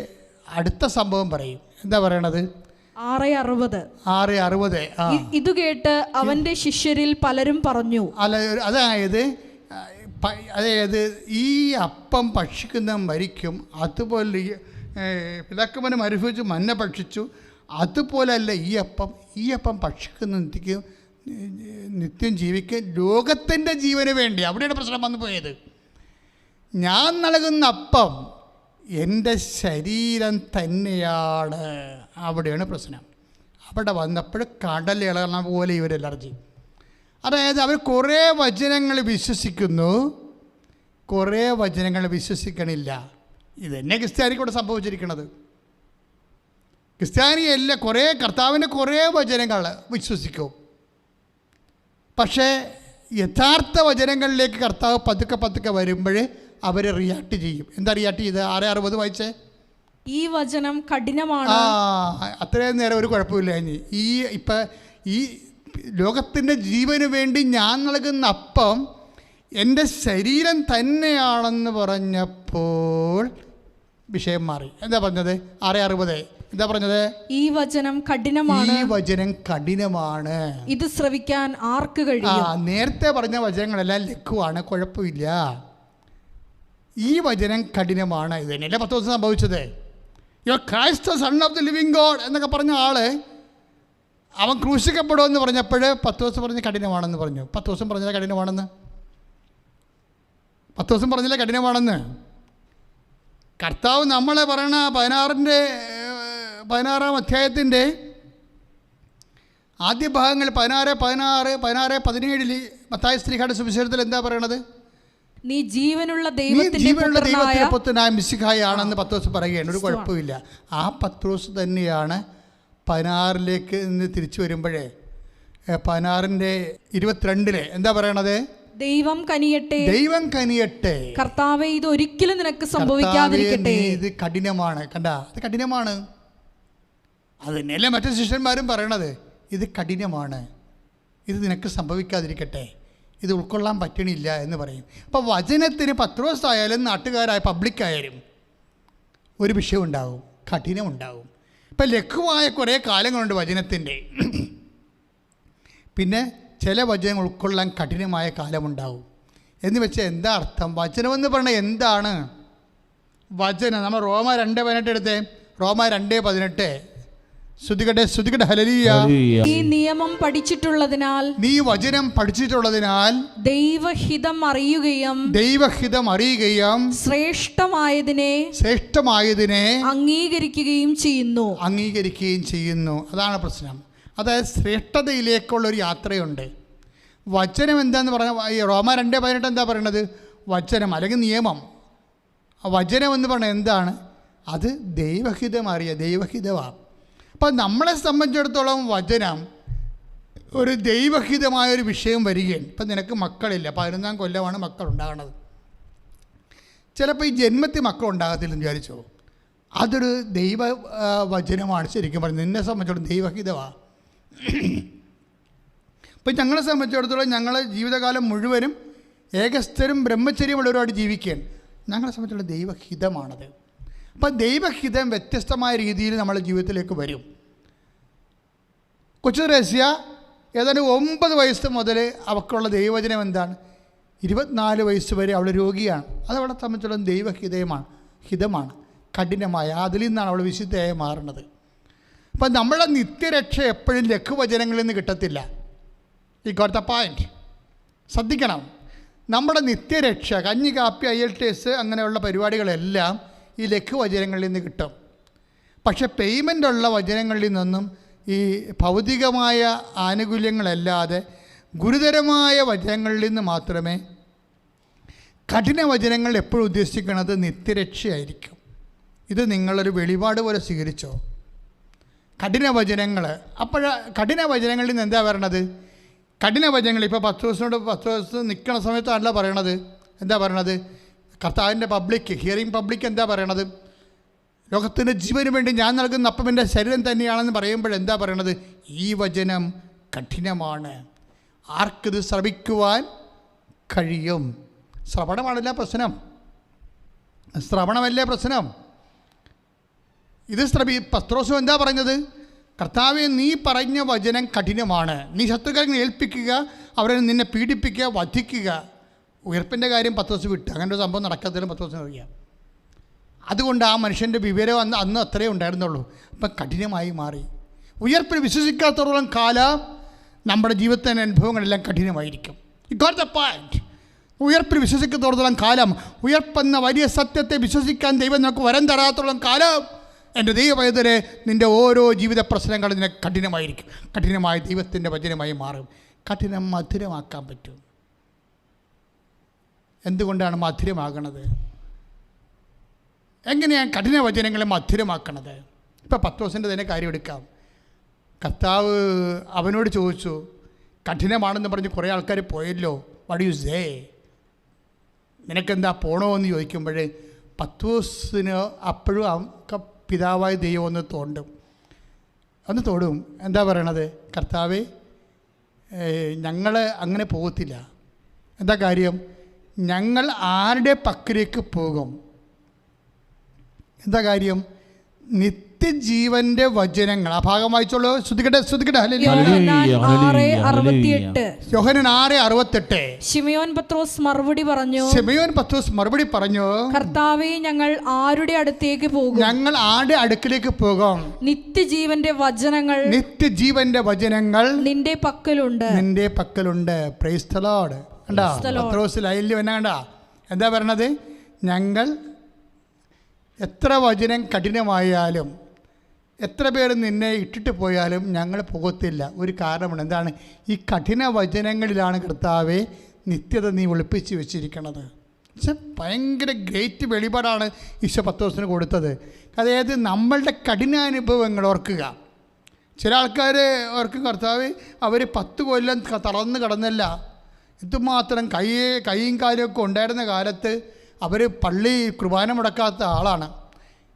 അടുത്ത സംഭവം പറയും. എന്താ പറയണത്? 6:60. ഇത് കേട്ട് അവന്റെ ശിഷ്യരിൽ പലരും പറഞ്ഞു. അതായത് ഈ അപ്പം ഭക്ഷിക്കുന്ന മരിക്കും, അതുപോലെ പിതാക്കന്മാരെ മരുഭവിച്ച് മന്ന ഭക്ഷിച്ചു, അതുപോലല്ല ഈ അപ്പം ഭക്ഷിക്കുന്ന നിത്യം ജീവിക്കുക, ലോകത്തിൻ്റെ ജീവന് വേണ്ടി. അവിടെയാണ് പ്രശ്നം വന്നു പോയത്. ഞാൻ നൽകുന്ന അപ്പം എൻ്റെ ശരീരം തന്നെയാണ്. അവിടെയാണ് പ്രശ്നം. അവിടെ വന്നപ്പോൾ കടൽ ഇളകണ പോലെ ഇവർ അലർജി. അതായത് അവർ കുറേ വചനങ്ങൾ വിശ്വസിക്കുന്നു, കുറേ വചനങ്ങൾ വിശ്വസിക്കണില്ല. ഇതന്നെ ക്രിസ്ത്യാനിക്കൂടെ സംഭവിച്ചിരിക്കുന്നത്. ക്രിസ്ത്യാനിയല്ല, കർത്താവിൻ്റെ കുറേ വചനങ്ങൾ വിശ്വസിക്കും. പക്ഷേ യഥാർത്ഥ വചനങ്ങളിലേക്ക് കർത്താവ് പതുക്കെ വരുമ്പോൾ അവർ റിയാക്ട് ചെയ്യും. എന്താ റിയാക്ട് ചെയ്ത്? 6:60 വായിച്ചേ. ഈ വചനം കഠിനമാണ്. അത്രയും നേരം ഒരു കുഴപ്പമില്ല. ഈ ലോകത്തിൻ്റെ ജീവന് വേണ്ടി ഞാൻ നൽകുന്ന അപ്പം എൻ്റെ ശരീരം തന്നെയാണെന്ന് പറഞ്ഞപ്പോൾ വിഷയം മാറി. എന്താ പറഞ്ഞത്? 6:60 എന്താ പറഞ്ഞത്? ഈ വചനം കഠിനമാണ്. ഇത് ശ്രവിക്കാൻ ആർക്ക് കഴിയും? നേരത്തെ പറഞ്ഞ വചനങ്ങളെല്ലാം ലഘുവാണ്, കുഴപ്പമില്ല. ഈ വചനം കഠിനമാണ്. ഇത് തന്നെയല്ലേ 10 ദിവസം സംഭവിച്ചത്. You Christ the son of the living God എന്നൊക്കെ പറഞ്ഞ ആള് അവൻ ക്രൂശിക്കപ്പെടുമെന്ന് പറഞ്ഞപ്പോൾ 10 ദിവസം പറഞ്ഞ് കഠിനമാണെന്ന് പറഞ്ഞു. 10 ദിവസം പറഞ്ഞാൽ കഠിനമാണെന്ന് 10 ദിവസം പറഞ്ഞാൽ കഠിനമാണെന്ന് കർത്താവ് നമ്മളെ പറയണ 16-ാം അധ്യായത്തിൻ്റെ ആദ്യ ഭാഗങ്ങൾ 16-17 മത്തായി ശ്ലീഹായുടെ സുവിശേഷത്തിൽ എന്താ പറയണത്? നീ ജീവനുള്ള ദൈവത്തിന്റെ പുത്രനായ മിശിഹായാണെന്ന് 10 ദിവസം പറയുകയാണ്. ഒരു കുഴപ്പമില്ല. ആ 10 ദിവസം തന്നെയാണ് 16-ലേക്ക് നിന്ന് തിരിച്ചു വരുമ്പോഴേ 16-22 എന്താ പറയണത്? ദൈവം കനിയട്ടെ, കർത്താവേ ഇത് ഒരിക്കലും നിനക്ക് സംഭവിക്കാതിരിക്കട്ടെ. ഇത് കഠിനമാണ്. കണ്ട, ഇത് കഠിനമാണ്. അത് തന്നെയല്ലേ മറ്റു ശിഷ്യന്മാരും പറയണത്. ഇത് കഠിനമാണ്, ഇത് നിനക്ക് സംഭവിക്കാതിരിക്കട്ടെ, ഇത് ഉൾക്കൊള്ളാൻ പറ്റണില്ല എന്ന് പറയും. അപ്പോൾ വചനത്തിന് പത്രോസായാലും നാട്ടുകാരായ പബ്ലിക്കായാലും ഒരു വിഷയം ഉണ്ടാവും, കഠിനമുണ്ടാവും. ഇപ്പം ലഘുവായ കുറേ കാലങ്ങളുണ്ട് വചനത്തിൻ്റെ. പിന്നെ ചില വചനങ്ങൾ ഉൾക്കൊള്ളാൻ കഠിനമായ കാലമുണ്ടാവും. എന്ന് വെച്ചാൽ എന്താ അർത്ഥം? വചനമെന്ന് പറഞ്ഞാൽ എന്താണ് വചനം? നമ്മൾ റോമ 2:18 എടുത്തേ. റോമ 2:18 ശ്രുതികട്ടെ ഹല്ലേലൂയ. നീ നിയമം പഠിച്ചിട്ടുള്ളതിനാൽ, നീ വചനം പഠിച്ചിട്ടുള്ളതിനാൽ ദൈവഹിതം അറിയുകയും ശ്രേഷ്ഠമായതിനെ അംഗീകരിക്കുകയും ചെയ്യുന്നു. അതാണ് പ്രശ്നം. അതായത് ശ്രേഷ്ഠതയിലേക്കുള്ളൊരു യാത്രയുണ്ട്. വചനം എന്താന്ന് പറഞ്ഞാൽ റോമ 2:18 എന്താ പറയണത്? വചനം അല്ലെങ്കിൽ നിയമം. വചനം എന്ന് പറഞ്ഞാൽ എന്താണ്? അത് ദൈവഹിതമാണ്. അപ്പം നമ്മളെ സംബന്ധിച്ചിടത്തോളം വചനം ഒരു ദൈവഹിതമായൊരു വിഷയം വരികയാണ്. ഇപ്പം നിനക്ക് മക്കളില്ല, 11-ാം കൊല്ലമാണ് മക്കളുണ്ടാകണത്. ചിലപ്പോൾ ഈ ജന്മത്തിൽ മക്കളുണ്ടാകത്തില്ലെന്ന് വിചാരിച്ചോ, അതൊരു ദൈവ വചനമാണ്. ശരിക്കും പറഞ്ഞത് നിന്നെ സംബന്ധിച്ചിടത്തോളം ദൈവഹിതമാണ്. ഇപ്പം ഞങ്ങളെ സംബന്ധിച്ചിടത്തോളം ഞങ്ങളെ ജീവിതകാലം മുഴുവനും ഏകസ്ഥരും ബ്രഹ്മചര്യമുള്ളവരുമായിട്ട് ജീവിക്കുകയാണ്. ഞങ്ങളെ സംബന്ധിച്ചുള്ള ദൈവഹിതമാണത്. അപ്പം ദൈവഹിതം വ്യത്യസ്തമായ രീതിയിൽ നമ്മുടെ ജീവിതത്തിലേക്ക് വരും. കൊച്ചു റേസ്യ ഏതാണ്ട് 9 വയസ്സ് മുതൽ അവൾക്കുള്ള ദൈവവചനം എന്താണ്? 24 വയസ്സ് വരെ അവൾ രോഗിയാണ്. അതവളെ സംബന്ധിച്ചുള്ള ഹിതമാണ്, കഠിനമായ. അതിൽ നിന്നാണ് അവൾ വിശുദ്ധയായി മാറുന്നത്. അപ്പം നമ്മളെ നിത്യരക്ഷ എപ്പോഴും ലഘുവചനങ്ങളിൽ നിന്ന് കിട്ടത്തില്ല. ഈ ഗോട്ട് ദ പോയിന്റ്. ശ്രദ്ധിക്കണം, നമ്മുടെ നിത്യരക്ഷ കഞ്ഞി കാപ്പി IELTS അങ്ങനെയുള്ള പരിപാടികളെല്ലാം ഈ ലഘുവചനങ്ങളിൽ നിന്ന് കിട്ടും. പക്ഷെ പേയ്മെൻ്റുള്ള വചനങ്ങളിൽ നിന്നും ഈ ഭൗതികമായ ആനുകൂല്യങ്ങളല്ലാതെ ഗുരുതരമായ വചനങ്ങളിൽ നിന്ന് മാത്രമേ കഠിന വചനങ്ങൾ എപ്പോഴും ഉദ്ദേശിക്കുന്നത് നിത്യരക്ഷയായിരിക്കും. ഇത് നിങ്ങളൊരു വെളിപാട് പോലെ സ്വീകരിച്ചോ. കഠിന വചനങ്ങൾ കഠിന വചനങ്ങളിൽ നിന്ന് എന്താ പറയണത്? കഠിന വചനങ്ങൾ ഇപ്പോൾ 10 ദിവസം നിൽക്കുന്ന സമയത്തല്ല പറയണത്. എന്താ പറയണത്? കർത്താവിൻ്റെ ഹിയറിംഗ് പബ്ലിക് എന്താ പറയണത്? ലോകത്തിൻ്റെ ജീവന് വേണ്ടി ഞാൻ നൽകുന്ന അപ്പം എൻ്റെ ശരീരം തന്നെയാണെന്ന് പറയുമ്പോഴെന്താ പറയണത്? ഈ വചനം കഠിനമാണ്, ആർക്കിത് ശ്രവിക്കുവാൻ കഴിയും? ശ്രവണമാണല്ല പ്രശ്നം, ശ്രവണമല്ലേ പ്രശ്നം. ഇത് പത്രോസും എന്താ പറഞ്ഞത്? കർത്താവെ, നീ പറഞ്ഞ വചനം കഠിനമാണ്, നീ ശത്രുക്കളെ ഏൽപ്പിക്കുക, അവരെ നിന്നെ പീഡിപ്പിക്കുക, വധിക്കുക. ഉയർപ്പിൻ്റെ കാര്യം പത്രോസ് വിട്ട്, അങ്ങനെ ഒരു സംഭവം നടക്കാത്തതിലും പത്രോസിന് അറിയാം. അതുകൊണ്ട് ആ മനുഷ്യൻ്റെ വിവരം അന്ന് അത്രയേ ഉണ്ടായിരുന്നുള്ളൂ. അപ്പം കഠിനമായി മാറി. ഉയർപ്പിൽ വിശ്വസിക്കാത്തോളം കാലം നമ്മുടെ ജീവിതത്തിൻ്റെ അനുഭവങ്ങളെല്ലാം കഠിനമായിരിക്കും. You got the point. ഉയർപ്പിൽ വിശ്വസിക്കാത്തോളം കാലം, ഉയർപ്പെന്ന വലിയ സത്യത്തെ വിശ്വസിക്കാൻ ദൈവം നമുക്ക് വരം തരാത്തോളം കാലം, എൻ്റെ ദൈവവേദനെ നിൻ്റെ ഓരോ ജീവിത പ്രശ്നങ്ങളും നിനക്ക് കഠിനമായിരിക്കും. കഠിനമായ ദൈവത്തിൻ്റെ വചനമായി മാറും. കഠിനം മധുരമാക്കാൻ പറ്റും. എന്തുകൊണ്ടാണ് മധുരമാകണത്? എങ്ങനെയാണ് കഠിന വചനങ്ങളെ മധുരമാക്കണത്? ഇപ്പോൾ പത്രോസിൻ്റെ തന്നെ കാര്യം എടുക്കാം. കർത്താവ് അവനോട് ചോദിച്ചു, കഠിനമാണെന്ന് പറഞ്ഞ് കുറേ ആൾക്കാർ പോയല്ലോ, വാട്ട് യു സേ, നിനക്കെന്താ പോണോ എന്ന് ചോദിക്കുമ്പോൾ പത്രോസിന് അപ്പോഴും പിതാവായ ദൈവം ഒന്ന് തോടും. എന്താ പറയണത്? കർത്താവേ, ഞങ്ങൾ അങ്ങനെ പോകത്തില്ല. എന്താ കാര്യം? ഞങ്ങൾ ആരുടെ പക്കലേക്ക് പോകും? എന്താ കാര്യം? നിത്യജീവന്റെ വചനങ്ങൾ. ആ ഭാഗം വായിച്ചോളൂ. ശ്രദ്ധിക്കട്ടെ. യോഹന്നാൻ 6:68. ശിമയോൻ പത്രോസ് മറുപടി പറഞ്ഞു, കർത്താവേ, ഞങ്ങൾ ആരുടെ അടുത്തേക്ക് പോകും? ഞങ്ങൾ ആരുടെ അടുക്കിലേക്ക് പോകും? നിത്യജീവന്റെ വചനങ്ങൾ നിന്റെ പക്കലുണ്ട്. Praise the Lord. കണ്ടാ പത്രോസ് ലൈനിൽ വന്ന കണ്ടാ എന്താ പറയണത്? ഞങ്ങൾ എത്ര വചനം കഠിനമായാലും, എത്ര പേര് നിന്നെ ഇട്ടിട്ട് പോയാലും ഞങ്ങൾ പോകത്തില്ല. ഒരു കാരണമാണ്. എന്താണ്? ഈ കഠിന വചനങ്ങളിലാണ് കർത്താവെ നിത്യത നീ ഒളിപ്പിച്ച് വെച്ചിരിക്കണത്. പക്ഷെ ഭയങ്കര ഗ്രേറ്റ് വെളിപാടാണ് ഈശോ പത്രോസിന് കൊടുത്തത്. അതായത് നമ്മളുടെ കഠിനാനുഭവങ്ങൾ ഓർക്കുക. ചില ആൾക്കാർ ഓർക്കും, കർത്താവ് അവർ 10 കൊല്ലം തളർന്ന് കിടന്നല്ല, ഇതുമാത്രം കൈയും കാലുമൊക്കെ ഉണ്ടായിരുന്ന കാലത്ത് അവർ പള്ളി കുർബാന മുടക്കാത്ത ആളാണ്.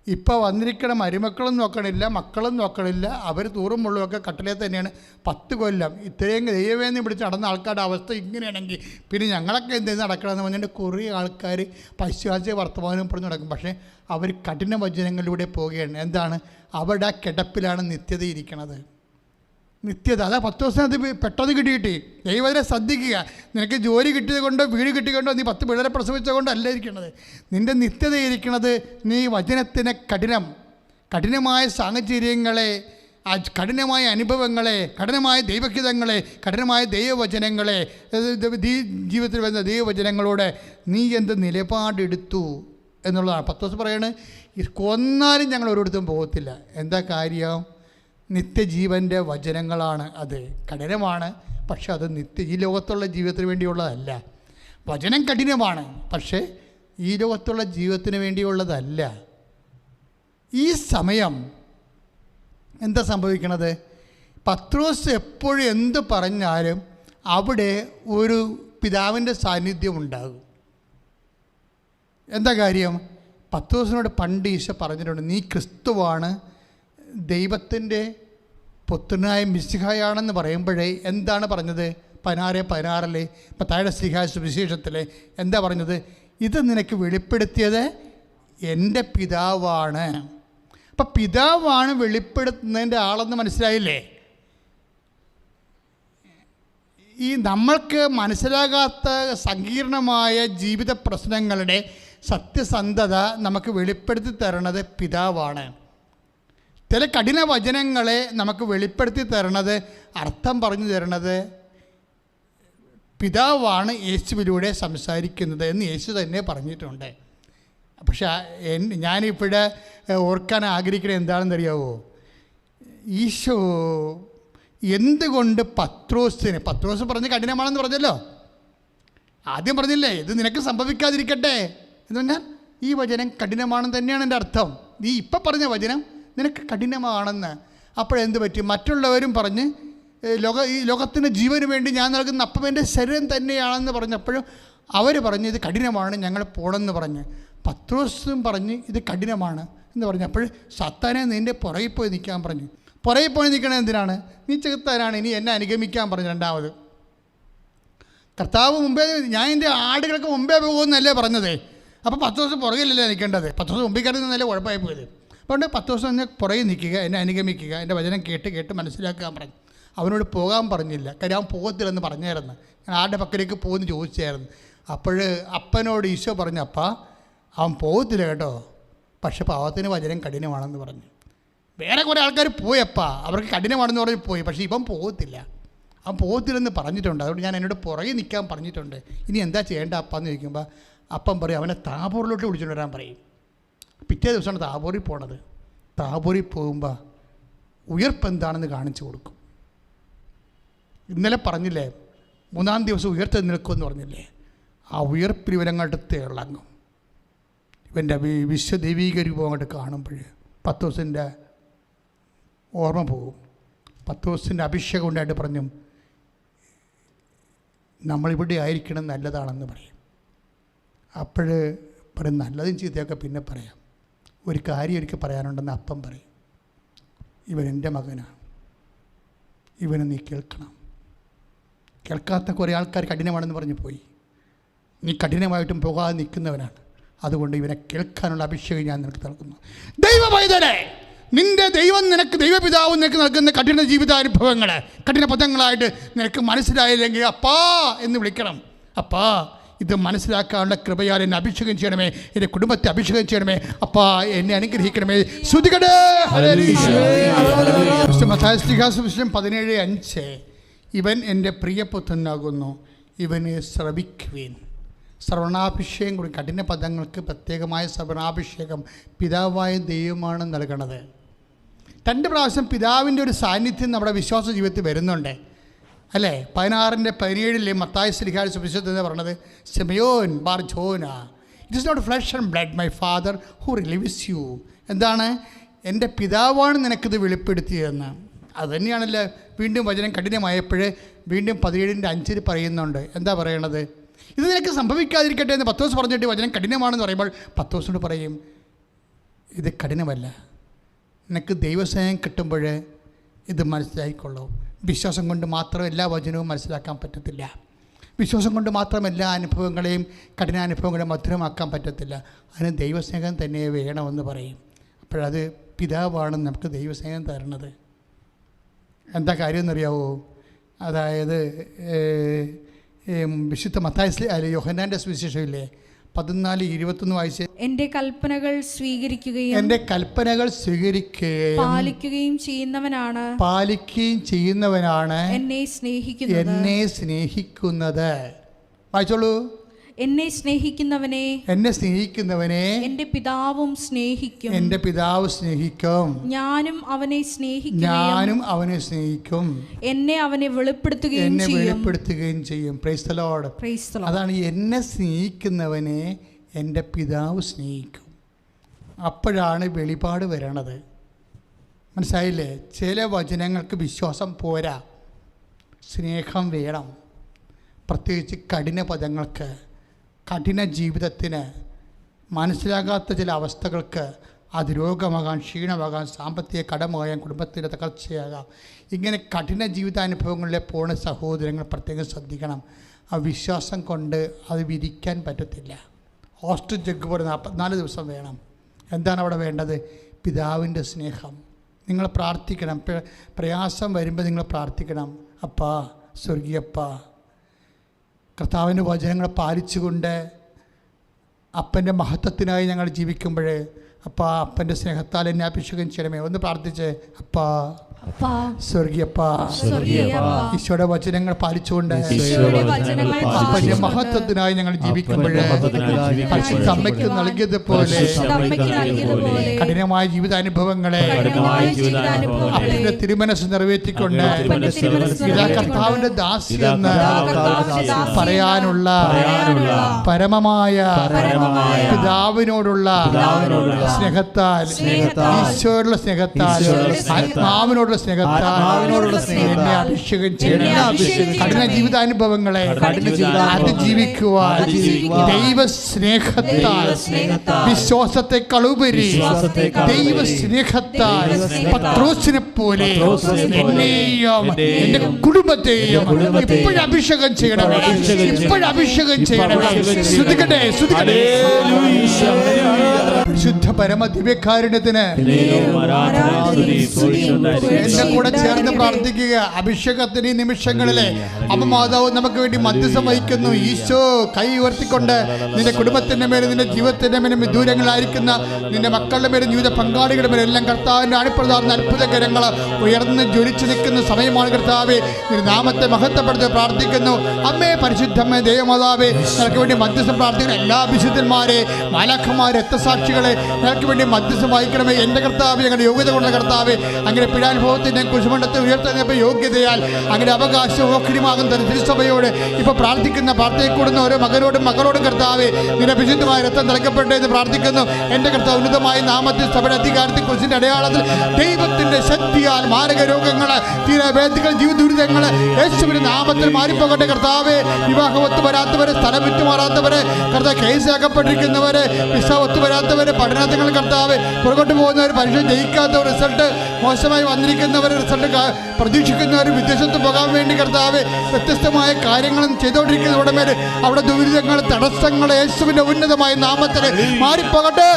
ഇപ്പോൾ വന്നിരിക്കണ മരുമക്കളും നോക്കണില്ല, മക്കളും നോക്കണില്ല, അവർ തൂറും മുള്ളുമൊക്കെ കട്ടിലേ തന്നെയാണ് 10 കൊല്ലം. ഇത്രയും ദൈവവേദന പിടിച്ച് നടന്ന ആൾക്കാരുടെ അവസ്ഥ ഇങ്ങനെയാണെങ്കിൽ പിന്നെ ഞങ്ങളൊക്കെ എന്തെങ്കിലും നടക്കണമെന്ന് പറഞ്ഞിട്ട് കുറേ ആൾക്കാർ പൈശാചിക വർത്തമാനം പറഞ്ഞ് നടക്കും. പക്ഷേ അവർ കഠിന വചനങ്ങളിലൂടെ പോവുകയാണ്. എന്താണ്? അവരുടെ ആ കിടപ്പിലാണ് നിത്യത ഇരിക്കണത്. നിത്യത. അതാ പത്രോസിനത് പെട്ടെന്ന് കിട്ടി. ദൈവത്തിനെ ശ്രദ്ധിക്കുക. നിനക്ക് ജോലി കിട്ടിയത് കൊണ്ടോ വീട് കിട്ടിക്കൊണ്ടോ നീ 10 പിള്ളേരെ പ്രസവിച്ചത് കൊണ്ടോ അല്ല ഇരിക്കണത്. നിൻ്റെ നിത്യത ഇരിക്കണത് നീ വചനത്തിനെ കഠിനമായ സാഹചര്യങ്ങളെ, കഠിനമായ അനുഭവങ്ങളെ, കഠിനമായ ദൈവഹിതങ്ങളെ, കഠിനമായ ദൈവവചനങ്ങളെ, ജീവിതത്തിൽ വരുന്ന ദൈവവചനങ്ങളോട് നീ എന്ത് നിലപാടെടുത്തു എന്നുള്ളതാണ്. പത്രോസ് പറയണത്, കൊന്നാലും ഞങ്ങൾ ഒരിടത്തും പോകത്തില്ല. എന്താ കാര്യം? നിത്യജീവൻ്റെ വചനങ്ങളാണ്. അത് കഠിനമാണ്, പക്ഷെ അത് ഈ ലോകത്തുള്ള ജീവിതത്തിന് വേണ്ടിയുള്ളതല്ല. വചനം കഠിനമാണ്, പക്ഷേ ഈ ലോകത്തുള്ള ജീവിതത്തിന് വേണ്ടിയുള്ളതല്ല. ഈ സമയം എന്താ സംഭവിക്കണത്? പത്രോസ് എപ്പോഴും എന്ത് പറഞ്ഞാലും അവിടെ ഒരു പിതാവിൻ്റെ സാന്നിധ്യം ഉണ്ടാകും. എന്താ കാര്യം? പത്രോസിനോട് പണ്ട് ഈശോ പറഞ്ഞിട്ടുണ്ട്, നീ ക്രിസ്തുവാണ്, ദൈവത്തിൻ്റെ പുത്രനായ മിശിഹായാണെന്ന് പറയുമ്പോഴേ എന്താണ് പറഞ്ഞത്? 16:16 മത്തായിയുടെ സുവിശേഷത്തിൽ എന്താ പറഞ്ഞത്? ഇത് നിനക്ക് വെളിപ്പെടുത്തിയത് എൻ്റെ പിതാവാണ്. അപ്പം പിതാവാണ് വെളിപ്പെടുത്തുന്നതിൻ്റെ ആളെന്ന് മനസ്സിലായില്ലേ? ഈ നമ്മൾക്ക് മനസ്സിലാകാത്ത സങ്കീർണമായ ജീവിത പ്രശ്നങ്ങളുടെ സത്യസന്ധത നമുക്ക് വെളിപ്പെടുത്തി തരണത് പിതാവാണ്. ചില കഠിന വചനങ്ങളെ നമുക്ക് വെളിപ്പെടുത്തി തരണത്, അർത്ഥം പറഞ്ഞു തരണത് പിതാവാണ് യേശുവിലൂടെ സംസാരിക്കുന്നത് എന്ന് യേശു തന്നെ പറഞ്ഞിട്ടുണ്ട്. പക്ഷേ ഞാനിവിടെ ഓർക്കാൻ ആഗ്രഹിക്കുന്നത് എന്താണെന്നറിയാവോ? ഈശോ എന്തുകൊണ്ട് പത്രോസ് പറഞ്ഞ് കഠിനമാണെന്ന് പറഞ്ഞല്ലോ. ആദ്യം പറഞ്ഞില്ലേ, ഇത് നിനക്ക് സംഭവിക്കാതിരിക്കട്ടെ എന്ന് പറഞ്ഞാൽ ഈ വചനം കഠിനമാണെന്ന് തന്നെയാണ് എൻ്റെ അർത്ഥം. നീ ഇപ്പം പറഞ്ഞ വചനം നിനക്ക് കഠിനമാണെന്ന്. അപ്പോഴെന്ത് പറ്റി? മറ്റുള്ളവരും പറഞ്ഞ് ഈ ലോകത്തിന് ജീവന് വേണ്ടി ഞാൻ നൽകുന്ന അപ്പം എൻ്റെ ശരീരം തന്നെയാണെന്ന് പറഞ്ഞപ്പോഴും അവർ പറഞ്ഞ് ഇത് കഠിനമാണ്, ഞങ്ങൾ പോകണമെന്ന് പറഞ്ഞ്. പത്രോസും പറഞ്ഞ് ഇത് കഠിനമാണ് എന്ന് പറഞ്ഞു. അപ്പോൾ സത്താനെ നിൻ്റെ പുറകിൽ പോയി നിൽക്കാൻ പറഞ്ഞു. പുറകിൽ പോയി നിൽക്കണത് എന്തിനാണ്? നീ ചെകുത്താനാണ്, ഇനി എന്നെ അനുഗമിക്കാൻ പറഞ്ഞു. രണ്ടാമത് കർത്താവ് മുമ്പേ ഞാൻ എൻ്റെ ആടുകൾക്ക് മുമ്പേ പോകുമെന്നല്ലേ പറഞ്ഞത്. അപ്പോൾ 10 ദിവസം പുറകിലല്ലേ നിൽക്കേണ്ടത്? 10 ദിവസം മുമ്പിൽ കയറി നിന്നല്ലേ കുഴപ്പമായി പോയത്. അതുകൊണ്ട് 10 ദിവസം എന്നെ പുറകിൽ നിൽക്കുക, എന്നെ അനുഗമിക്കുക, എൻ്റെ വചനം കേട്ട് മനസ്സിലാക്കാൻ പറഞ്ഞു. അവനോട് പോകാൻ പറഞ്ഞില്ല, കാര്യം അവൻ പോകത്തില്ലെന്ന് പറഞ്ഞായിരുന്നു. ഞാൻ ആരുടെ പക്കലേക്ക് പോകുമെന്ന് ചോദിച്ചായിരുന്നു. അപ്പോൾ അപ്പനോട് ഈശോ പറഞ്ഞു, അപ്പാ അവൻ പോകത്തില്ല കേട്ടോ, പക്ഷെ പാവത്തിന് വചനം കഠിനമാണെന്ന് പറഞ്ഞു. വേറെ കുറേ ആൾക്കാർ പോയപ്പാ, അവർക്ക് കഠിനമാണെന്ന് പറഞ്ഞ് പോയി, പക്ഷേ ഇവൻ പോകത്തില്ല, അവൻ പോകത്തില്ലെന്ന് പറഞ്ഞിട്ടുണ്ട്. അതുകൊണ്ട് ഞാൻ എന്നോട് പുറകെ നിൽക്കാൻ പറഞ്ഞിട്ടുണ്ട്. ഇനി എന്താ ചെയ്യേണ്ട അപ്പാന്ന് ചോദിക്കുമ്പോൾ അപ്പം പറയും അവനെ താബോറിലോട്ട് വിളിച്ചുകൊണ്ട് വരാൻ പറയും. പിറ്റേ ദിവസമാണ് താബോറിൽ പോണത്. താബോറിൽ പോകുമ്പോൾ ഉയർപ്പ് എന്താണെന്ന് കാണിച്ചു കൊടുക്കും. ഇന്നലെ പറഞ്ഞില്ലേ 3-ാം ദിവസം ഉയർത്ത് നിൽക്കുമെന്ന് പറഞ്ഞില്ലേ? ആ ഉയർപ്പിൽ ഇവരങ്ങോട്ട് തിളങ്ങും. ഇവൻ്റെ വിശ്വദൈവീക രൂപം അങ്ങോട്ട് കാണുമ്പോൾ 10 ദിവസത്തിൻ്റെ ഓർമ്മ പോകും. 10 ദിവസത്തിൻ്റെ അഭിഷേകം ഉണ്ടായിട്ട് പറഞ്ഞു നമ്മളിവിടെ ആയിരിക്കണം, നല്ലതാണെന്ന് പറയും. അപ്പോൾ പറയും നല്ലതും ചീത്തയൊക്കെ പിന്നെ പറയാം, ഒരു കാര്യം എനിക്ക് പറയാനുണ്ടെന്ന് അപ്പം പറയും. ഇവൻ എൻ്റെ മകനാണ്, ഇവനെ നീ കേൾക്കണം. കേൾക്കാത്ത കുറേ ആൾക്കാർ കഠിനമാണെന്ന് പറഞ്ഞു പോയി. നീ കഠിനമായിട്ടും പോകാതെ നിൽക്കുന്നവനാണ്. അതുകൊണ്ട് ഇവനെ കേൾക്കാനുള്ള അഭിഷേകം ഞാൻ നിനക്ക് നൽകുന്നു. ദൈവപൈതലേ, നിൻ്റെ ദൈവം നിനക്ക്, ദൈവപിതാവ് നിനക്ക് നൽകുന്ന കഠിന ജീവിതാനുഭവങ്ങൾ കഠിന പദങ്ങളായിട്ട് നിനക്ക് മനസ്സിലായില്ലെങ്കിൽ അപ്പാ എന്ന് വിളിക്കണം. അപ്പാ ഇത് മനസ്സിലാക്കാനുള്ള കൃപയാൽ എന്നെ അഭിഷേകം ചെയ്യണമേ, എൻ്റെ കുടുംബത്തെ അഭിഷേകം ചെയ്യണമേ, അപ്പാ എന്നെ അനുഗ്രഹിക്കണമേ. ശ്രുതികടേ 17:5 ഇവൻ എൻ്റെ പ്രിയപുത്രനാകുന്നു, ഇവനെ ശ്രവിക്കുവിൻ. ശ്രവണാഭിഷേകം കൂടി, കഠിന പദങ്ങൾക്ക് പ്രത്യേകമായ ശ്രവണാഭിഷേകം പിതാവായ ദൈവമാണ് നൽകണത്. 2 പ്രാവശ്യം പിതാവിൻ്റെ ഒരു സാന്നിധ്യം നമ്മുടെ വിശ്വാസ ജീവിതത്തിൽ വരുന്നുണ്ട് അല്ലേ? 16:17 മത്തായി ശ്ലീഹായുടെ സുവിശേഷത്തിൽ എന്ന് പറഞ്ഞത് Simon Bar Jona, it is not flesh and blood my father who reveals you. എന്താണ്? എൻ്റെ പിതാവാണ് നിനക്കിത് വെളിപ്പെടുത്തിയതെന്ന്. അതുതന്നെയാണല്ലോ വീണ്ടും വചനം കഠിനമായപ്പോൾ വീണ്ടും 17:5 പറയുന്നുണ്ട്. എന്താ പറയണത്? ഇത് നിനക്ക് സംഭവിക്കാതിരിക്കട്ടെ എന്ന് 10 ദിവസം പറഞ്ഞിട്ട് വചനം കഠിനമാണെന്ന് പറയുമ്പോൾ 10 ദിവസം കൊണ്ട് പറയും ഇത് കഠിനമല്ല, നിനക്ക് ദൈവസ്നേഹം കിട്ടുമ്പോൾ ഇത് മനസ്സിലായിക്കൊള്ളൂ. വിശ്വാസം കൊണ്ട് മാത്രം എല്ലാ വചനവും മനസ്സിലാക്കാൻ പറ്റത്തില്ല. വിശ്വാസം കൊണ്ട് മാത്രം എല്ലാ അനുഭവങ്ങളെയും കഠിനാനുഭവങ്ങളെയും മധുരമാക്കാൻ പറ്റത്തില്ല. അതിന് ദൈവസ്നേഹം തന്നെ വേണമെന്ന് പറയും. അപ്പോഴത് പിതാവാണ് നമുക്ക് ദൈവസ്നേഹം തരണത്. എന്താ കാര്യം എന്നറിയാവോ? അതായത് വിശുദ്ധ മത്തായി യോഹന്നാൻ്റെ സുവിശേഷമില്ലേ 14:21 വായിച്ച്, എൻ്റെ കൽപ്പനകൾ സ്വീകരിക്കുകയും പാലിക്കുകയും ചെയ്യുന്നവനാണ് എന്നെ സ്നേഹിക്കുന്നത്. വായിച്ചോളൂ. എന്നെ സ്നേഹിക്കുന്നവനെ എൻ്റെ പിതാവും സ്നേഹിക്കും, ഞാനും അവനെ സ്നേഹിക്കും, എന്നെ അവനെ വെളിപ്പെടുത്തുകയും ചെയ്യും. Praise the Lord. അതാണ് എന്നെ സ്നേഹിക്കുന്നവനെ എൻ്റെ പിതാവ് സ്നേഹിക്കും. അപ്പോഴാണ് വെളിപാട് വരണത്. മനസ്സിലായില്ലേ? ചില വചനങ്ങൾക്ക് വിശ്വാസം പോരാ, സ്നേഹം വേണം. പ്രത്യേകിച്ച് കഠിന പദങ്ങൾക്ക്, കഠിന ജീവിതത്തിന്, മനസ്സിലാകാത്ത ചില അവസ്ഥകൾക്ക്, അത് രോഗമാകാം, ക്ഷീണമാകാം, സാമ്പത്തിക കടമാകാം, കുടുംബത്തിൻ്റെ തകർച്ചയാകാം. ഇങ്ങനെ കഠിന ജീവിതാനുഭവങ്ങളിലെ പോണ സഹോദരങ്ങൾ പ്രത്യേകം ശ്രദ്ധിക്കണം. ആ വിശ്വാസം കൊണ്ട് അത് വിരിക്കാൻ പറ്റത്തില്ല. ഹോസ്റ്റൽ ജഗ് പോലെ 44 ദിവസം വേണം. എന്താണ് അവിടെ വേണ്ടത്? പിതാവിൻ്റെ സ്നേഹം. നിങ്ങൾ പ്രാർത്ഥിക്കണം. പ്രയാസം വരുമ്പോൾ നിങ്ങൾ പ്രാർത്ഥിക്കണം. അപ്പാ, സ്വർഗീയപ്പാ, കർത്താവിൻ്റെ വചനങ്ങൾ പാലിച്ചുകൊണ്ട് അപ്പൻ്റെ മഹത്വത്തിനായി ഞങ്ങൾ ജീവിക്കുമ്പോൾ അപ്പാ അപ്പൻ്റെ സ്നേഹത്താൽ എന്നെ അഭിഷേകം ചെയ്യണമേ. ഒന്ന് പ്രാർത്ഥിച്ച്, അപ്പാ സ്വർഗീയപ്പാ, ഈശോയുടെ വചനങ്ങൾ പാലിച്ചുകൊണ്ട് അപ്പൻ്റെ മഹത്വത്തിനായി ഞങ്ങൾ ജീവിക്കുമ്പോൾ പരിശുദ്ധ അമ്മയ്ക്ക് നൽകിയതുപോലെ കഠിനമായ ജീവിതാനുഭവങ്ങളെ അപ്പൻ്റെ തിരുമനസ് നിറവേറ്റിക്കൊണ്ട് ഇതാ കർത്താവിൻ്റെ ദാസി എന്ന് പറയാനുള്ള പരമമായ പിതാവിനോടുള്ള സ്നേഹത്താൽ, ഈശോയോടുള്ള സ്നേഹത്താൽ, ആത്മാവിനോടുള്ള സ്നേഹത്താൽ എന്നെ അഭിഷേകം ചെയ്യണം. കഠിന ജീവിതാനുഭവങ്ങളെ അതിജീവിക്കുവാൻ ദൈവ സ്നേഹത്താൽ, വിശ്വാസത്തെക്കാൾ ഉപരി ദൈവ സ്നേഹത്താൽ പത്രോസിനെ പോലെ എന്നെയും എന്റെ കുടുംബത്തെയും ഇപ്പോഴും അഭിഷേകം ചെയ്യണം. ഇപ്പോഴും അഭിഷേകം ചെയ്യണം. ശ്രുതികട്ടെ, ശ്രുതികട്ടെ. ശുദ്ധ പരമ ദിവ്യകാരുണ്യത്തിന് എന്റെ കൂടെ ചേർന്ന് പ്രാർത്ഥിക്കുക. അഭിഷേകത്തിന് ഈ നിമിഷങ്ങളിലെ അമ്മമാതാവ് നമുക്ക് വേണ്ടി മധ്യസ്ഥം വഹിക്കുന്നു. ഈശോ കൈ ഉയർത്തിക്കൊണ്ട് നിന്റെ കുടുംബത്തിന്റെ മേലും നിന്റെ ജീവിതത്തിന്റെ മേലും ദൂരങ്ങളായിരിക്കുന്ന നിന്റെ മക്കളുടെ മേലും ജീവിത പങ്കാളികളുടെ മേലും എല്ലാം കർത്താവിന്റെ അണിപ്രധാന അത്ഭുതകരങ്ങൾ ഉയർന്ന് ജ്വലിച്ചു നിൽക്കുന്ന സമയമാണ്. കർത്താവേ, നിന്റെ നാമത്തെ മഹത്വപ്പെടുത്തി പ്രാർത്ഥിക്കുന്നു. അമ്മേ, പരിശുദ്ധമ്മേ, ദൈവമാതാവേ, നിനക്ക് വേണ്ടി മധ്യസ്ഥം പ്രാർത്ഥിക്കുന്ന എല്ലാ വിശുദ്ധന്മാരെ, മാലാഖമാരെ, രക്തസാക്ഷികളെ നിനക്ക് വേണ്ടി മധ്യസ്ഥം വഹിക്കണമേ. എൻ്റെ കർത്താവേ, അങ്ങനെ യോഗ്യത കൊണ്ട കർത്താവേ, അങ്ങനെ പീഡാനുഭവത്തിൻ്റെ കുശമണ്ഡത്തെ ഉയർത്തുന്ന യോഗ്യതയാൽ അങ്ങനെ അവകാശം ഓഹരിമാകുന്ന തിരുസഭയോട് ഇപ്പോൾ പ്രാർത്ഥിക്കുന്ന പ്രാർത്ഥനയെക്കൂടുന്ന ഓരോ മകനോടും മകളോടും കർത്താവേ, നിന്റെ വിശുദ്ധമായ രക്തം തിളക്കപ്പെട്ടെ എന്ന് പ്രാർത്ഥിക്കുന്നു. എൻ്റെ കർത്താവ് ഉന്നതമായ നാമത്തിൽ സഭയുടെ അധികാരത്തിൽ കുറിച്ചിൻ്റെ അടയാളത്തിൽ ദൈവത്തിൻ്റെ ശക്തിയാൽ മാരക രോഗങ്ങൾ, തീരവേദികൾ, ജീവിത ദുരിതങ്ങൾ യേശുവിന്റെ നാമത്തിൽ മാറിപ്പോകട്ടെ. കർത്താവേ, വിവാഹം ഒത്തുവരാത്തവരെ, സ്ഥലം വിറ്റുമാറാത്തവരെ, കർത്താവ് കേസാക്കപ്പെട്ടിരിക്കുന്നവരെ, വിസ ഒത്തുവരാത്തവരെ, പഠനങ്ങൾ കർത്താവ് പുറകോട്ട് പോകുന്നവർ, പരീക്ഷ ജയിക്കാത്തവർ, റിസൾട്ട് മോശമായി വന്നിരിക്കുന്നവർ, റിസൾട്ട് പ്രതീക്ഷിക്കുന്നവർ, വിദേശത്ത് പോകാൻ വേണ്ടി കർത്താവ് വ്യത്യസ്തമായ കാര്യങ്ങളും ചെയ്തുകൊണ്ടിരിക്കുന്നവരുടെ മേൽ അവിടെ ദുരിതങ്ങൾ, തടസ്സങ്ങൾ യേശുവിന്റെ ഉന്നതമായ നാമത്തിൽ മാറിപ്പോകട്ടെ.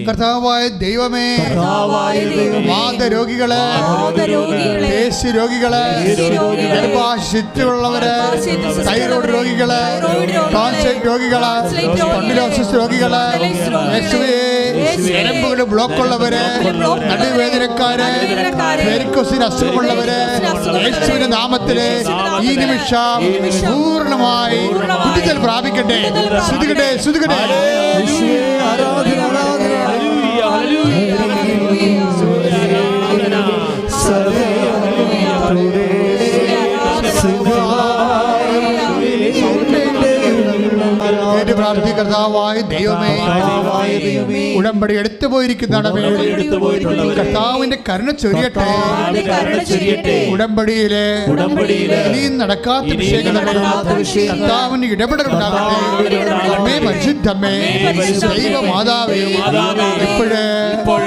കർത്താവായ ദൈവമേ, വാദരോഗികളെ, രോഗികളെ, ഗർഭാശയത്തിലുള്ളവരെ, തൈറോയ്ഡ് രോഗികളെ, കാൻസർ രോഗികളെ, സ്പോണ്ടിലോസിസ് രോഗികളെ, ഞരമ്പുകൾ ബ്ലോക്കുള്ളവരെ, നടുവേദനക്കാരെ, വെരിക്കോസിന് അസുഖമുള്ളവരെ, യേശുവിന്റെ നാമത്തിലെ ഈ നിമിഷം പൂർണ്ണമായി വിടുതൽ പ്രാപിക്കട്ടെ. ശ്രുതികട്ടെ, ശ്രുതികട്ടെ. കർത്താവായ ദൈവമേ, ഉടമ്പടി എടുത്തു പോയിരിക്കുന്നതാണ്. കർത്താവിന്റെ കരുണ ചൊരിയട്ടെ. ഉടമ്പടിയിലെ ഇനിയും നടക്കാത്ത വിഷയങ്ങളുടെ കർത്താവിന്റെ ഇടപെടലുണ്ടാകട്ടെ. അമ്മേ, പരിശുദ്ധമ്മേ, ദൈവമാതാവേ, ഇപ്പോഴ്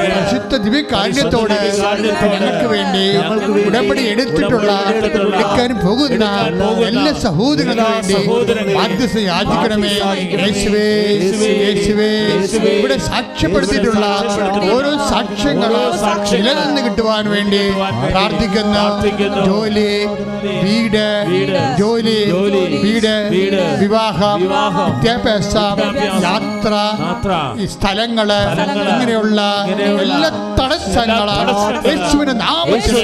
പരിശുദ്ധ ദിവ്യകാരുണ്യത്തോട് ഞങ്ങൾക്ക് വേണ്ടി ഉടമ്പടി എടുത്തിട്ടുള്ള, എടുക്കാൻ പോകുന്ന എല്ലാ സഹോദരങ്ങൾക്ക് വേണ്ടി മധ്യസ്ഥം യാചിക്കണമേ. യേശുവേ, യേശുവേ, ഇവിടെ സാക്ഷ്യപ്പെടുത്തിയിട്ടുള്ള ഓരോ സാക്ഷ്യങ്ങളും നിലനിന്ന് കിട്ടുവാൻ വേണ്ടി പ്രാർത്ഥിക്കുന്ന ജോലി, വീട്, ജോലി, വീട്, വിവാഹം, വിദ്യാഭ്യാസം, യാത്ര, ഈ സ്ഥലങ്ങള്, ഇങ്ങനെയുള്ള എല്ലാ തടസ്സങ്ങളും യേശുവിന്റെ നാമത്തിൽ,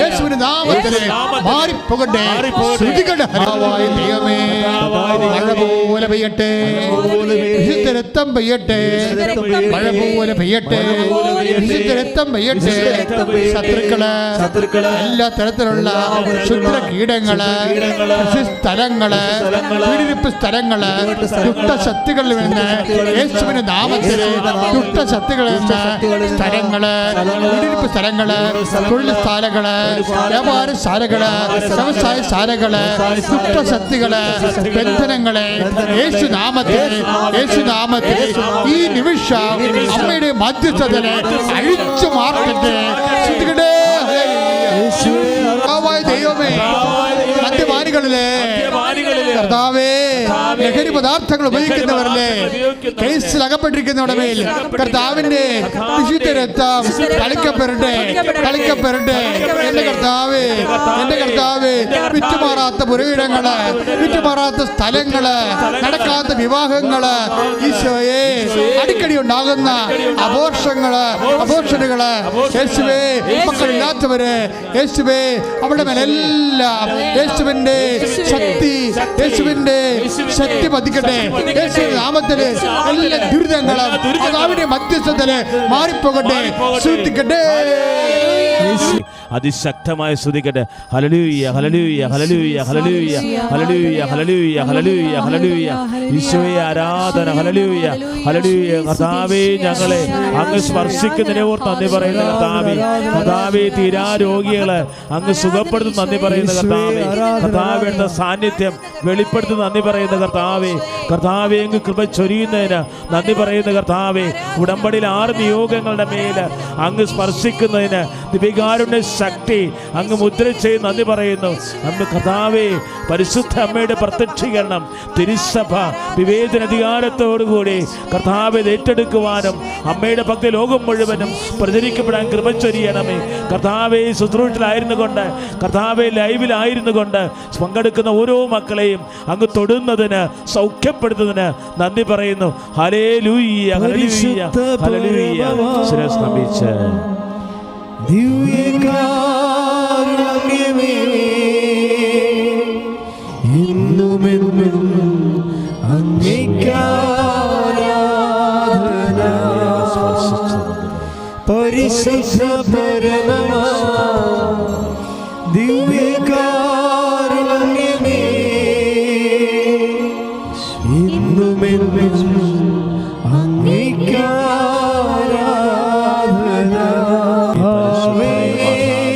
യേശുവിന്റെ നാമത്തിൽ മാറിപ്പോകട്ടെ. ശ്രുതികളുടെ ഹരമായ ദൈവമേ, മഴ പോലെ പെയ്യട്ടെ, വിശുദ്ധ രക്തം പെയ്യട്ടെ, മഴ പോലെ പെയ്യട്ടെ, വിശുദ്ധ രക്തം പെയ്യട്ടെ. ശത്രുക്കള്, എല്ലാ തരത്തിലുള്ള ക്ഷുദ്ര കീടങ്ങള്, സ്ഥലങ്ങള്, പീഡിപ്പിപ്പ് സ്ഥലങ്ങള്, ദുഷ്ടശക്തികളിൽ നിന്ന് യേശുവിന്റെ നാമത്തില്, ദുഷ്ടശക്തികളിൽ നിന്ന് സ്ഥലങ്ങള്, പീഡിപ്പിപ്പ് സ്ഥലങ്ങള്, തൊഴിൽ ശാലകള്, വ്യാപാരശാലകള്, വ്യവസായശാലകള്, ദുഷ്ടശക്തികള്, ബന്ധനങ്ങളെ യേശുനാമത്തിൽ, യേശുനാമത്തിൽ ഈ നിമിഷം അമ്മയുടെ മധ്യസ്ഥതയെ അഴിച്ചു മാർക്കട്ടെ. ദൈവമേ, മധ്യവാനികളിലെ കർത്താവേ, ലഹരി പദാർത്ഥങ്ങൾ ഉപയോഗിക്കുന്നവരിലെ കേസിൽ അകപ്പെട്ടിരിക്കുന്നവരുടെ മേൽ കർത്താവിന്റെ വിശുദ്ധ രക്തം കളിക്കപ്പെടട്ടെ, കളിക്കപ്പെടട്ടെ. എന്റെ കർത്താവേ, എന്റെ കർത്താവേ, വിറ്റുമാറാത്ത പുരയിടങ്ങള്, വിറ്റുമാറാത്ത സ്ഥലങ്ങള്, നടക്കാത്ത വിവാഹങ്ങള്, ഈശോയെ അടിക്കടി ഉണ്ടാകുന്ന അബോർഷനുകള്, യേശുവേ മക്കളില്ലാത്തവര്, യേശുവേ അവരുടെ മേലെല്ലാം യേശുവിന്റെ ശക്തി പതിക്കട്ടെ. യേശുവിന്റെ നാമത്തില് എല്ലാ ദുരിതങ്ങളും കർത്താവിന്റെ മധ്യസ്ഥത്തില് മാറിപ്പോകട്ടെ, ശ്രദ്ധിക്കട്ടെ. അതിശക്തമായി സ്തുതിക്കട്ടെ. ഹല്ലേലൂയ, ഹല്ലേലൂയ, ഹല്ലേലൂയ, ഹല്ലേലൂയ, ഹല്ലേലൂയ, ഹല്ലേലൂയ, ഹല്ലേലൂയ, ഹല്ലേലൂയ. ഈശോയെ ആരാധന. ഹല്ലേലൂയ, ഹല്ലേലൂയ. കർത്താവേ, ഞങ്ങളെ അങ്ങ് സ്പർശിക്കുന്നതിനെ ഓർത്ത് നന്ദി പറയുന്ന കർത്താവേ. കർത്താവേ, തീരാ രോഗികളെ അങ്ങ് സുഖപ്പെടുത്തുന്ന നന്ദി പറയുന്ന കർത്താവേ. കർത്താവിന്റെ സാന്നിധ്യം വെളിപ്പെടുത്തുന്ന നന്ദി പറയുന്ന കർത്താവേ. കർത്താവേ, അങ്ങ് കൃപ ചൊരിയുന്നതിന് നന്ദി പറയുന്ന കർത്താവേ. ഉടമ്പടിയിൽ 6 നിയോഗങ്ങളുടെ മേല് അങ്ങ് സ്പർശിക്കുന്നതിന് ദിവികാരുണ്യ ശക്തി അങ്ങ് മുദ്ര ചെയ്ത് നന്ദി പറയുന്നു. അന്ന് കർത്താവേ, പരിശുദ്ധ അമ്മയുടെ പ്രത്യക്ഷീകരണം തിരുസഭ വിവേചനാധികാരത്തോടുകൂടി കർത്താവെ ഏറ്റെടുക്കുവാനും അമ്മയുടെ ഭക്തി ലോകം മുഴുവനും പ്രചരിക്കപ്പെടാൻ കൃപ ചൊരിയണമേ. കർത്താവെ, ശുശ്രൂഷയിലായിരുന്നു കൊണ്ട്, കർത്താവെ ലൈവിലായിരുന്നു കൊണ്ട് പങ്കെടുക്കുന്ന ഓരോ മക്കളെയും അങ്ങ് തൊടുന്നതിന്, സൗഖ്യപ്പെടുത്തുന്നതിന് നന്ദി പറയുന്നു. ഹല്ലേലൂയ, ഹല്ലേലൂയ, ഹല്ലേലൂയ. ശിരസ് നമിച്ച് ദിവ്യകാരുണ്യമേ എന്നുമെന്നും അങ്ങേയ്ക്കാരാധന. പരിശുദ്ധ പരമമാ ദിവ്യകാരുണ്യമേ എന്നുമെന്നും അങ്ങേയ്ക്കാരാധന. ലോകത്തിന്റെ